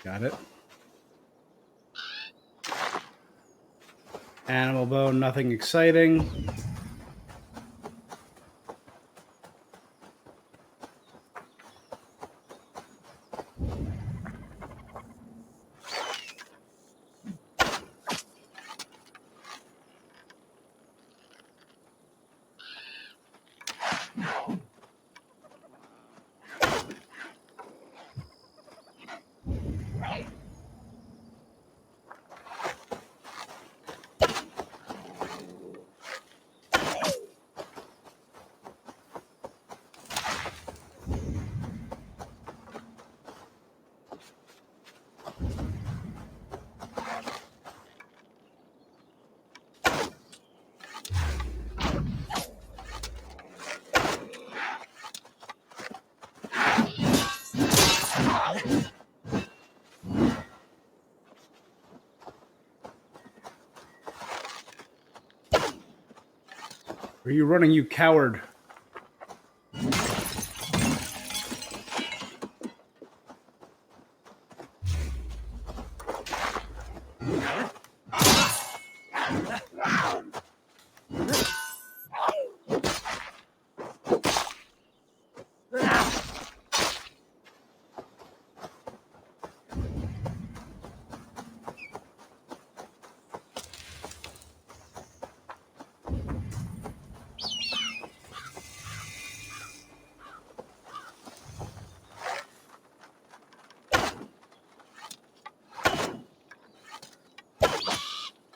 S1: Got it. Animal bone, nothing exciting. Where are you running, you coward?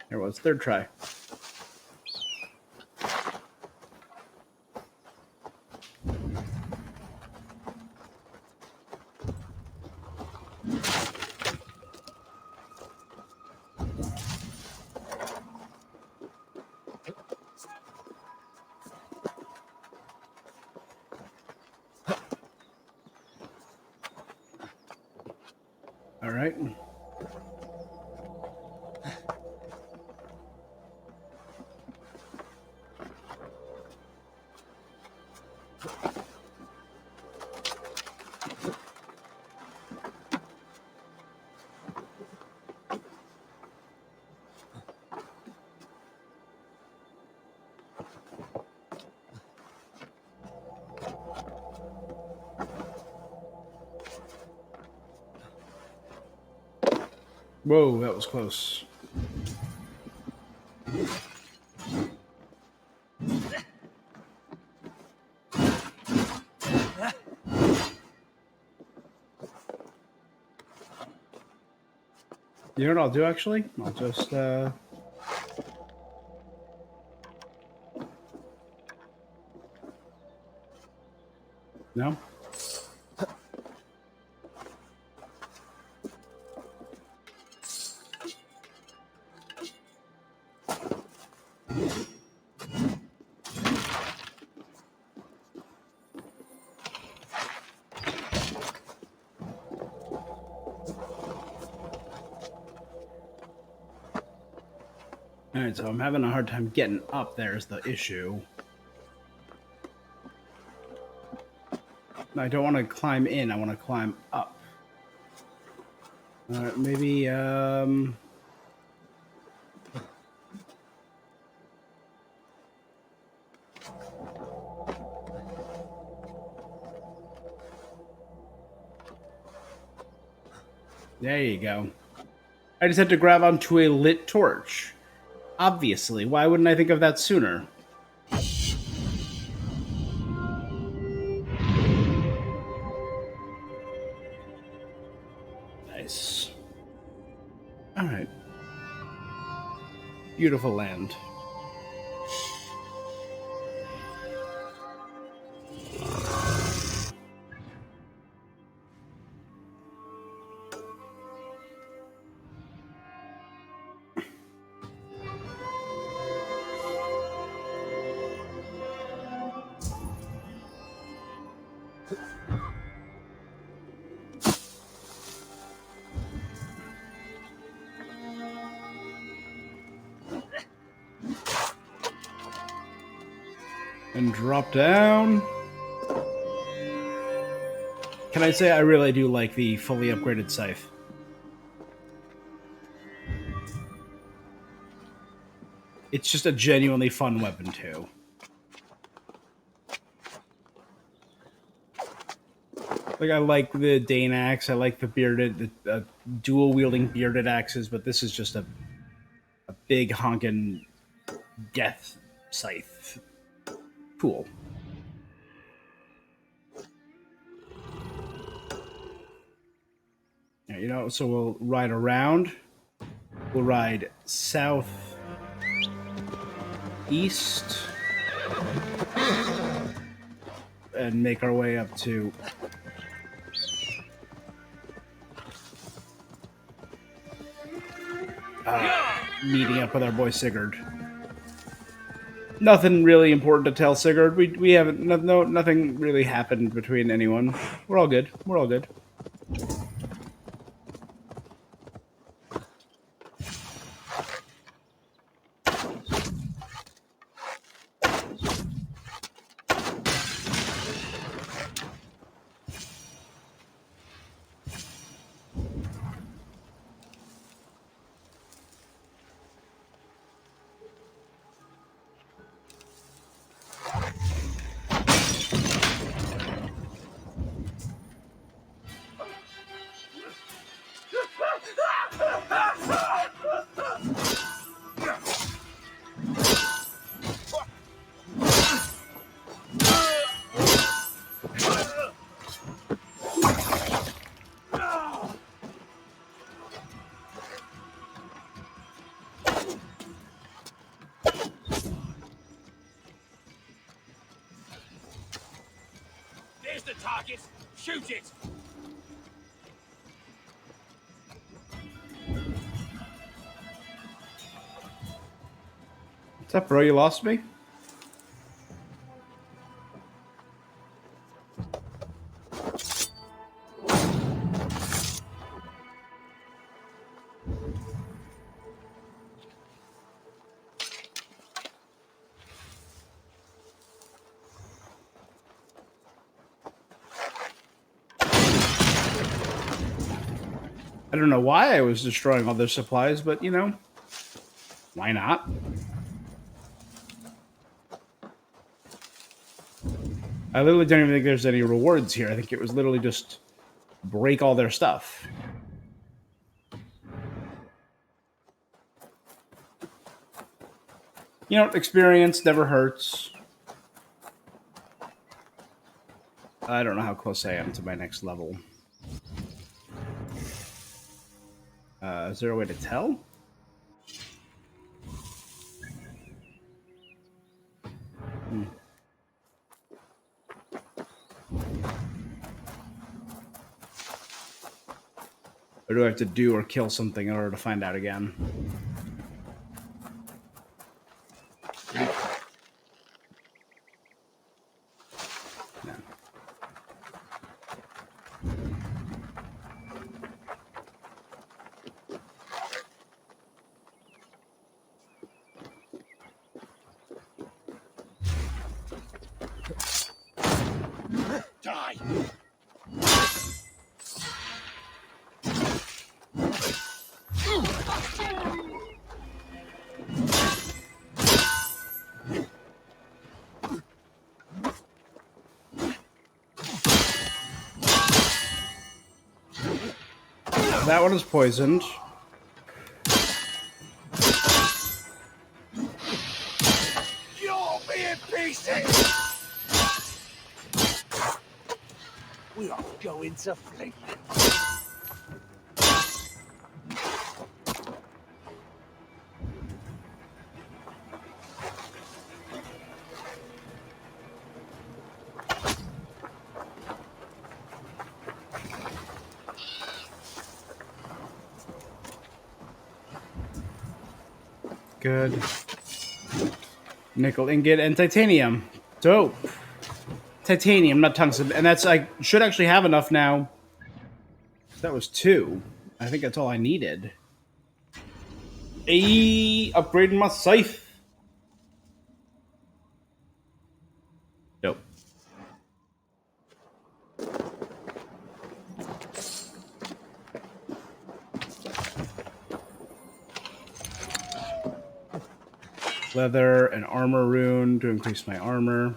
S1: Here it was, third try. All right. Whoa, that was close. You know what I'll do, actually? I'll just, No? Alright, so I'm having a hard time getting up there is the issue. I don't want to climb in, I want to climb up. Alright, maybe, there you go. I just had to grab onto a lit torch. Obviously, why wouldn't I think of that sooner? Nice. Alright. Beautiful land. And drop down. Can I say I really do like the fully upgraded scythe? it's just a genuinely fun weapon too. Like, I like the Dane axe. I like the dual wielding bearded axes, but this is just a big honking death scythe. Cool. Yeah, you know, so we'll ride around. We'll ride south, east, and make our way up to meeting up with our boy Sigurd. Nothing really important to tell Sigurd. We haven't nothing really happened between anyone. We're all good. We're all good.
S3: There's the target. Shoot it.
S1: What's up, bro? You lost me? I don't know why I was destroying all their supplies, but you know, why not? I literally don't even think there's any rewards here. I think it was literally just break all their stuff. You know, experience never hurts. I don't know how close I am to my next level. Is there a way to tell? Or do I have to do or kill something in order to find out again? No.
S3: Die.
S1: That one is poisoned.
S3: You'll be in pieces. We are going to flee.
S1: Good. Nickel ingot and titanium. Dope. Titanium, not tungsten. And that's, I should actually have enough now. That was 2. I think that's all I needed. Upgrading my scythe. Dope. Leather and armor rune to increase my armor.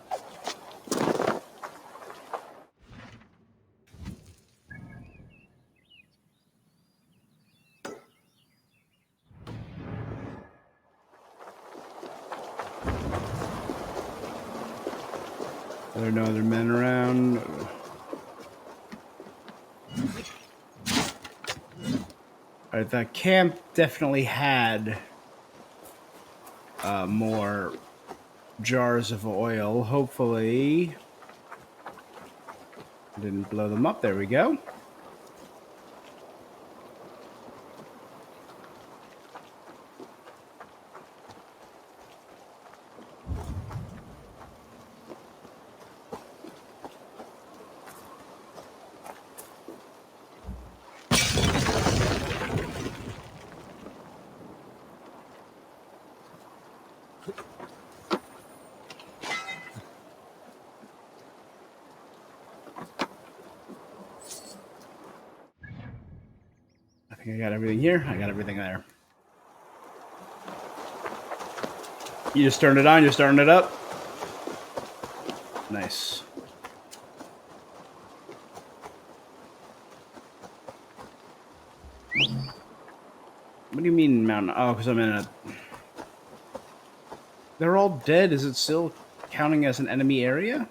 S1: Are there no other men around? Alright, that camp definitely had more jars of oil. Hopefully, I didn't blow them up. There we go. I think I got everything here. I got everything there. You just turned it on. You're starting it up. Nice. What do you mean mountain? Oh, because I'm in a... They're all dead. Is it still counting as an enemy area?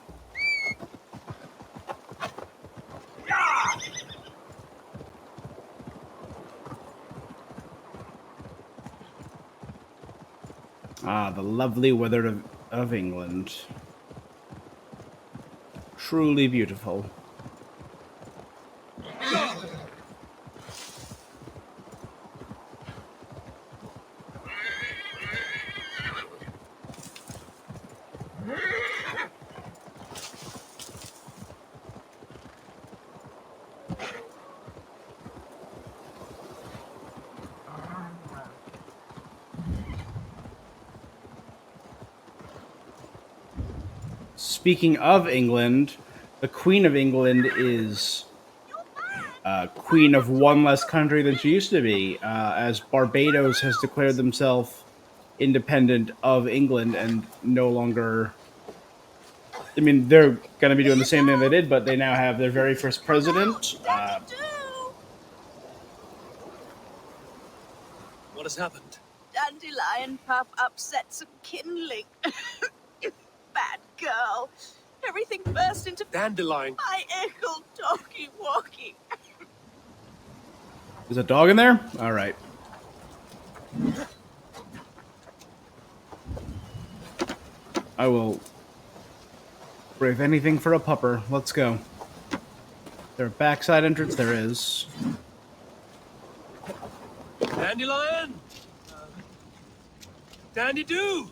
S1: Ah, the lovely weather of England. Truly beautiful. Speaking of England, the Queen of England is queen of one less country than she used to be, as Barbados has declared themselves independent of England and no longer... I mean, they're going to be doing the same thing they did, but they now have their very first president.
S8: What has happened?
S15: Dandelion Puff upset some kindling. Bad girl. Everything burst into...
S8: Dandelion.
S15: My ickle doggy walkie.
S1: There's a dog in there? All right. I will brave anything for a pupper. Let's go. Is there a backside entrance? There is.
S8: Dandelion? Dandy-doo!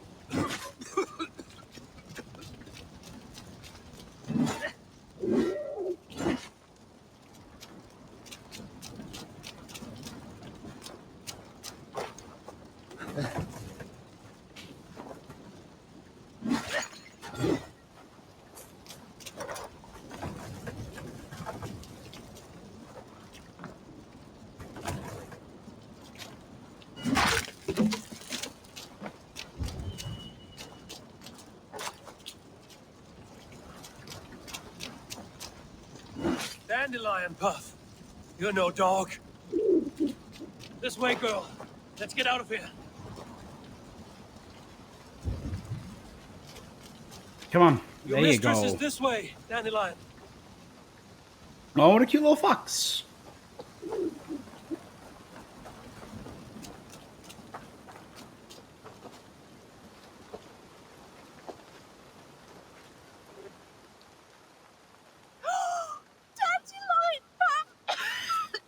S8: Dandelion Puff. You're no dog. This way, girl. Let's get out of here.
S1: Come on.
S8: Your
S1: There you
S8: mistress
S1: go.
S8: is this way, Dandelion.
S1: Oh, what a cute little fox.
S15: Dandelion Puff!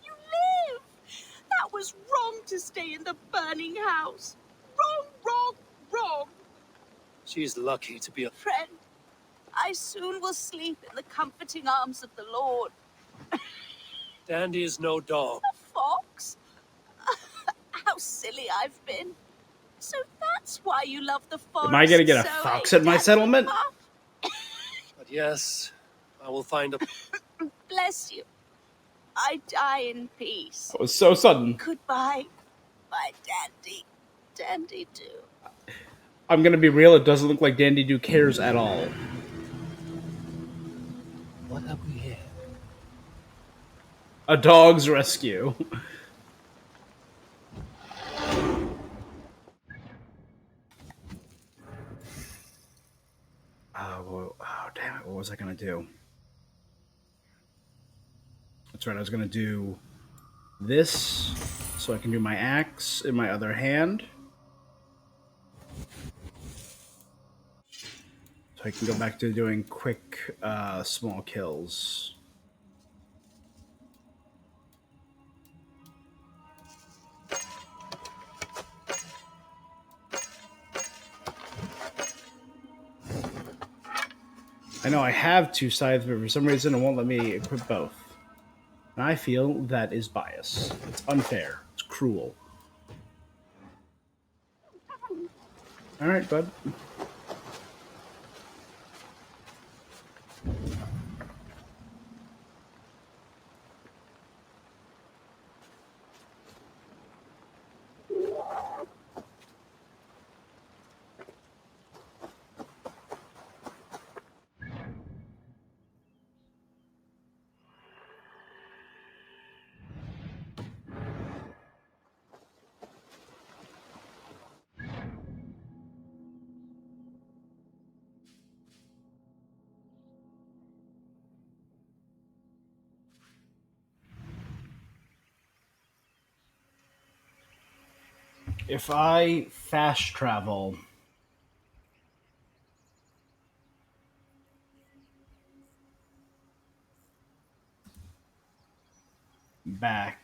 S15: You live! That was wrong to stay in the burning house. Wrong, wrong, wrong.
S8: She's lucky to be a
S15: Friend, I soon will sleep in the comforting arms of the Lord.
S8: Dandy is no dog.
S15: A fox? How silly I've been. So that's why you love the forest.
S1: Am I going to get a
S15: so,
S1: fox at my settlement?
S8: But yes, I will find a...
S15: Bless you. I die in peace.
S1: That was so sudden.
S15: Goodbye, my dandy. Dandy do?
S1: I'm gonna be real, it doesn't look like Dandy Do cares at all.
S8: What have we here?
S1: A dog's rescue. Oh, damn it, what was I gonna do? That's right, I was gonna do this so I can do my axe in my other hand. So I can go back to doing quick, small kills. I know I have two scythes, but for some reason it won't let me equip both. And I feel that is bias. It's unfair. It's cruel. Alright, bud. If I fast travel back,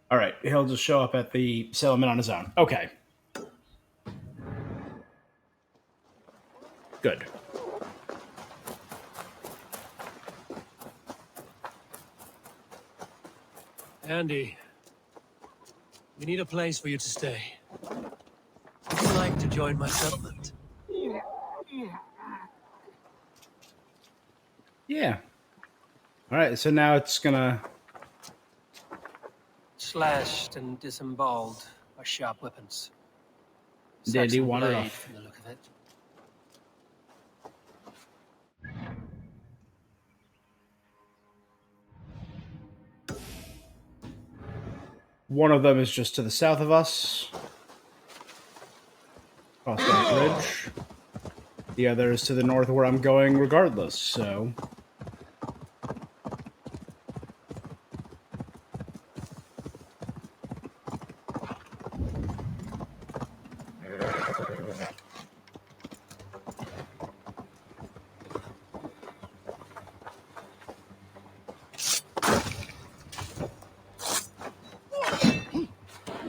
S1: all right, he'll just show up at the settlement on his own. Okay. Good.
S8: Andy, we need a place for you to stay. Would you like to join my settlement?
S1: Yeah. All right, so now it's gonna.
S8: Slashed and disemboweled by sharp weapons.
S1: Dandy
S8: Saxon
S1: wandered
S8: blade,
S1: off.
S8: from the look of it.
S1: One of them is just to the south of us, across that ridge. The other is to the north, where I'm going regardless. So.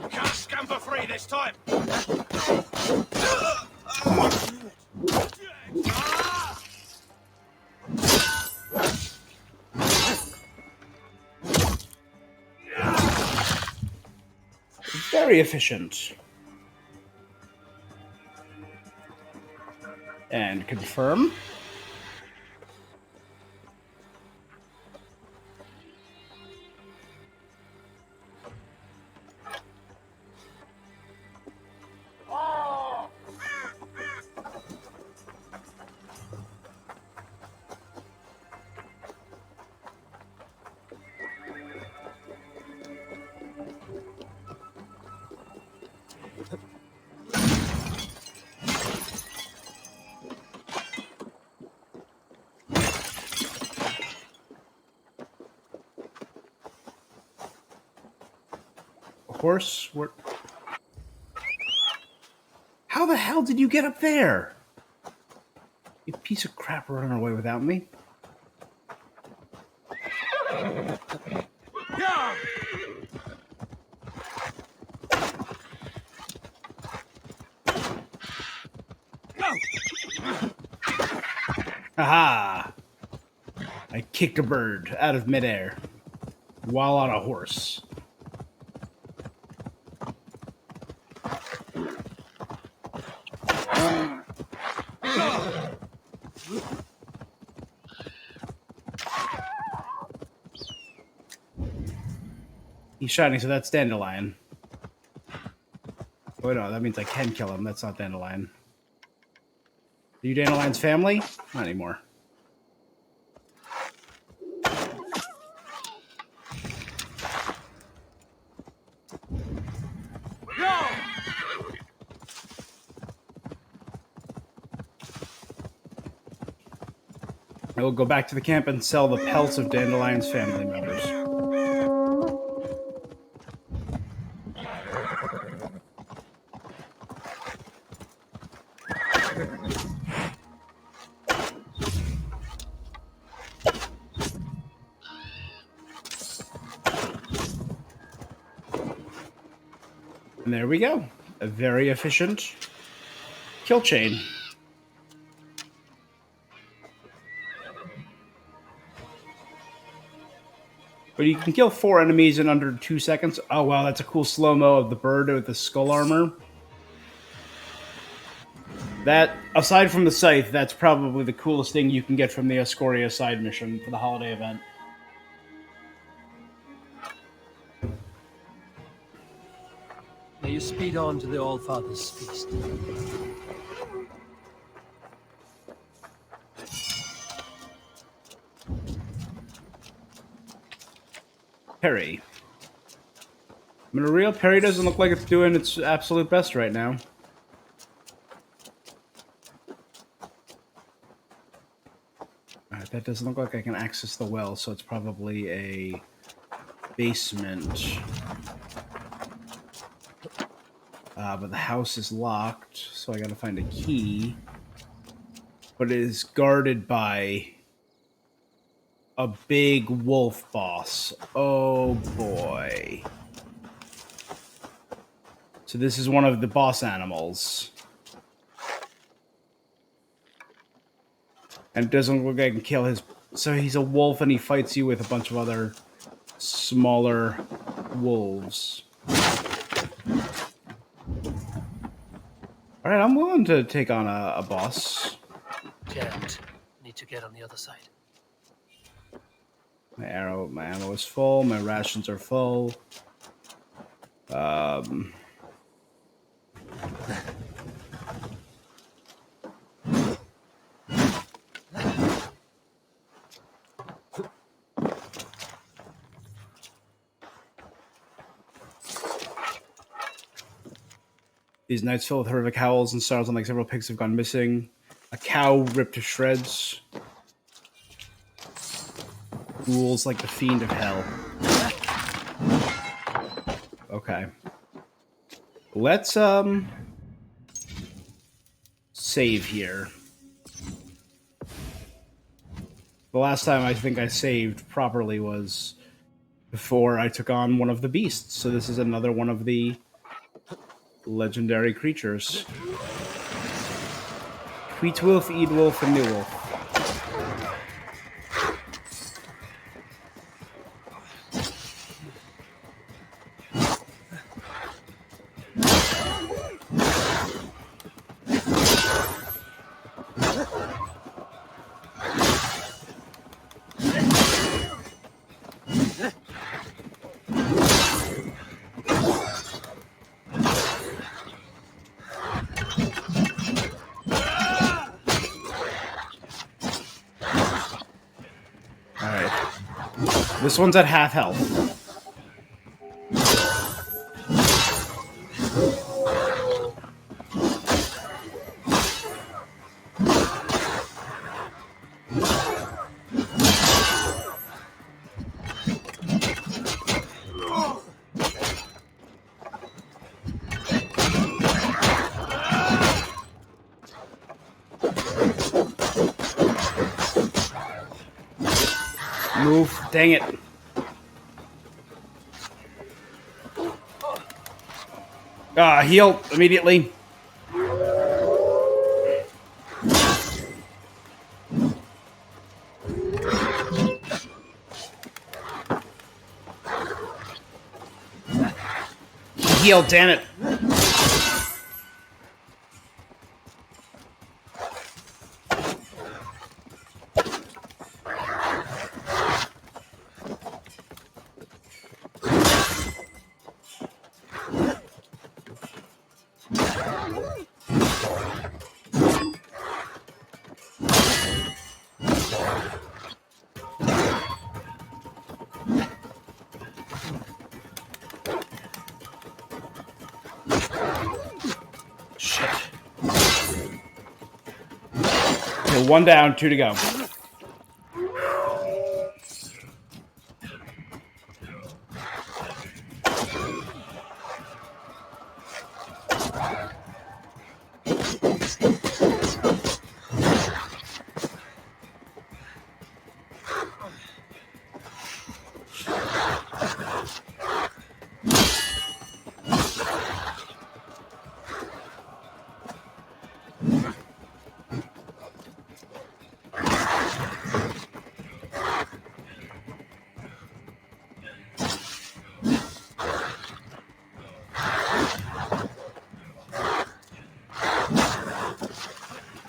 S3: Can't scamper free this time.
S1: Very efficient. And confirm. Horse? Where... How the hell did you get up there? You piece of crap running away without me. Haha! I kicked a bird out of midair while on a horse. He's shining, so that's Dandelion. Oh no, that means I can kill him. That's not Dandelion. Are you Dandelion's family? Not anymore. I will go back to the camp and sell the pelts of Dandelion's family members. And there we go. A very efficient kill chain. But you can kill 4 enemies in under 2 seconds. Oh, wow, that's a cool slow-mo of the bird with the skull armor. That, aside from the scythe, that's probably the coolest thing you can get from the Escoria side mission for the holiday event.
S8: May you speed on to the All-Father's feast.
S1: Perry. I mean, a real Perry doesn't look like it's doing its absolute best right now. Alright, that doesn't look like I can access the well, so it's probably a basement. But the house is locked, so I gotta find a key. But it is guarded by a big wolf boss. Oh boy. So this is one of the boss animals. And it doesn't look like I can kill his... So he's a wolf and he fights you with a bunch of other smaller wolves. Alright, I'm willing to take on a boss.
S8: Can't. Need to get on the other side.
S1: My ammo is full, my rations are full. These nights filled with horrific howls and sounds, and like several pigs have gone missing. A cow ripped to shreds. Ghouls like the fiend of hell. Okay. Let's, save here. The last time I think I saved properly was before I took on one of the beasts, so this is another one of the legendary creatures. Tweetwolf, Eadwolf, and Newwolf. This one's at half health. Move. Dang it. Heal immediately. Heal, damn it. Shit. Okay, 1 down, 2 to go.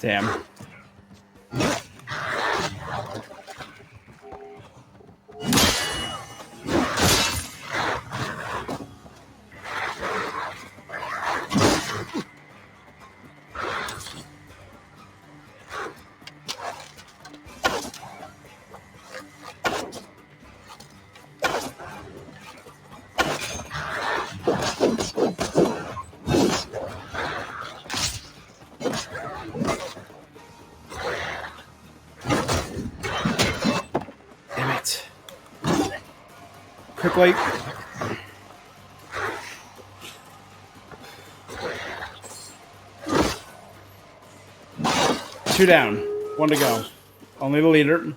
S1: Damn. Damn it. Quickly. Two down. 1 to go. Only the leader.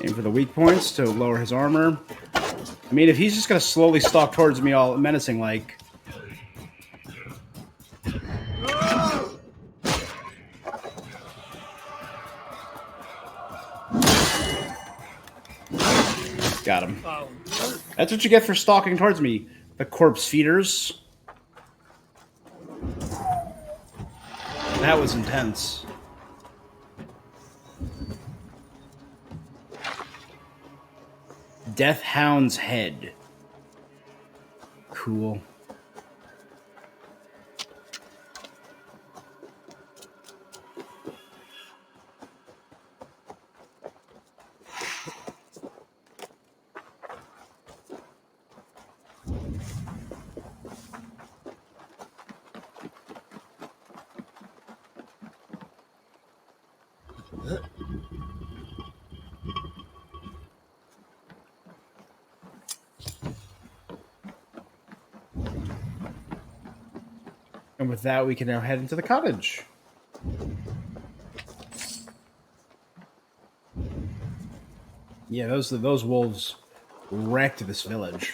S1: Aim for the weak points to lower his armor. I mean, if he's just going to slowly stalk towards me all menacing like... Got him. That's what you get for stalking towards me. The corpse feeders. That was intense. Death Hound's head. Cool. And with that, we can now head into the cottage. Yeah, those wolves wrecked this village.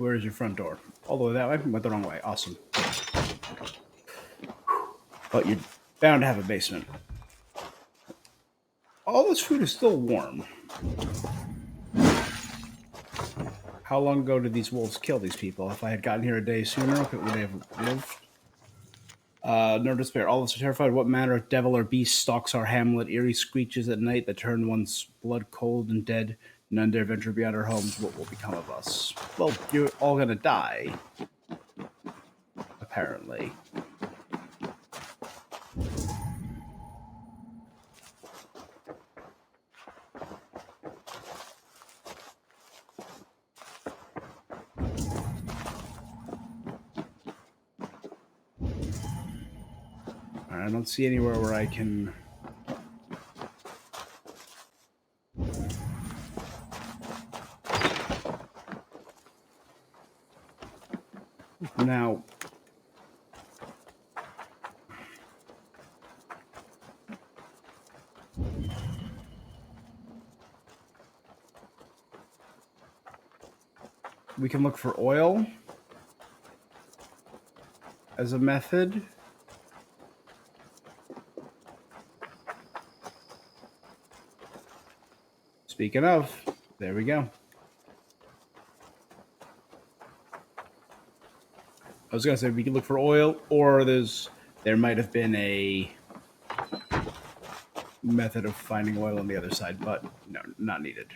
S1: Where is your front door? All the way that way? Went the wrong way. Awesome. But you're bound to have a basement. All this food is still warm. How long ago did these wolves kill these people? If I had gotten here a day sooner, would they have lived? No despair. All of us are terrified. What manner of devil or beast stalks our hamlet? Eerie screeches at night that turn one's blood cold and dead. None dare venture beyond our homes. What will become of us? Well, you're all gonna die. Apparently. I don't see anywhere where I can... Now... We can look for oil as a method. Speaking of, there we go. I was gonna say we can look for oil, or there might have been a method of finding oil on the other side, but no, not needed.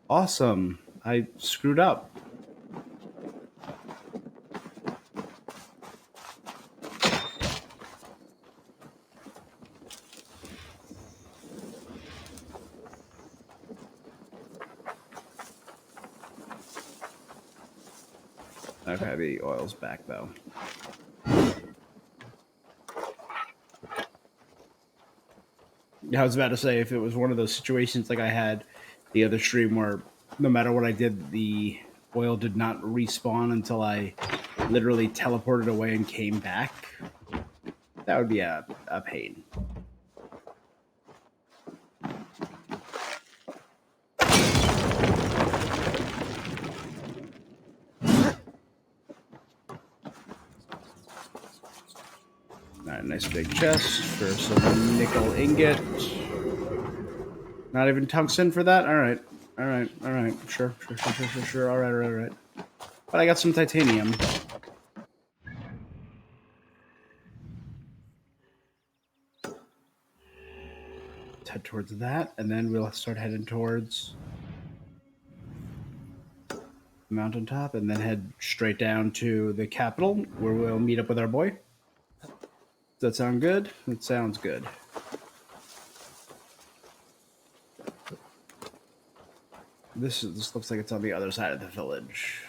S1: Awesome. I screwed up. Okay, the oil's back though. I was about to say, if it was one of those situations like I had the other stream where no matter what I did, the oil did not respawn until I literally teleported away and came back, that would be a pain. Alright, nice big chest for some nickel ingot. Not even tungsten for that? Alright. Alright. Sure. Alright. But I got some titanium. Let's head towards that, and then we'll start heading towards the mountaintop, and then head straight down to the capital, where we'll meet up with our boy. Does that sound good? It sounds good. This looks like it's on the other side of the village.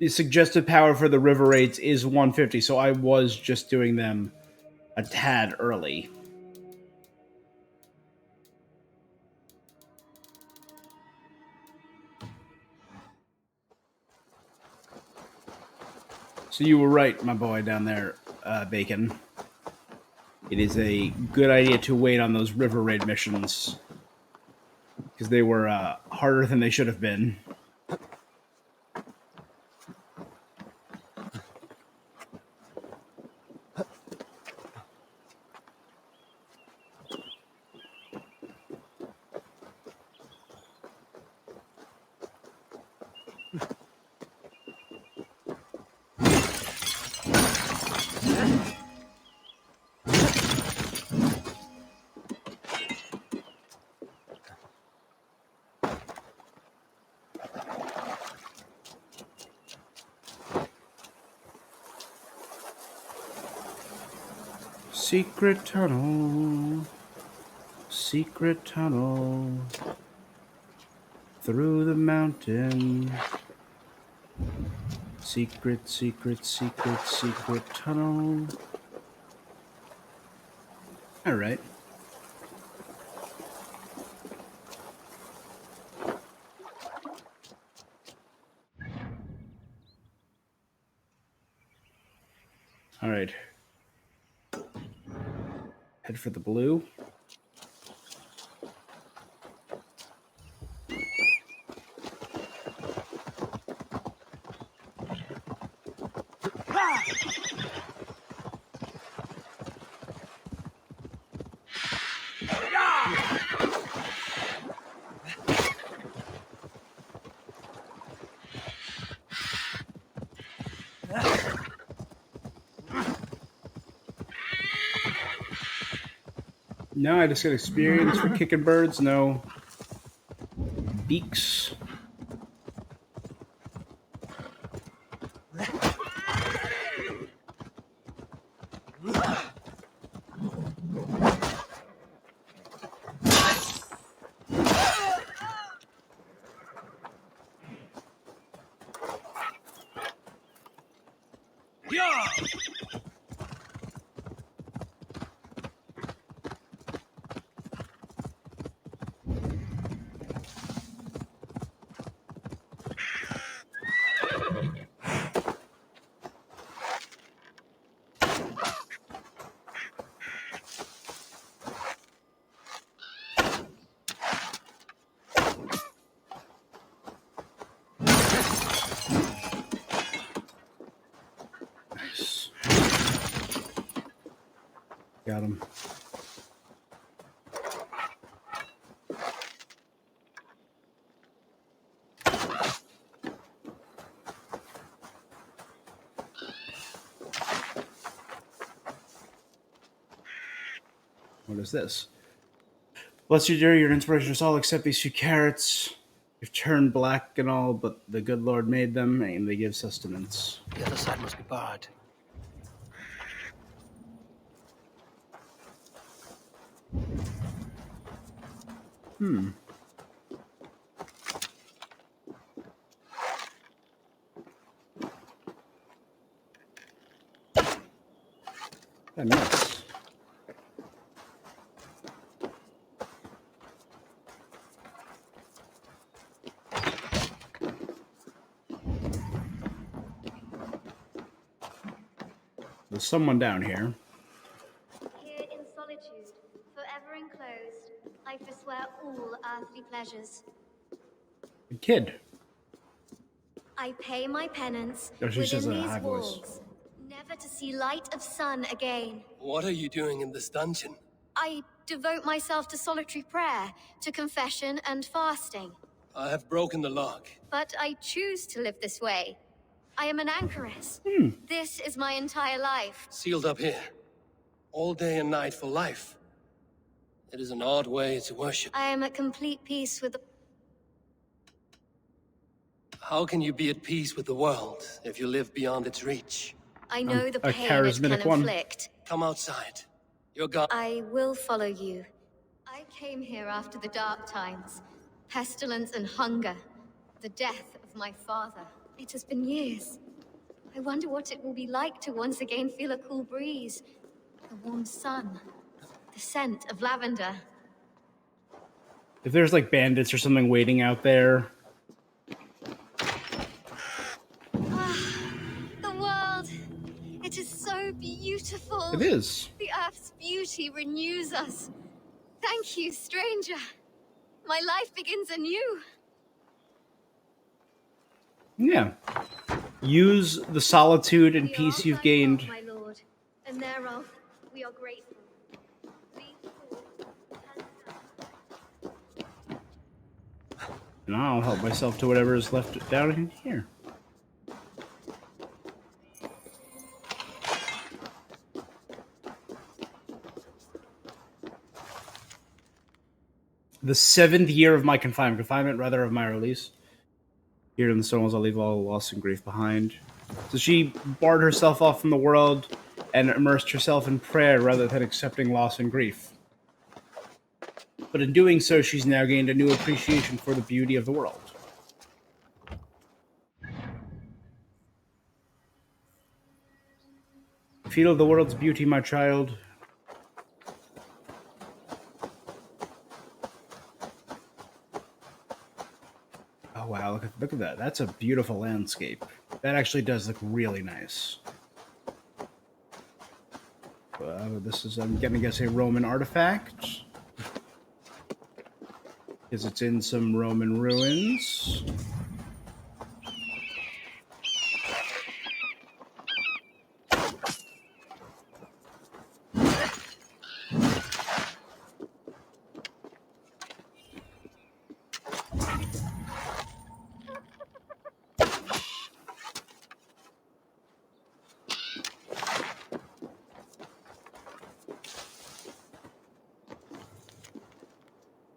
S1: The suggested power for the river raids is 150, so I was just doing them a tad early. So you were right, my boy down there, Bacon. It is a good idea to wait on those river raid missions, because they were harder than they should have been. Secret tunnel through the mountain. Secret tunnel. All right. All right. Head for the blue. No, I just get experience for kicking birds. No beaks. Nice. Got him. What is this? Bless you, dear, your inspiration is all except these few carrots. You've turned black and all, but the good Lord made them, and they give sustenance.
S7: The other side must be barred.
S1: Hmm. I missed. There's someone down here.
S4: Here in solitude, forever enclosed, I forswear all earthly pleasures.
S1: A kid.
S4: I pay my penance
S1: Oh, she says
S4: within
S1: a
S4: these
S1: high voice.
S4: walls, never to see light of sun again.
S8: What are you doing in this dungeon?
S4: I devote myself to solitary prayer, to confession and fasting.
S8: I have broken the lock.
S4: But I choose to live this way. I am an anchoress. This is my entire life.
S8: Sealed up here. All day and night for life. It is an odd way to worship.
S4: I am at complete peace with the...
S8: How can you be at peace with the world if you live beyond its reach?
S4: I know the
S1: a
S4: pain it can
S1: charismatic one.
S4: inflict.
S8: Come outside. You're gone.
S4: I will follow you. I came here after the dark times. Pestilence and hunger. The death of my father. It has been years. I wonder what it will be like to once again feel a cool breeze. The warm sun. The scent of lavender.
S1: If there's like bandits or something waiting out there.
S4: The world. It is so beautiful.
S1: It is.
S4: The earth's beauty renews us. Thank you, stranger. My life begins anew.
S1: Yeah. Use the solitude and peace you've gained.
S4: My lord, and thereof we are grateful.
S1: And I'll help myself to whatever is left down in here. The 7th year of my confinement rather of my release. Here in the stones, I'll leave all loss and grief behind. So she barred herself off from the world and immersed herself in prayer rather than accepting loss and grief. But in doing so, she's now gained a new appreciation for the beauty of the world. Feel the world's beauty, my child. Oh wow, look at that. That's a beautiful landscape. That actually does look really nice. This is, I'm gonna guess, a Roman artifact. Because it's in some Roman ruins.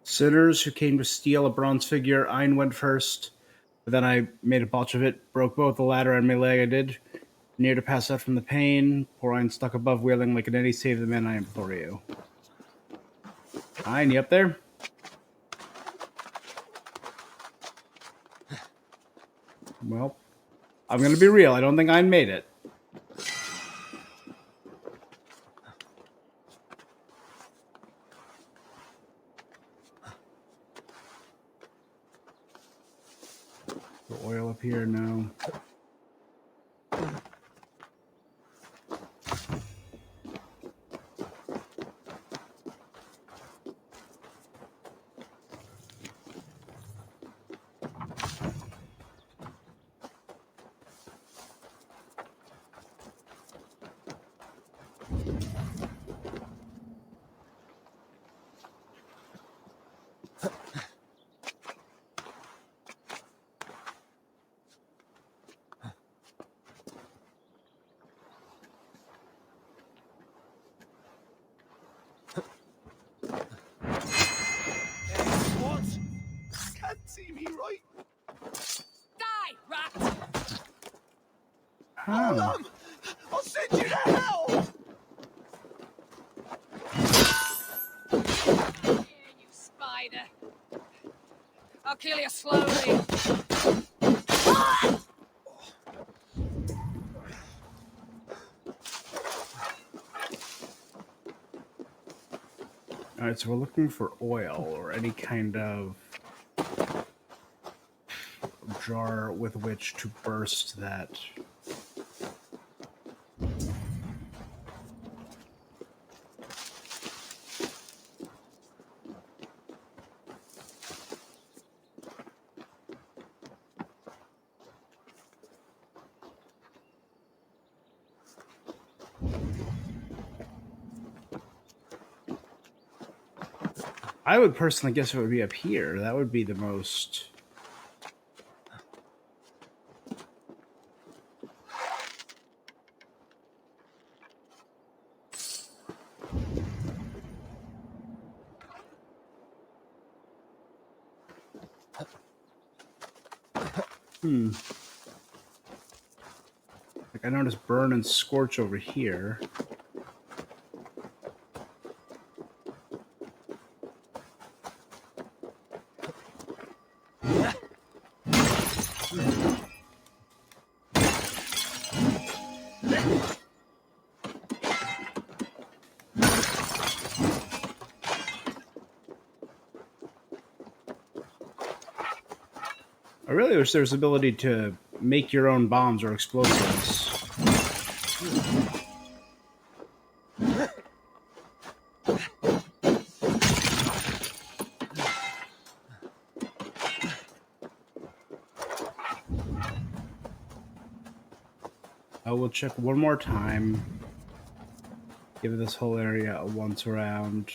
S1: Sinners who came to steal a bronze figure. Ein went first, but then I made a botch of it, broke both the ladder and my leg. I did. Near to pass out from the pain. Poor Ein stuck above, wailing like an eddy. Save the man, I implore you. Ein, you up there? Well, I'm gonna be real. I don't think Ein made it. The oil up here, no.
S7: What? Can't see me, right?
S15: Die, rat!
S7: Hold
S1: Oh.
S7: on! I'll send you to hell!
S15: Here, you spider. I'll kill you slowly.
S1: Alright, so we're looking for oil or any kind of jar with which to burst that. I would personally guess it would be up here. That would be the most... Like, I noticed burn and scorch over here. I really wish there was the ability to make your own bombs or explosives. I will check one more time. Give this whole area a once around.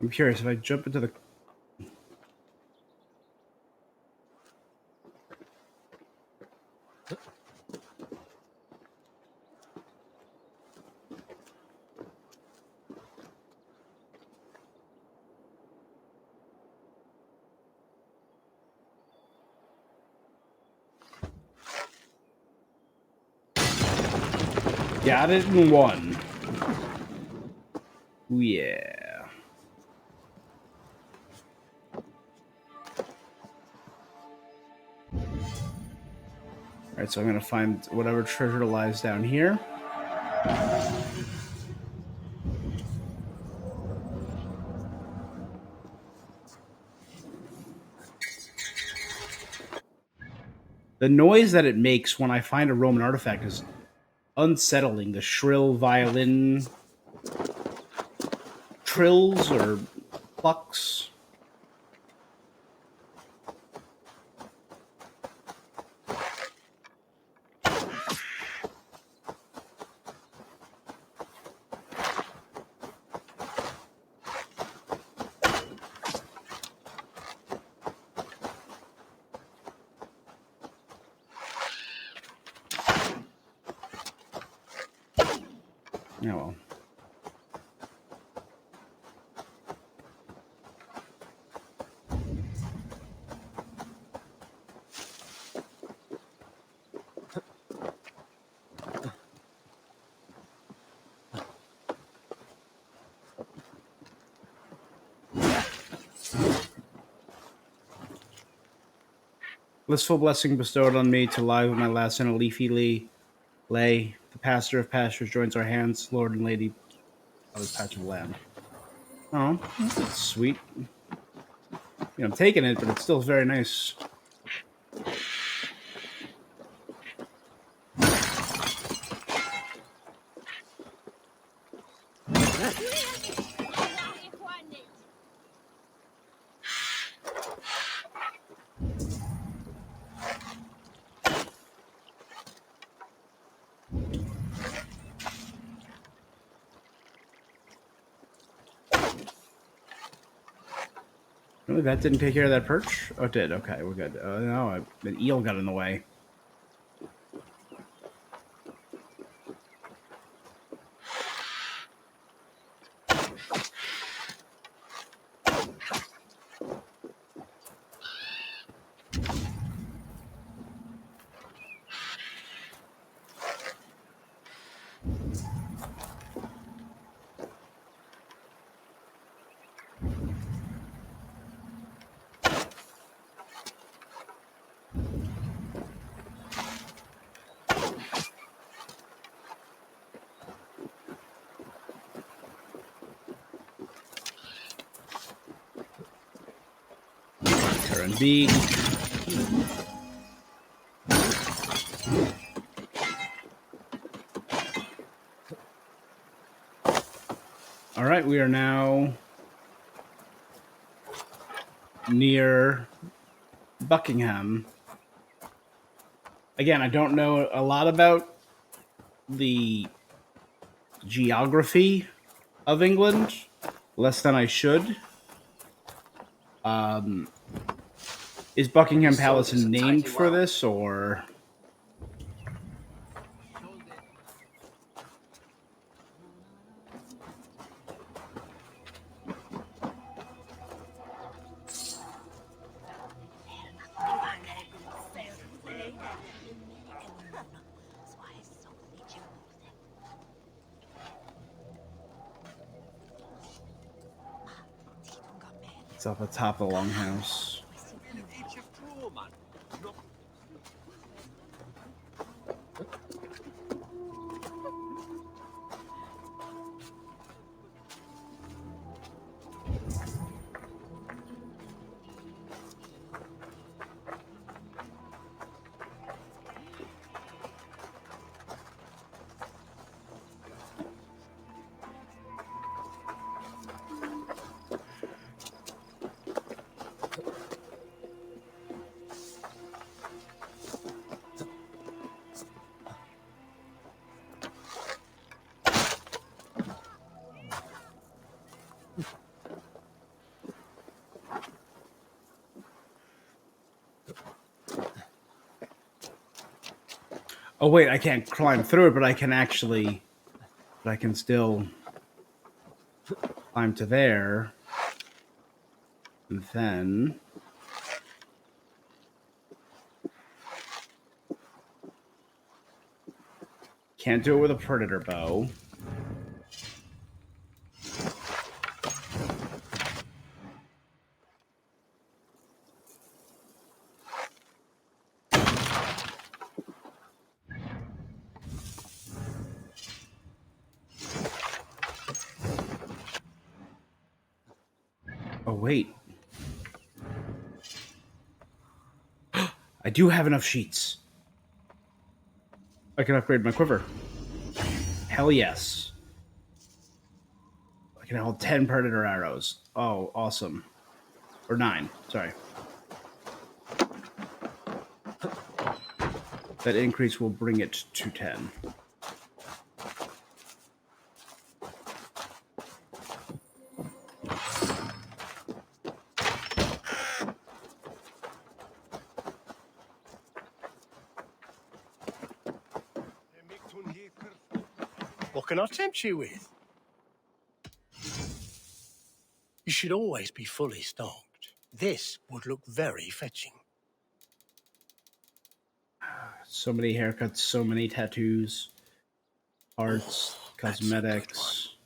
S1: I'm curious if I jump into the... Got it in one. Ooh, yeah. Alright, so I'm going to find whatever treasure lies down here. The noise that it makes when I find a Roman artifact is unsettling. The shrill violin trills or plucks. Oh well. Blissful blessing bestowed on me to lie with my lass in a leafy lay. The pastor of pastures joins our hands, Lord and Lady of this patch of land. Oh, that's sweet. I'm taking it, but it's still very nice. Really, that didn't take care of that perch? Oh, it did. Okay, we're good. No, the eel got in the way. Randvi. All right, we are now near Buckingham. Again, I don't know a lot about the geography of England, less than I should. Is Buckingham
S8: These
S1: Palace
S8: soldiers are
S1: named
S8: tightly
S1: for
S8: wound.
S1: this, or? It's up at the top of the longhouse. Oh wait, I can't climb through it, but I can actually, but I can still climb to there. And then can't do it with a predator bow. wait. I do have enough sheets. I can upgrade my quiver. Hell yes. I can hold 10 predator arrows. Oh, awesome. Or 9, sorry. That increase will bring it to 10.
S7: What can I tempt you with? You should always be fully stocked. This would look very fetching.
S1: So many haircuts, so many tattoos, arts, cosmetics.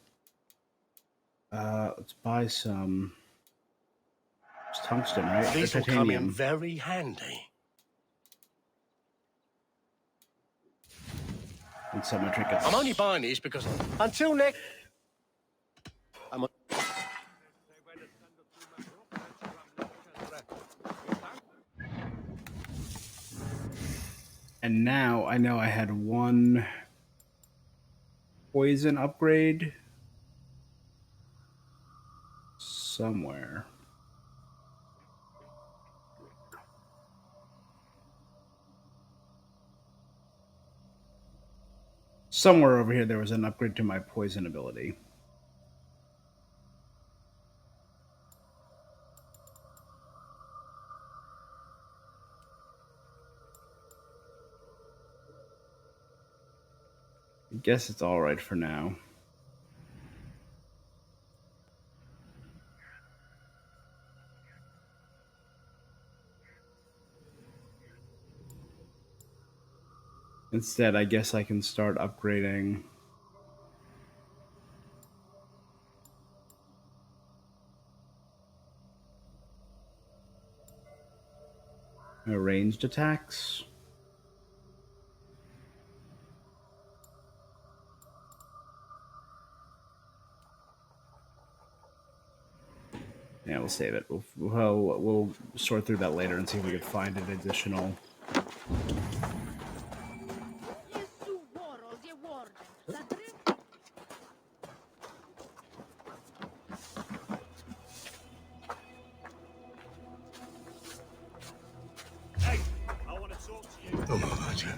S1: Let's buy some. It's tungsten, right?
S7: These
S1: or
S7: will come in
S1: titanium.
S7: very handy.
S1: And some trinkets.
S7: I'm only buying these because until next.
S1: And now I know I had one poison upgrade somewhere. Somewhere over here there was an upgrade to my poison ability. I guess it's alright for now. Instead, I guess I can start upgrading my ranged attacks. Yeah, we'll save it. We'll sort through that later and see if we can find an additional.
S3: Hey, I want to talk to you.
S7: Oh my God, yeah.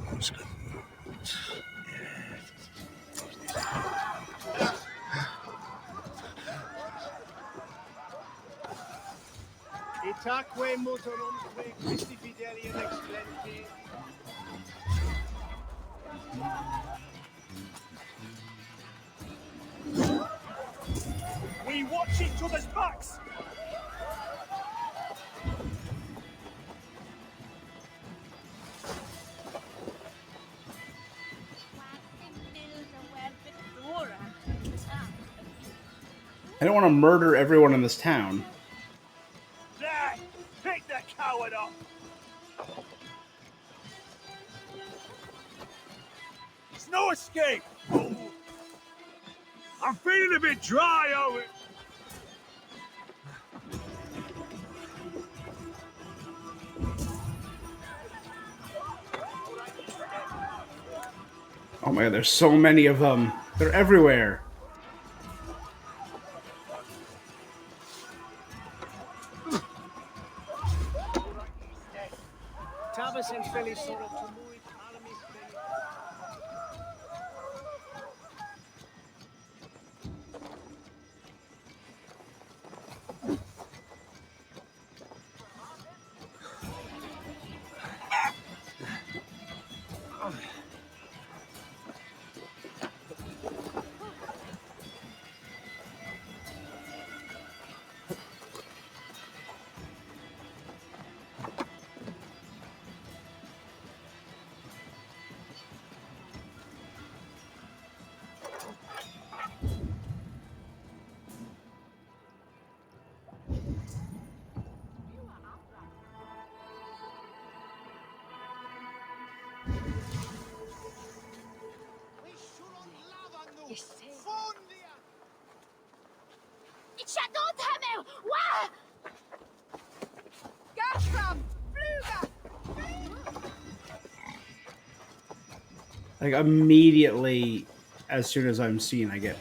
S3: Itaque motorumque Christi fideli and explenti. We watch each other's backs.
S1: I don't want to murder everyone in this town.
S3: There! Pick the coward up! There's no escape! I'm feeling a bit dry, Owen!
S1: Oh my god, there's so many of them. They're everywhere.
S3: Tabas and Philly sort of tumui, alamis,
S1: Like immediately, as soon as I'm seen, I get.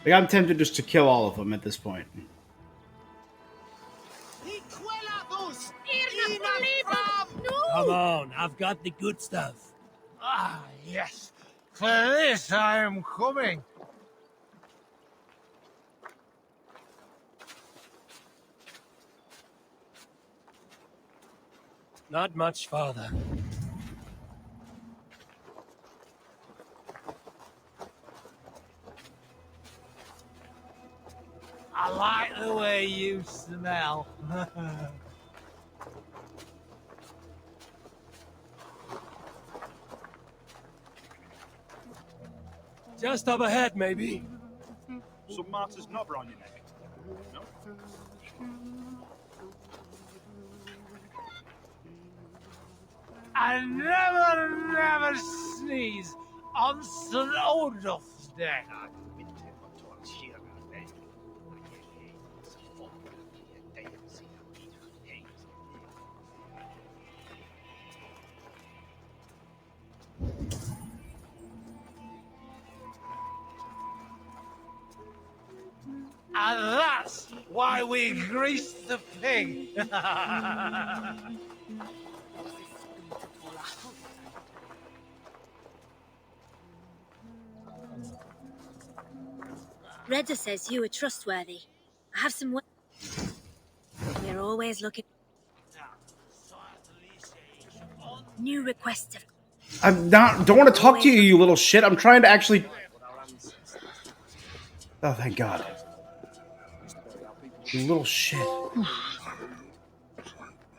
S1: Like I'm tempted just to kill all of them at this point.
S11: Come on, I've got the good stuff.
S3: Ah, yes. For this I am coming.
S11: Not much farther.
S3: I like the way you smell.
S11: Just up ahead, maybe.
S6: Some martyr's knob around your neck. No?
S3: I never sneeze on St. Odulf's Day. And that's why we grease the pig.
S16: Redda says you are trustworthy. I have some. We're always looking. New requests of.
S1: I'm not. Don't want to talk to you, you little shit. I'm trying to actually. Oh, thank God. You little shit.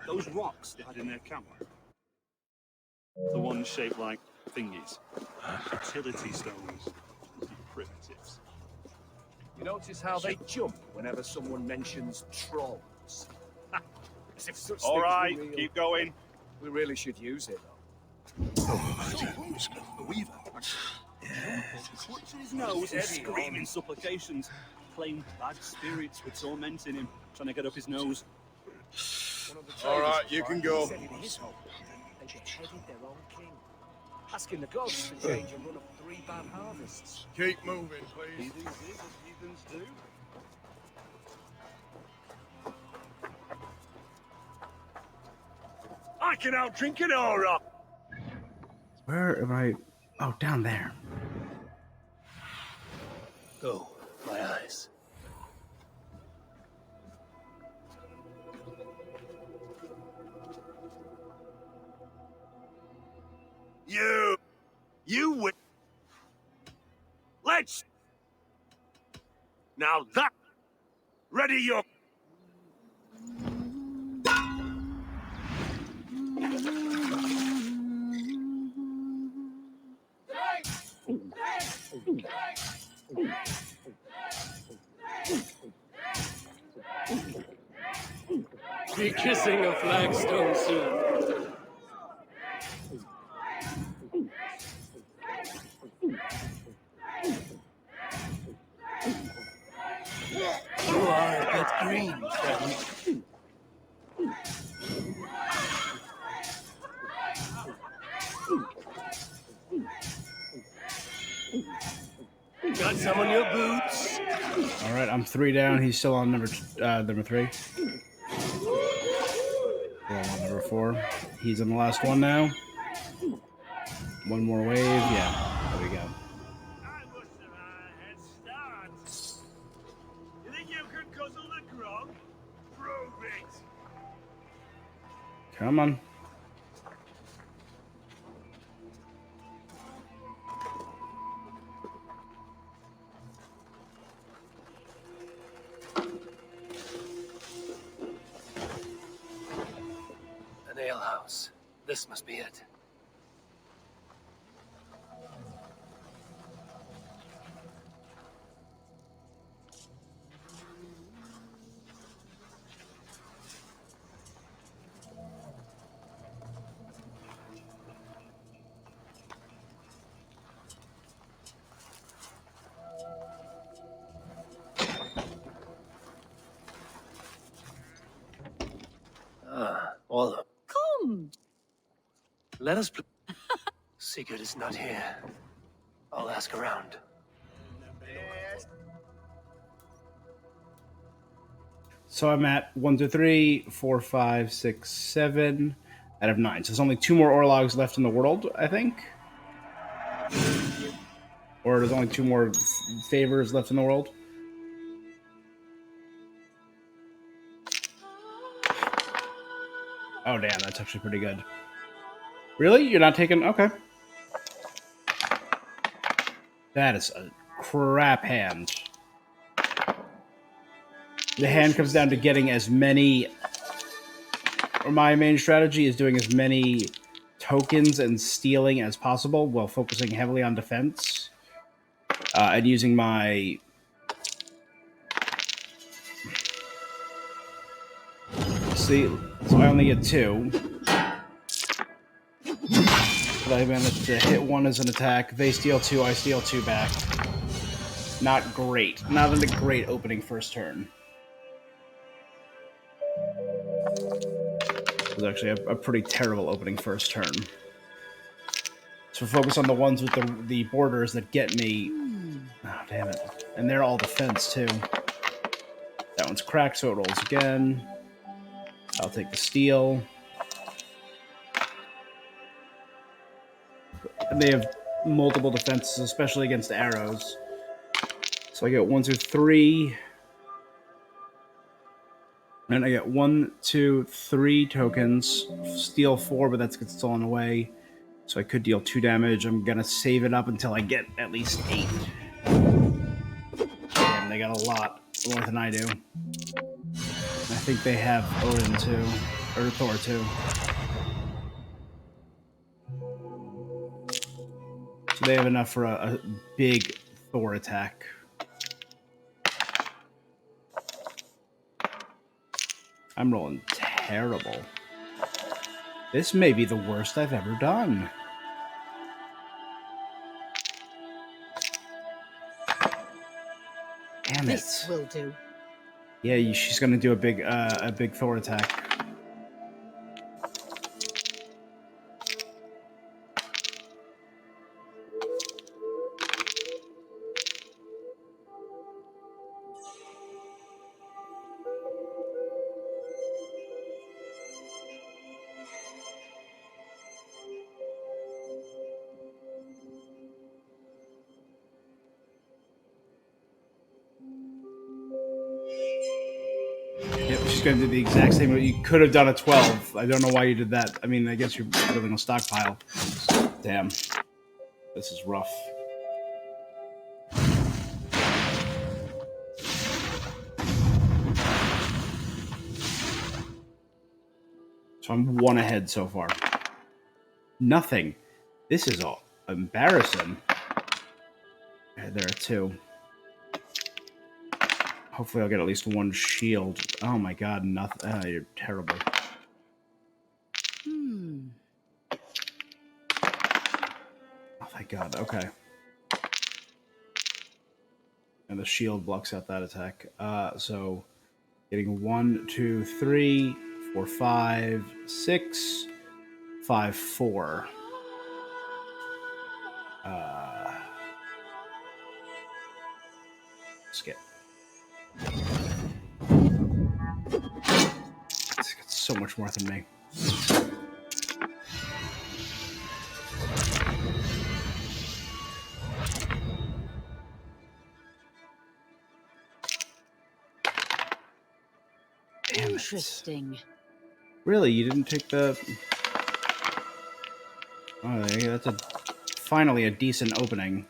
S6: Those rocks they had in their camp. The ones shaped like thingies. Utility stones. Primitives.
S13: You notice how they jump whenever someone mentions trolls? As if such
S6: All
S13: things
S6: right,
S13: were real.
S6: keep going.
S13: We really should use it, though.
S6: The Weaver. Clutching his nose and screaming supplications. Claimed bad spirits were tormenting him, trying to get up his nose.
S13: All right, you can go. They beheaded their own king, asking the gods to change a run of 3 bad harvests.
S17: Keep moving, please.
S6: Heathens did as heathens do.
S17: I can outdrink an aura.
S1: Where am I? Oh, down there.
S11: Go, my eyes.
S17: You win. Let's. Now that. Ready your.
S11: Be kissing a flagstone soon. You are a bit green, friend. Got some on your boots?
S1: All right, I'm 3 down. He's still on number 3. Still on number 4. He's on the last one now. One more wave. Yeah, there we go.
S17: I must have had a head start. You think you can guzzle the grog? Prove it.
S1: Come on.
S11: An alehouse. This must be it.
S8: Let us. Sigurd is not here. I'll ask around.
S1: So I'm at 1, 2, 3, 4, 5, 6, 7 out of 9. So there's only 2 more Orlogs left in the world, I think. Or there's only 2 more favors left in the world. Oh, damn, that's actually pretty good. Really? You're not taking... Okay. That is a crap hand. The hand comes down to getting as many... Or my main strategy is doing as many tokens and stealing as possible while focusing heavily on defense. And using my... See, so I only get 2. But I managed to hit 1 as an attack. They steal 2, I steal 2 back. Not great. Not a great opening first turn. It was actually a pretty terrible opening first turn. So focus on the ones with the borders that get me. Oh, damn it. And they're all defense, too. That one's cracked, so it rolls again. I'll take the steal. And they have multiple defenses, especially against arrows. So I get 1, 2, 3. And I get 1, 2, 3 tokens. Steal 4, but that's gets stolen away. So I could deal 2 damage. I'm going to save it up until I get at least 8. And they got a lot more than I do. I think they have Odin too. Or Thor too. So they have enough for a big Thor attack. I'm rolling terrible. This may be the worst I've ever done. Damn it.
S15: This will do.
S1: Yeah, she's gonna do a big Thor attack. Yep, she's gonna do the exact same. You could have done a 12. I don't know why you did that. I mean, I guess you're building a stockpile. Damn. This is rough. So I'm 1 ahead so far. Nothing. This is all embarrassing. Okay, there are 2. Hopefully I'll get at least 1 shield. Oh my god, nothing. Oh, you're terrible. Oh, thank god. Okay. And the shield blocks out that attack. So getting 1, 2, 3, 4, 5, 6, 5, 4. Skip. It's got so much more than me. Damn
S15: Interesting.
S1: It. Really, you didn't take the... Oh, that's finally a decent opening.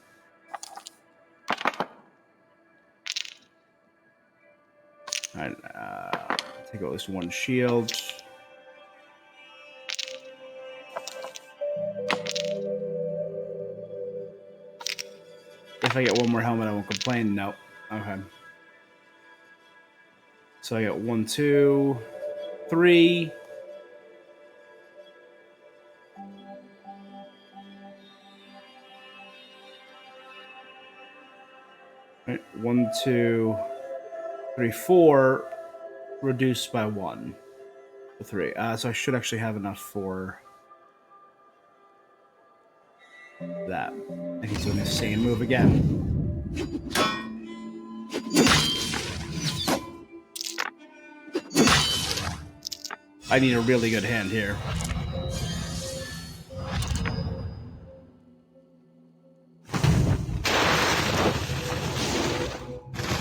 S1: Alright, take at least 1 shield. If I get 1 more helmet, I won't complain. Nope. Okay. So I get 1, 2, 3. Right, 1, 2, 3, 4. Reduced by 1. 3. So I should actually have enough for... That. And he's doing the same move again. I need a really good hand here.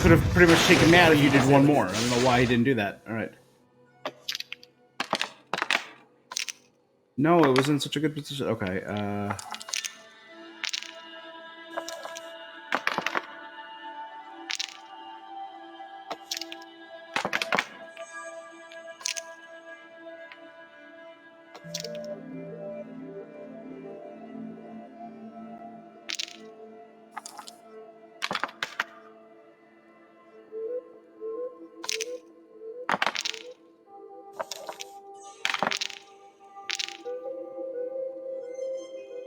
S1: Could have pretty much taken me out if you did one more. I don't know why he didn't do that. All right. No, it was in such a good position. Okay.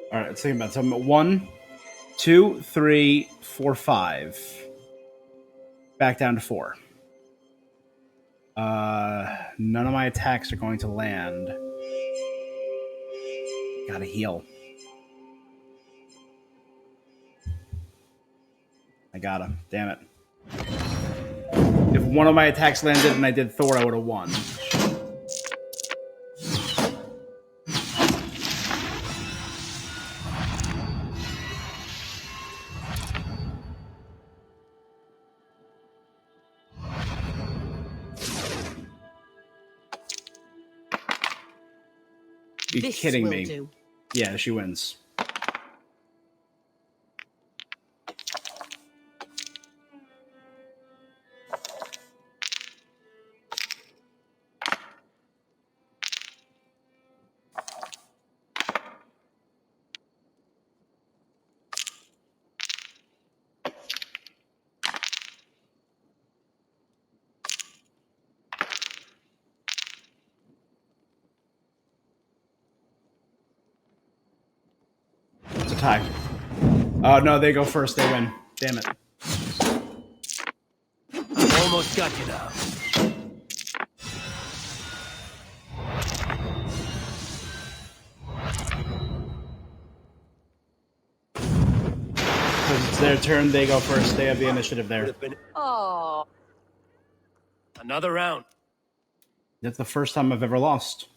S1: All right, let's think about something. 1, 2, 3, 4, 5. Back down to 4. None of my attacks are going to land. Gotta heal. I got him. Damn it. If one of my attacks landed and I did Thor, I would have won. You're kidding me. Do. Yeah, she wins. It's a tie. Oh, no, they go first. They win. Damn it.
S8: I've almost got you now.
S1: Because it's their turn, they go first. They have the initiative there.
S12: Oh.
S8: Another round.
S1: That's the first time I've ever lost.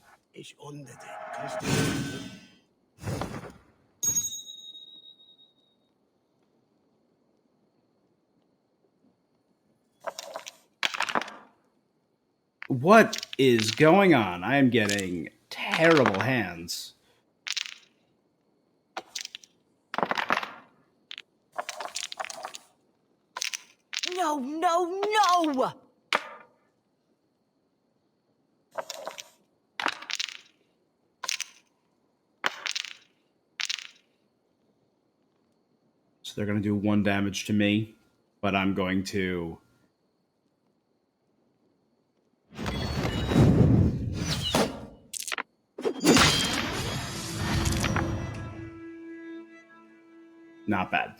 S1: What is going on? I am getting terrible hands.
S12: No, no, no!
S1: So they're going to do 1 damage to me, but I'm going to... Not bad.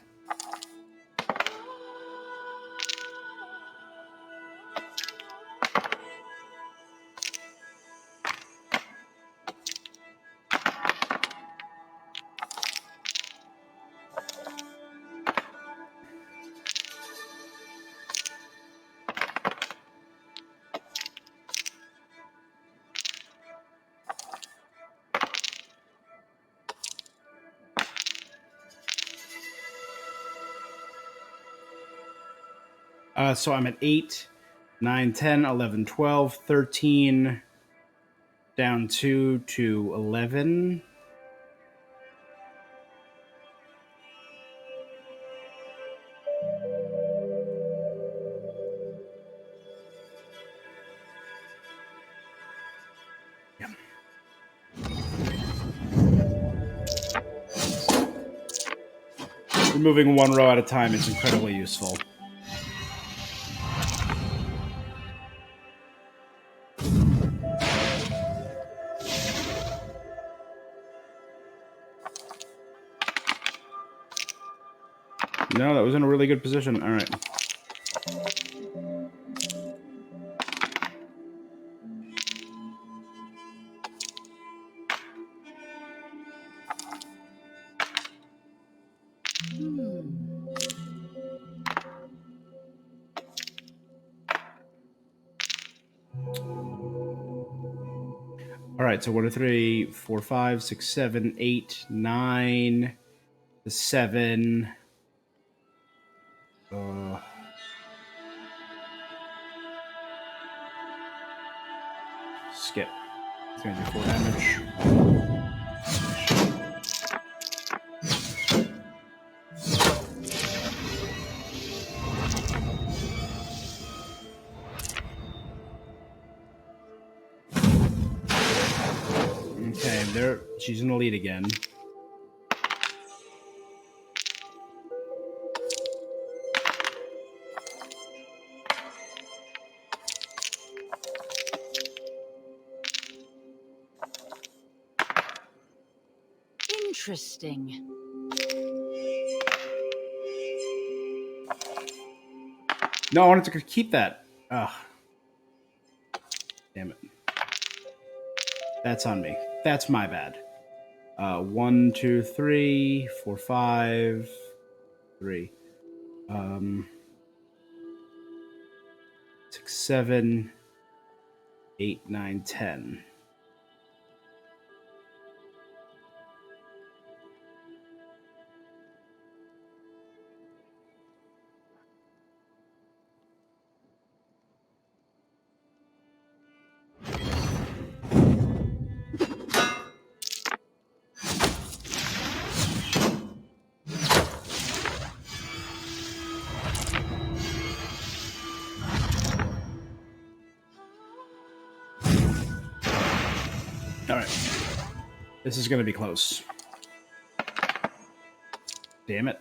S1: So I'm at 8, 9, 10, 11, 12, 13, down 2 to 11. Yeah. Removing 1 row at a time is incredibly useful. No, that was in a really good position. All right. All right, so 1 to 3, 4, 5, 6, 7, 8, 9, 7. Skip. It's going to do 4 damage. Okay, there. She's in the lead again.
S2: Interesting.
S1: No, I wanted to keep that. Ugh. Damn it. That's on me. That's my bad. 1, 2, 3, 4, 5, 3. 6, 7, 8, 9, 10. All right. This is going to be close. Damn it.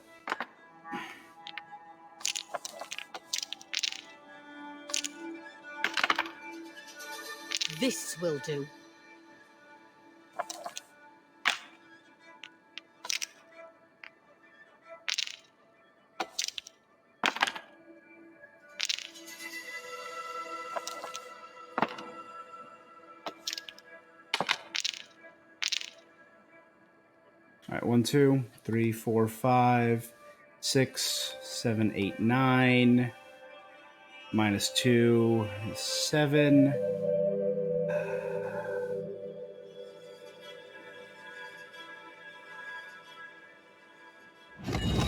S2: This will do.
S1: All right, 1, 2, 3, 4, 5, 6, 7, 8, 9. Minus 2 is 7.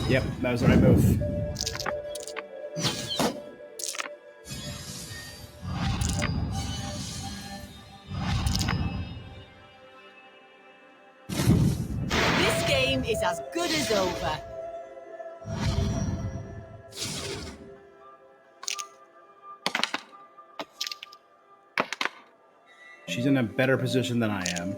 S1: Yep, that was the right move.
S2: This game is as good as over.
S1: She's in a better position than I am.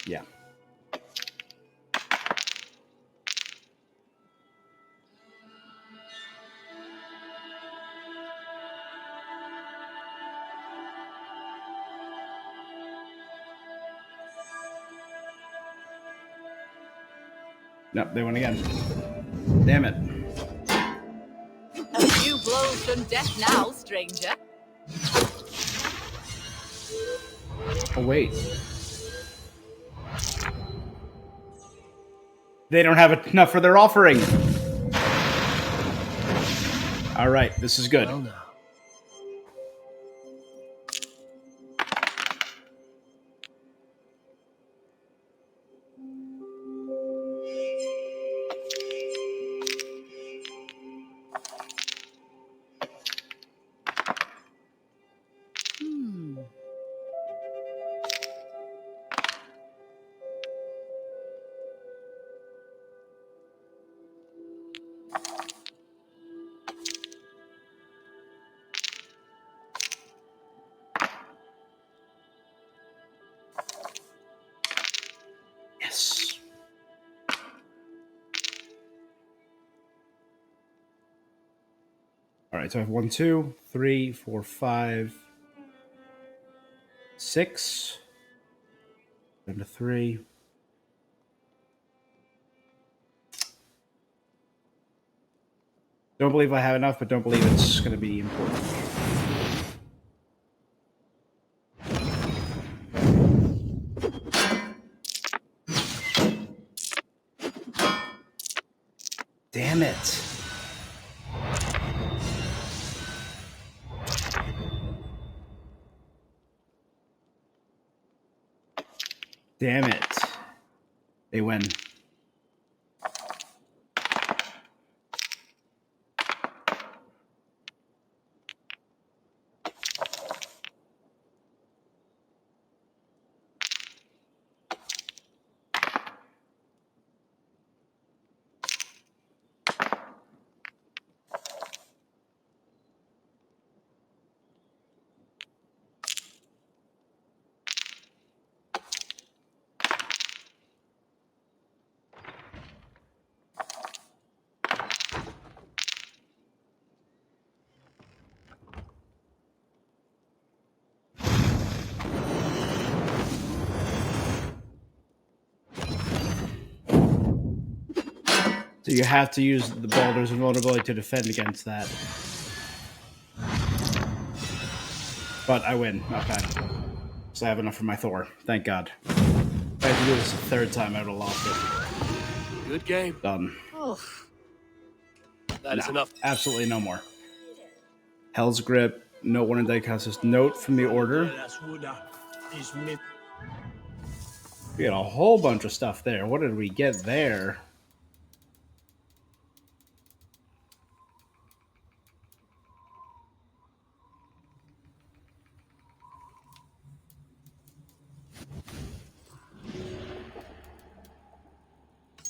S1: Yeah. Nope, they won again. Damn it.
S2: A few blows from death now, stranger.
S1: Oh, wait. They don't have enough for their offering. All right, this is good.
S8: Well, now.
S1: Yes. All right, so I have 1, 2, 3, 4, 5, 6. Down to 3. Don't believe I have enough, but don't believe it's going to be important. Damn it. Damn it. They win. So you have to use the Baldur's invulnerability to defend against that. But I win. Okay. So I have enough for my Thor. Thank God. If I had to do this a third time, I would have lost it.
S8: Good game.
S1: Done.
S8: That is enough.
S1: Absolutely no more. Hell's Grip. Note 1 in Dichosis. Note from the Order. We had a whole bunch of stuff there. What did we get there?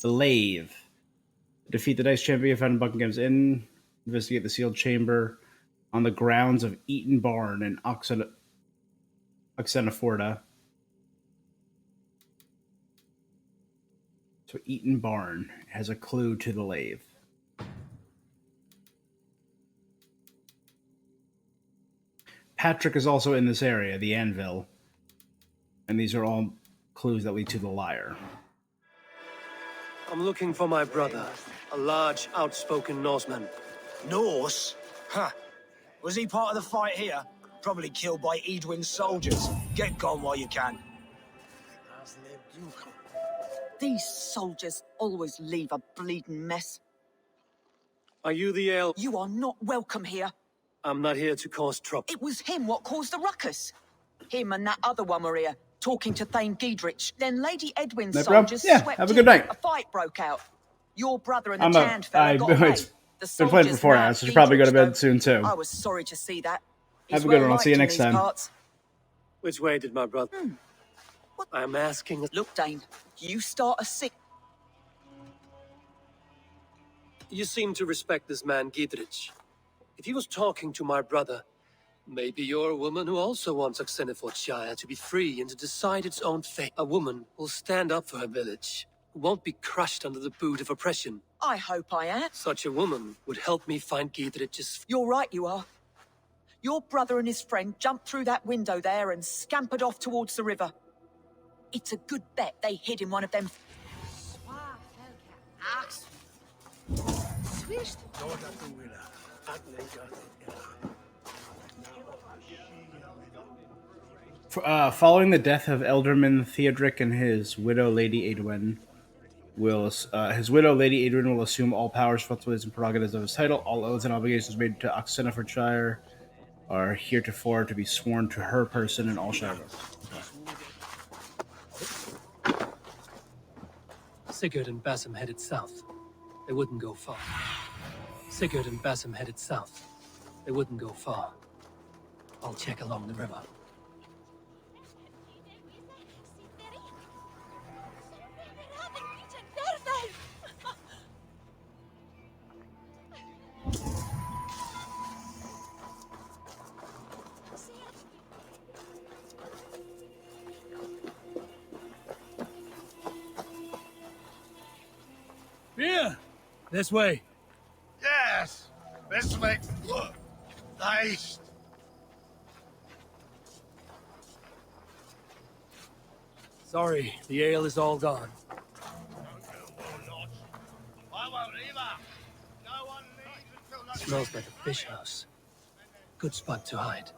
S1: The Lave. Defeat the Dice Champion found in Buckingham's Inn. Investigate the sealed chamber on the grounds of Eaton Barn in Oxenoforda. So Eaton Barn has a clue to the Lave. Patrick is also in this area, the Anvil. And these are all clues that lead to the Lyre.
S8: I'm looking for my brother, a large, outspoken Norseman.
S7: Norse? Huh. Was he part of the fight here? Probably killed by Edwin's soldiers. Get gone while you can.
S18: These soldiers always leave a bleeding mess.
S8: Are you the ale?
S18: You are not welcome here.
S8: I'm not here to cause trouble.
S18: It was him what caused the ruckus. Him and that other one were here, talking to Thane Giedrich. Then Lady Edwin's
S1: Night, bro.
S18: soldiers
S1: Yeah,
S18: swept
S1: have a good
S18: in.
S1: night.
S18: A fight broke out. Your brother and the tanned fella got away.
S1: It's been playing for 4 hours, so should probably go to bed soon, too.
S18: I was sorry to see that.
S1: Have a good one. I'll see you next time.
S8: Which way did my brother? I'm asking.
S18: Look, Dane, you start a sick.
S8: You seem to respect this man, Giedrich. If he was talking to my brother, maybe you're a woman who also wants Oxenfordshire to be free and to decide its own fate. A woman who'll stand up for her village, who won't be crushed under the boot of oppression.
S18: I hope I am.
S8: Such a woman would help me find Giedrich's...
S18: You're right, you are. Your brother and his friend jumped through that window there and scampered off towards the river. It's a good bet they hid in one of them...
S1: Following the death of Elderman Theodric and his widow, Lady Adwin, will assume all powers, responsibilities, and prerogatives of his title. All oaths and obligations made to Oxenfordshire are heretofore to be sworn to her person and all Shire.
S8: Sigurd and Basim headed south. They wouldn't go far. Sigurd and Basim headed south. They wouldn't go far. I'll check along the river.
S11: Here! This way.
S17: Yes! This way. Look. Nice.
S8: Sorry, the ale is all gone.
S17: I won't either. No one leaves until
S8: Smells like a fish house. Good spot to hide.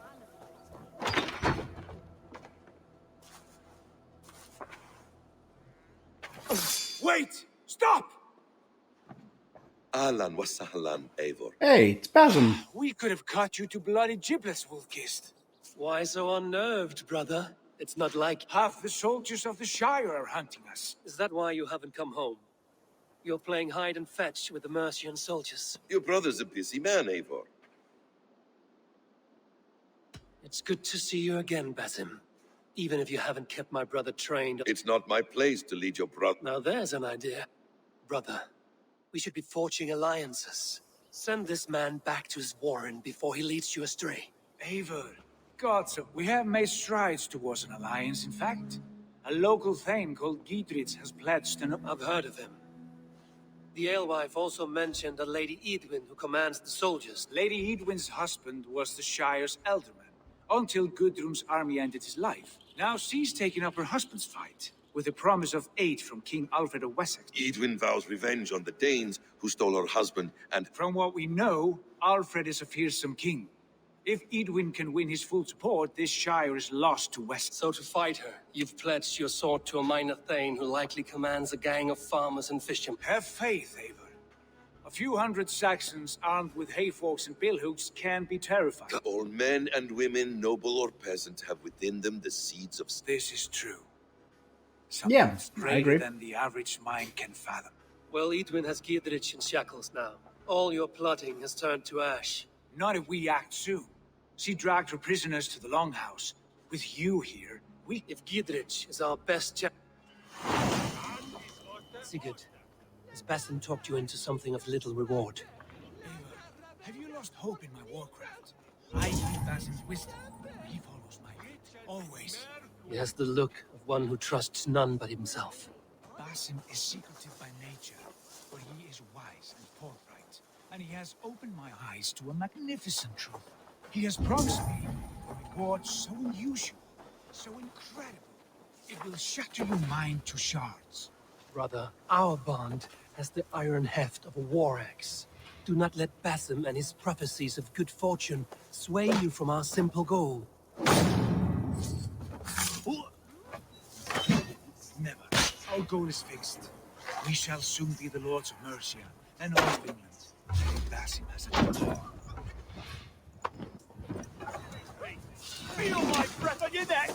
S17: Wait! Stop!
S19: Ahlan wa sahlan, Eivor.
S1: Hey, it's Basim.
S17: We could have cut you to bloody giblets, Wolf-Kissed.
S8: Why so unnerved, brother? It's not like...
S17: Half the soldiers of the Shire are hunting us.
S8: Is that why you haven't come home? You're playing hide and fetch with the Mercian soldiers.
S19: Your brother's a busy man, Eivor.
S8: It's good to see you again, Basim. Even if you haven't kept my brother trained...
S19: It's not my place to lead your brother.
S8: Now there's an idea. Brother, we should be forging alliances. Send this man back to his warren before he leads you astray.
S17: Eivor, gods, we have made strides towards an alliance, in fact. A local thane called Gidritz has pledged an...
S8: I've heard of him. The alewife also mentioned a Lady Edwin who commands the soldiers.
S17: Lady Edwin's husband was the Shire's elderman, until Gudrun's army ended his life. Now she's taking up her husband's fight, with the promise of aid from King Alfred of Wessex.
S19: Edwin vows revenge on the Danes who stole her husband, and...
S17: From what we know, Alfred is a fearsome king. If Edwin can win his full support, this Shire is lost to Wessex.
S8: So to fight her, you've pledged your sword to a minor thane who likely commands a gang of farmers and fishermen.
S17: Have faith, Eivor. A few hundred Saxons armed with hayforks and billhooks can be terrifying.
S19: All men and women, noble or peasant, have within them the seeds of...
S17: This is true.
S1: Yeah,
S17: Something
S1: I
S17: greater
S1: agree.
S17: than the average mind can fathom.
S8: Well, Edwin has Gidrich in shackles now. All your plotting has turned to ash.
S17: Not if we act soon. She dragged her prisoners to the Longhouse. With you here, we...
S8: If Gidrich is our best chance... Sigurd, has Basim talked you into something of little reward?
S17: Eivor, have you lost hope in my warcraft? I need Basim's wisdom. He follows my lead. Always.
S8: He has the look of one who trusts none but himself.
S17: Basim is secretive by nature, but he is wise and forthright. And he has opened my eyes to a magnificent truth. He has promised me a reward so unusual, so incredible, it will shatter your mind to shards.
S8: Brother, our bond has the iron heft of a war axe. Do not let Basim and his prophecies of good fortune sway you from our simple goal.
S17: Never. Our goal is fixed. We shall soon be the lords of Mercia and all of England. Basim has a...
S3: Feel my breath on your neck!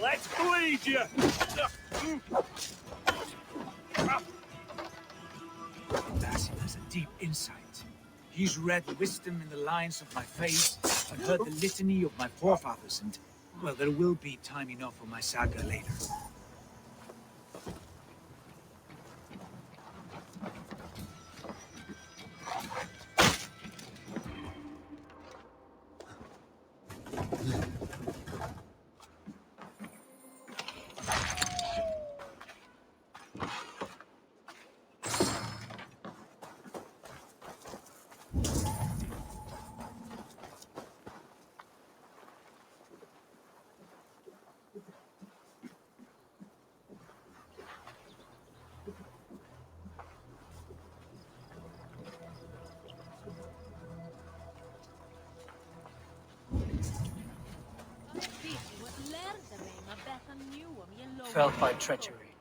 S3: Let's bleed you!
S17: Basim has a deep insight. He's read wisdom in the lines of my face and heard the litany of my forefathers, and, well, there will be time enough for my saga later.
S8: Felled by treachery.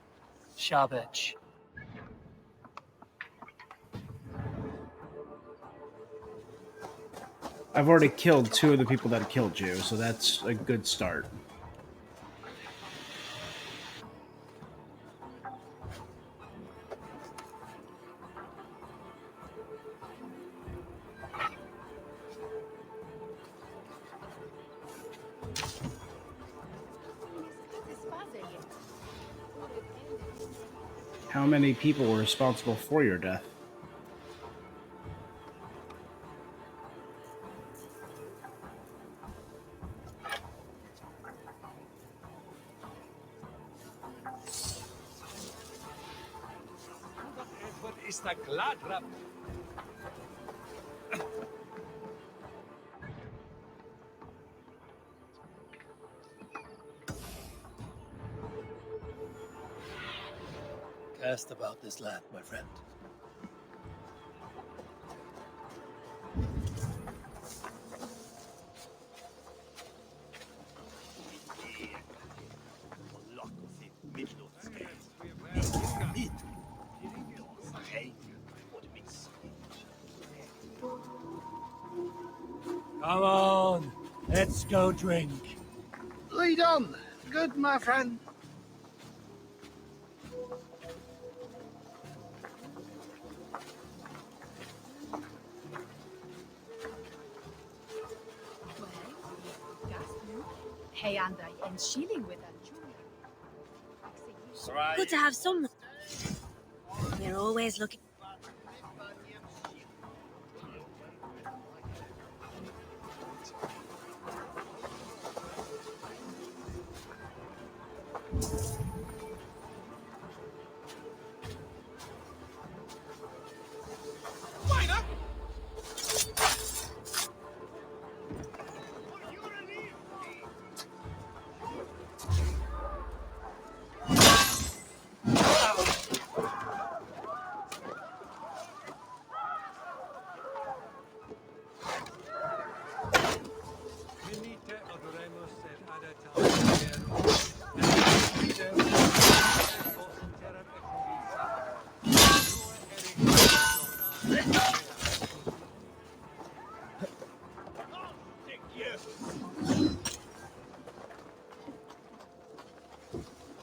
S8: Sharp edge.
S1: I've already killed 2 of the people that killed you, so that's a good start. How many people were responsible for your death?
S8: Cast about this land, my friend.
S11: Come on, let's go drink.
S9: Lead on. Good, my friend.
S14: Hey, Andai, and chilling with a
S16: Good to have someone. We're always looking.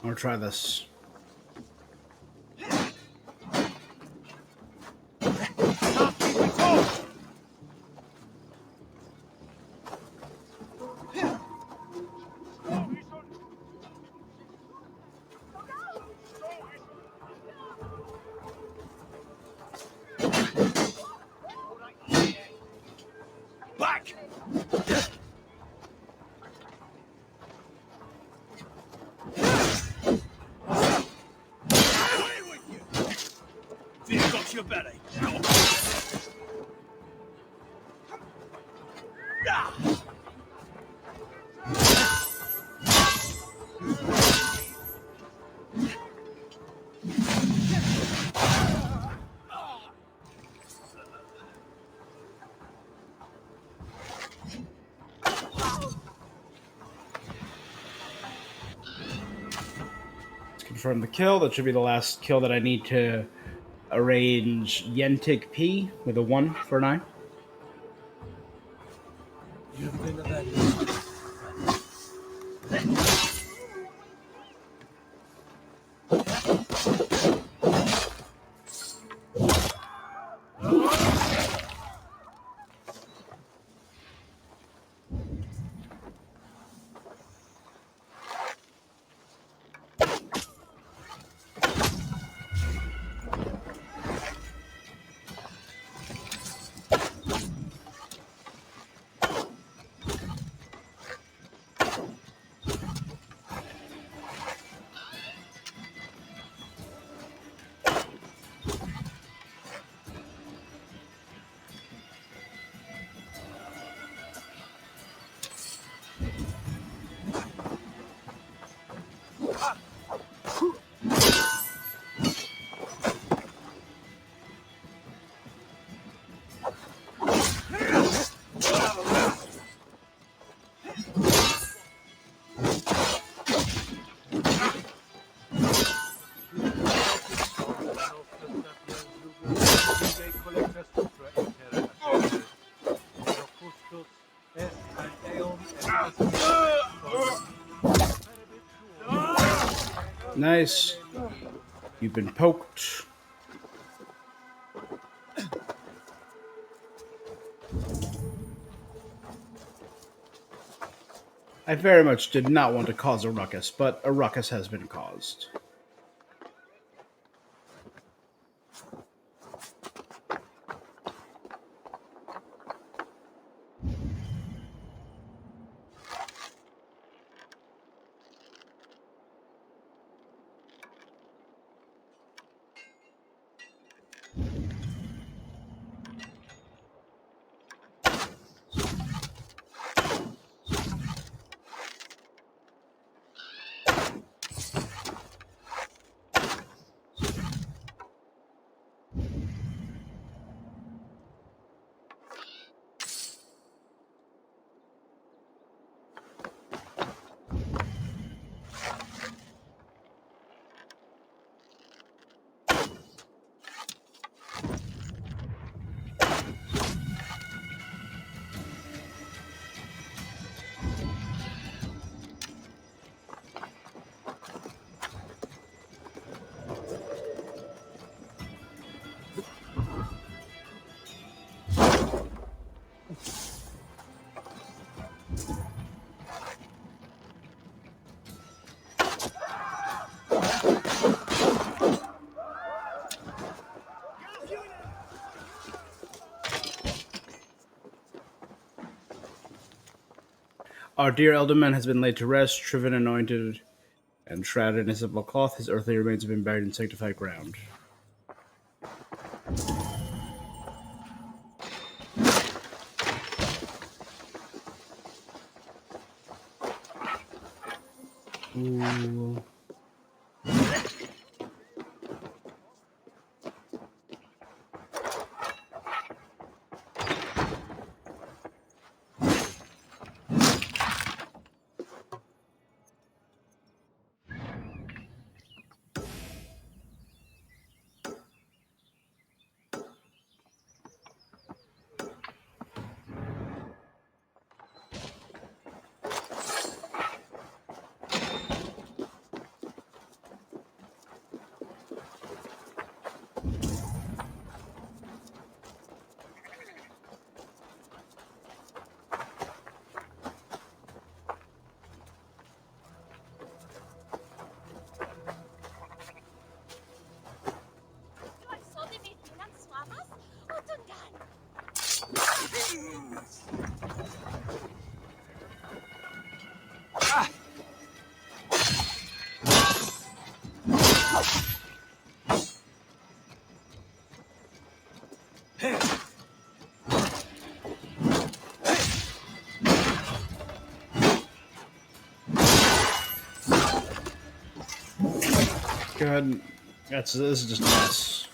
S1: I'll try this.
S3: Back! Away with you! Fear got your belly.
S1: Let's confirm the kill. That should be the last kill that I need to arrange Yentig P with a 1 for an eye.
S11: You've been a very
S1: Nice. You've been poked. I very much did not want to cause a ruckus, but a ruckus has been caused. Our dear Elderman has been laid to rest, shriven, anointed, and shrouded in a simple cloth. His earthly remains have been buried in sanctified ground. Ooh. Go ahead. This is just a mess.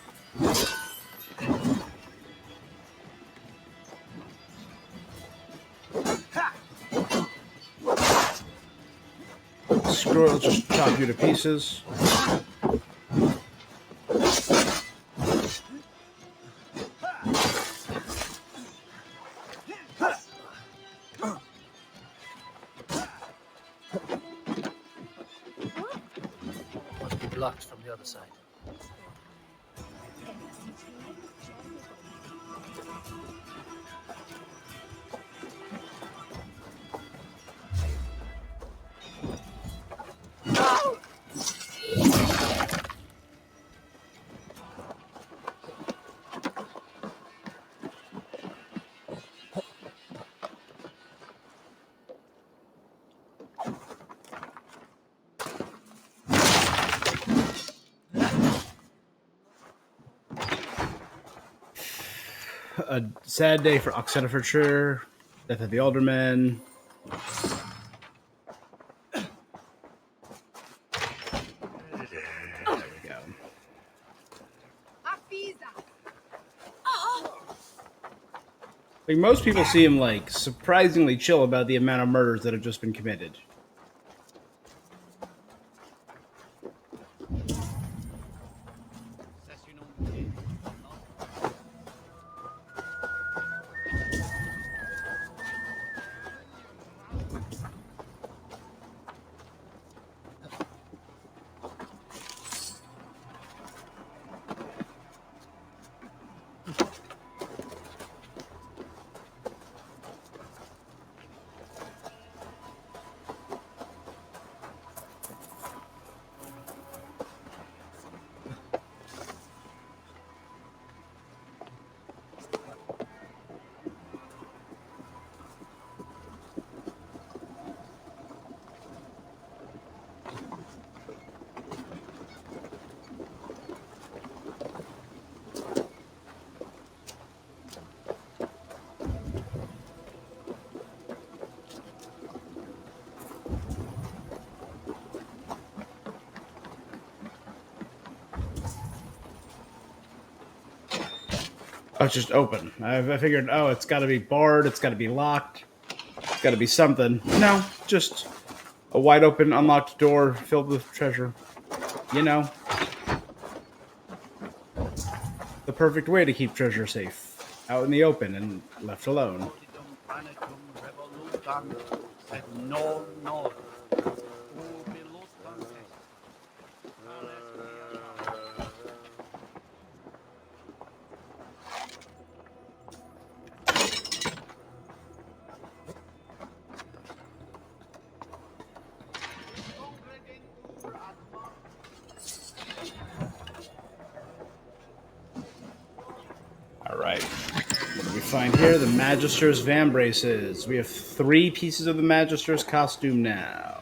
S1: Screw it, let's just chop you to pieces.
S8: Must be blocked from the other side.
S1: A sad day for Oxenfordshire. Death of the Alderman. There we go. Like, most people seem like surprisingly chill about the amount of murders that have just been committed. Oh, it's just open. I figured, oh, it's got to be barred, it's got to be locked, it's got to be something. No, just a wide open, unlocked door filled with treasure. You know, the perfect way to keep treasure safe, out in the open and left alone. find here? The Magister's Van Braces. We have 3 pieces of the Magister's costume now.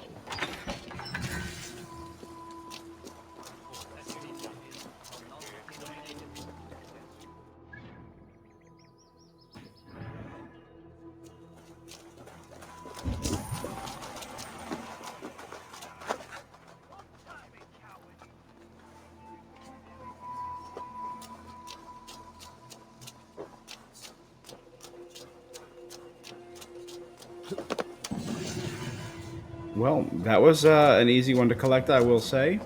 S1: Well, that was an easy one to collect, I will say.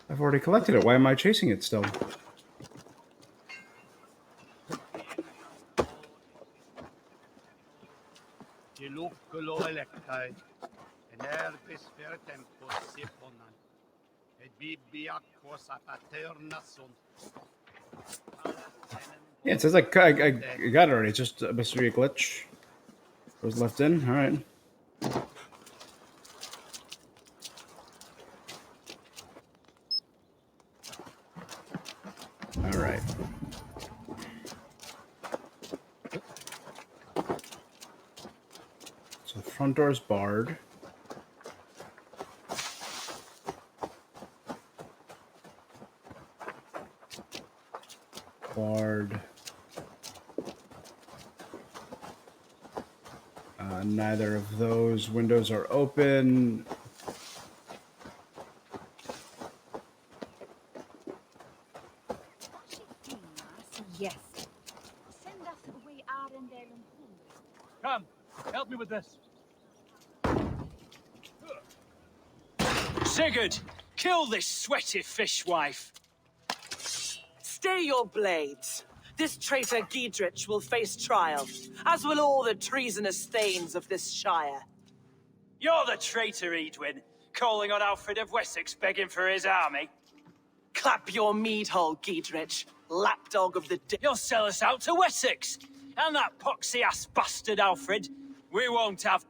S1: I've already collected it. Why am I chasing it still? Yeah, it says I got it already. It's just supposed to be a glitch. It was left in. All right. All right. So the front door is barred. Barred. Neither of those windows are open.
S14: Yes. Send us away Arendelle and Hull.
S11: Come, help me with this.
S3: Sigurd, kill this sweaty fishwife.
S18: Stay your blades. This traitor Giedrich will face trial, as will all the treasonous thanes of this shire.
S3: You're the traitor, Edwin, calling on Alfred of Wessex begging for his army.
S18: Clap your mead hole, Giedrich, lapdog of the
S3: You'll sell us out to Wessex, and that poxy-ass bastard Alfred. We won't have...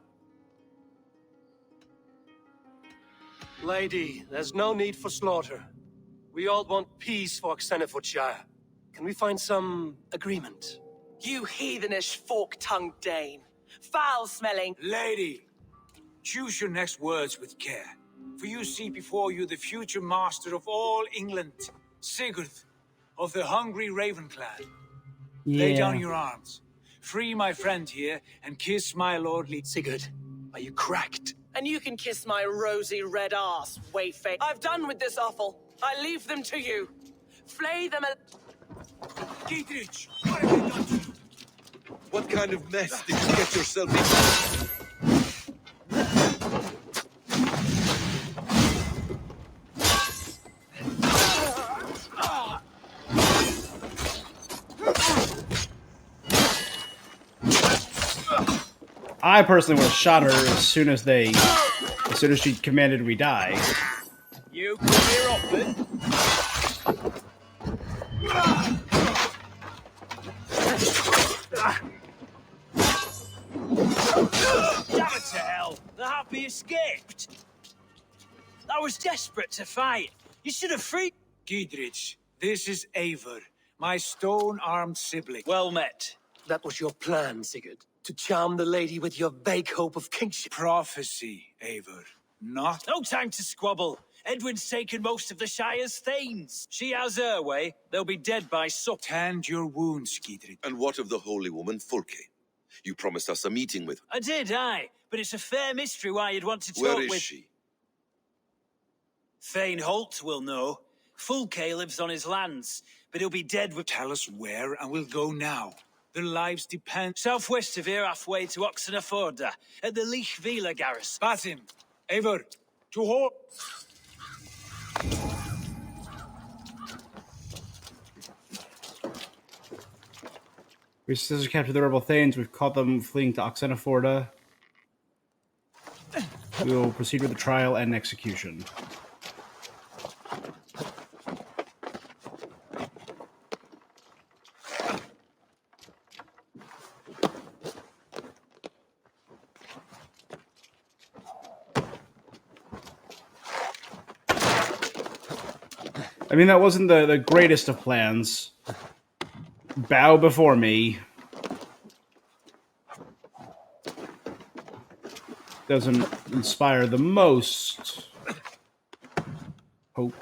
S8: Lady, there's no need for slaughter. We all want peace for Xenofordshire. Can we find some agreement?
S18: You heathenish fork-tongued Dane. Foul-smelling...
S17: Lady, choose your next words with care. For you see before you the future master of all England, Sigurd, of the hungry Raven clan. Lay down your arms. Free my friend here, and kiss my lordly...
S8: Sigurd, are you cracked?
S18: And you can kiss my rosy red ass, Wayfair. I've done with this offal. I leave them to you. Flay them
S17: Giedrich, what have you done to you?
S19: What kind of mess did you get yourself into?
S1: I personally would have shot her as soon as she commanded we die.
S3: You come here often? Damn it to hell! The happy escaped! I was desperate to fight. You should have freed...
S17: Giedrich, this is Eivor, my stone-armed sibling.
S3: Well met.
S8: That was your plan, Sigurd. To charm the lady with your vague hope of kingship.
S17: Prophecy, Eivor, not...
S3: No time to squabble. Edwin's taken most of the Shire's thanes. She has her way. They'll be dead by supper.
S17: Tend your wounds, Giedrich.
S19: And what of the holy woman Fulke? You promised us a meeting with her.
S3: I did, aye. But it's a fair mystery why you'd want to talk
S19: Where
S3: with...
S19: is she?
S3: Thane Holt will know. Fulke lives on his lands, but he'll be dead with...
S17: Tell us where, and we'll go now. Their lives depend...
S3: Southwest of here, halfway to Oxenaforda, at the Lichvila garrison.
S17: Batim, Eivor, to halt.
S1: We scissor captured the rebel thanes. We've caught them fleeing to Oxenaforda. We will proceed with the trial and execution. I mean, that wasn't the greatest of plans. Bow before me. Doesn't inspire the most hope.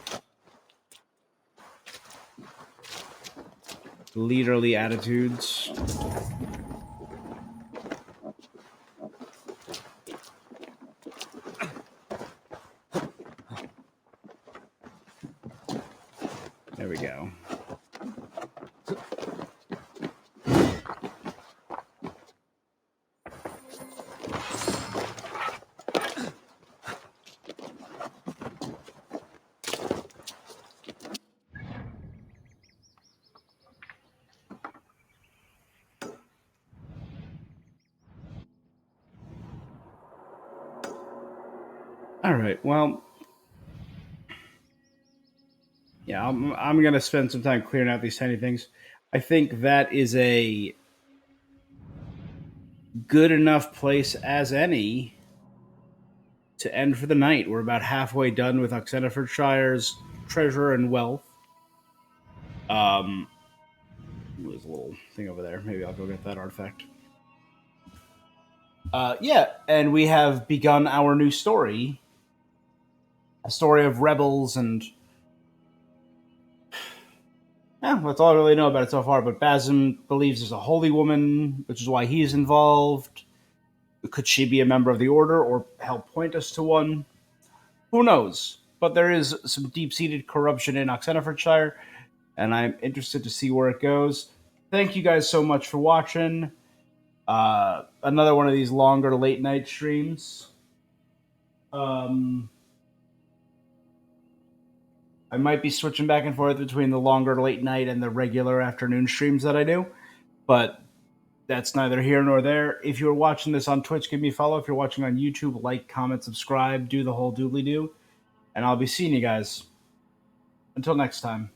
S1: Leaderly attitudes. There we go. All right. Well, yeah, I'm gonna spend some time clearing out these tiny things. I think that is a good enough place as any to end for the night. We're about halfway done with Oxenfordshire's treasure and wealth. There's a little thing over there. Maybe I'll go get that artifact. Yeah, and we have begun our new story. A story of rebels and... Yeah, that's all I really know about it so far, but Basim believes there's a holy woman, which is why he's involved. Could she be a member of the Order or help point us to one? Who knows? But there is some deep-seated corruption in Oxenfordshire, and I'm interested to see where it goes. Thank you guys so much for watching. Another one of these longer late-night streams. I might be switching back and forth between the longer late night and the regular afternoon streams that I do, but that's neither here nor there. If you're watching this on Twitch, give me a follow. If you're watching on YouTube, like, comment, subscribe, do the whole doobly doo, and I'll be seeing you guys. Until next time.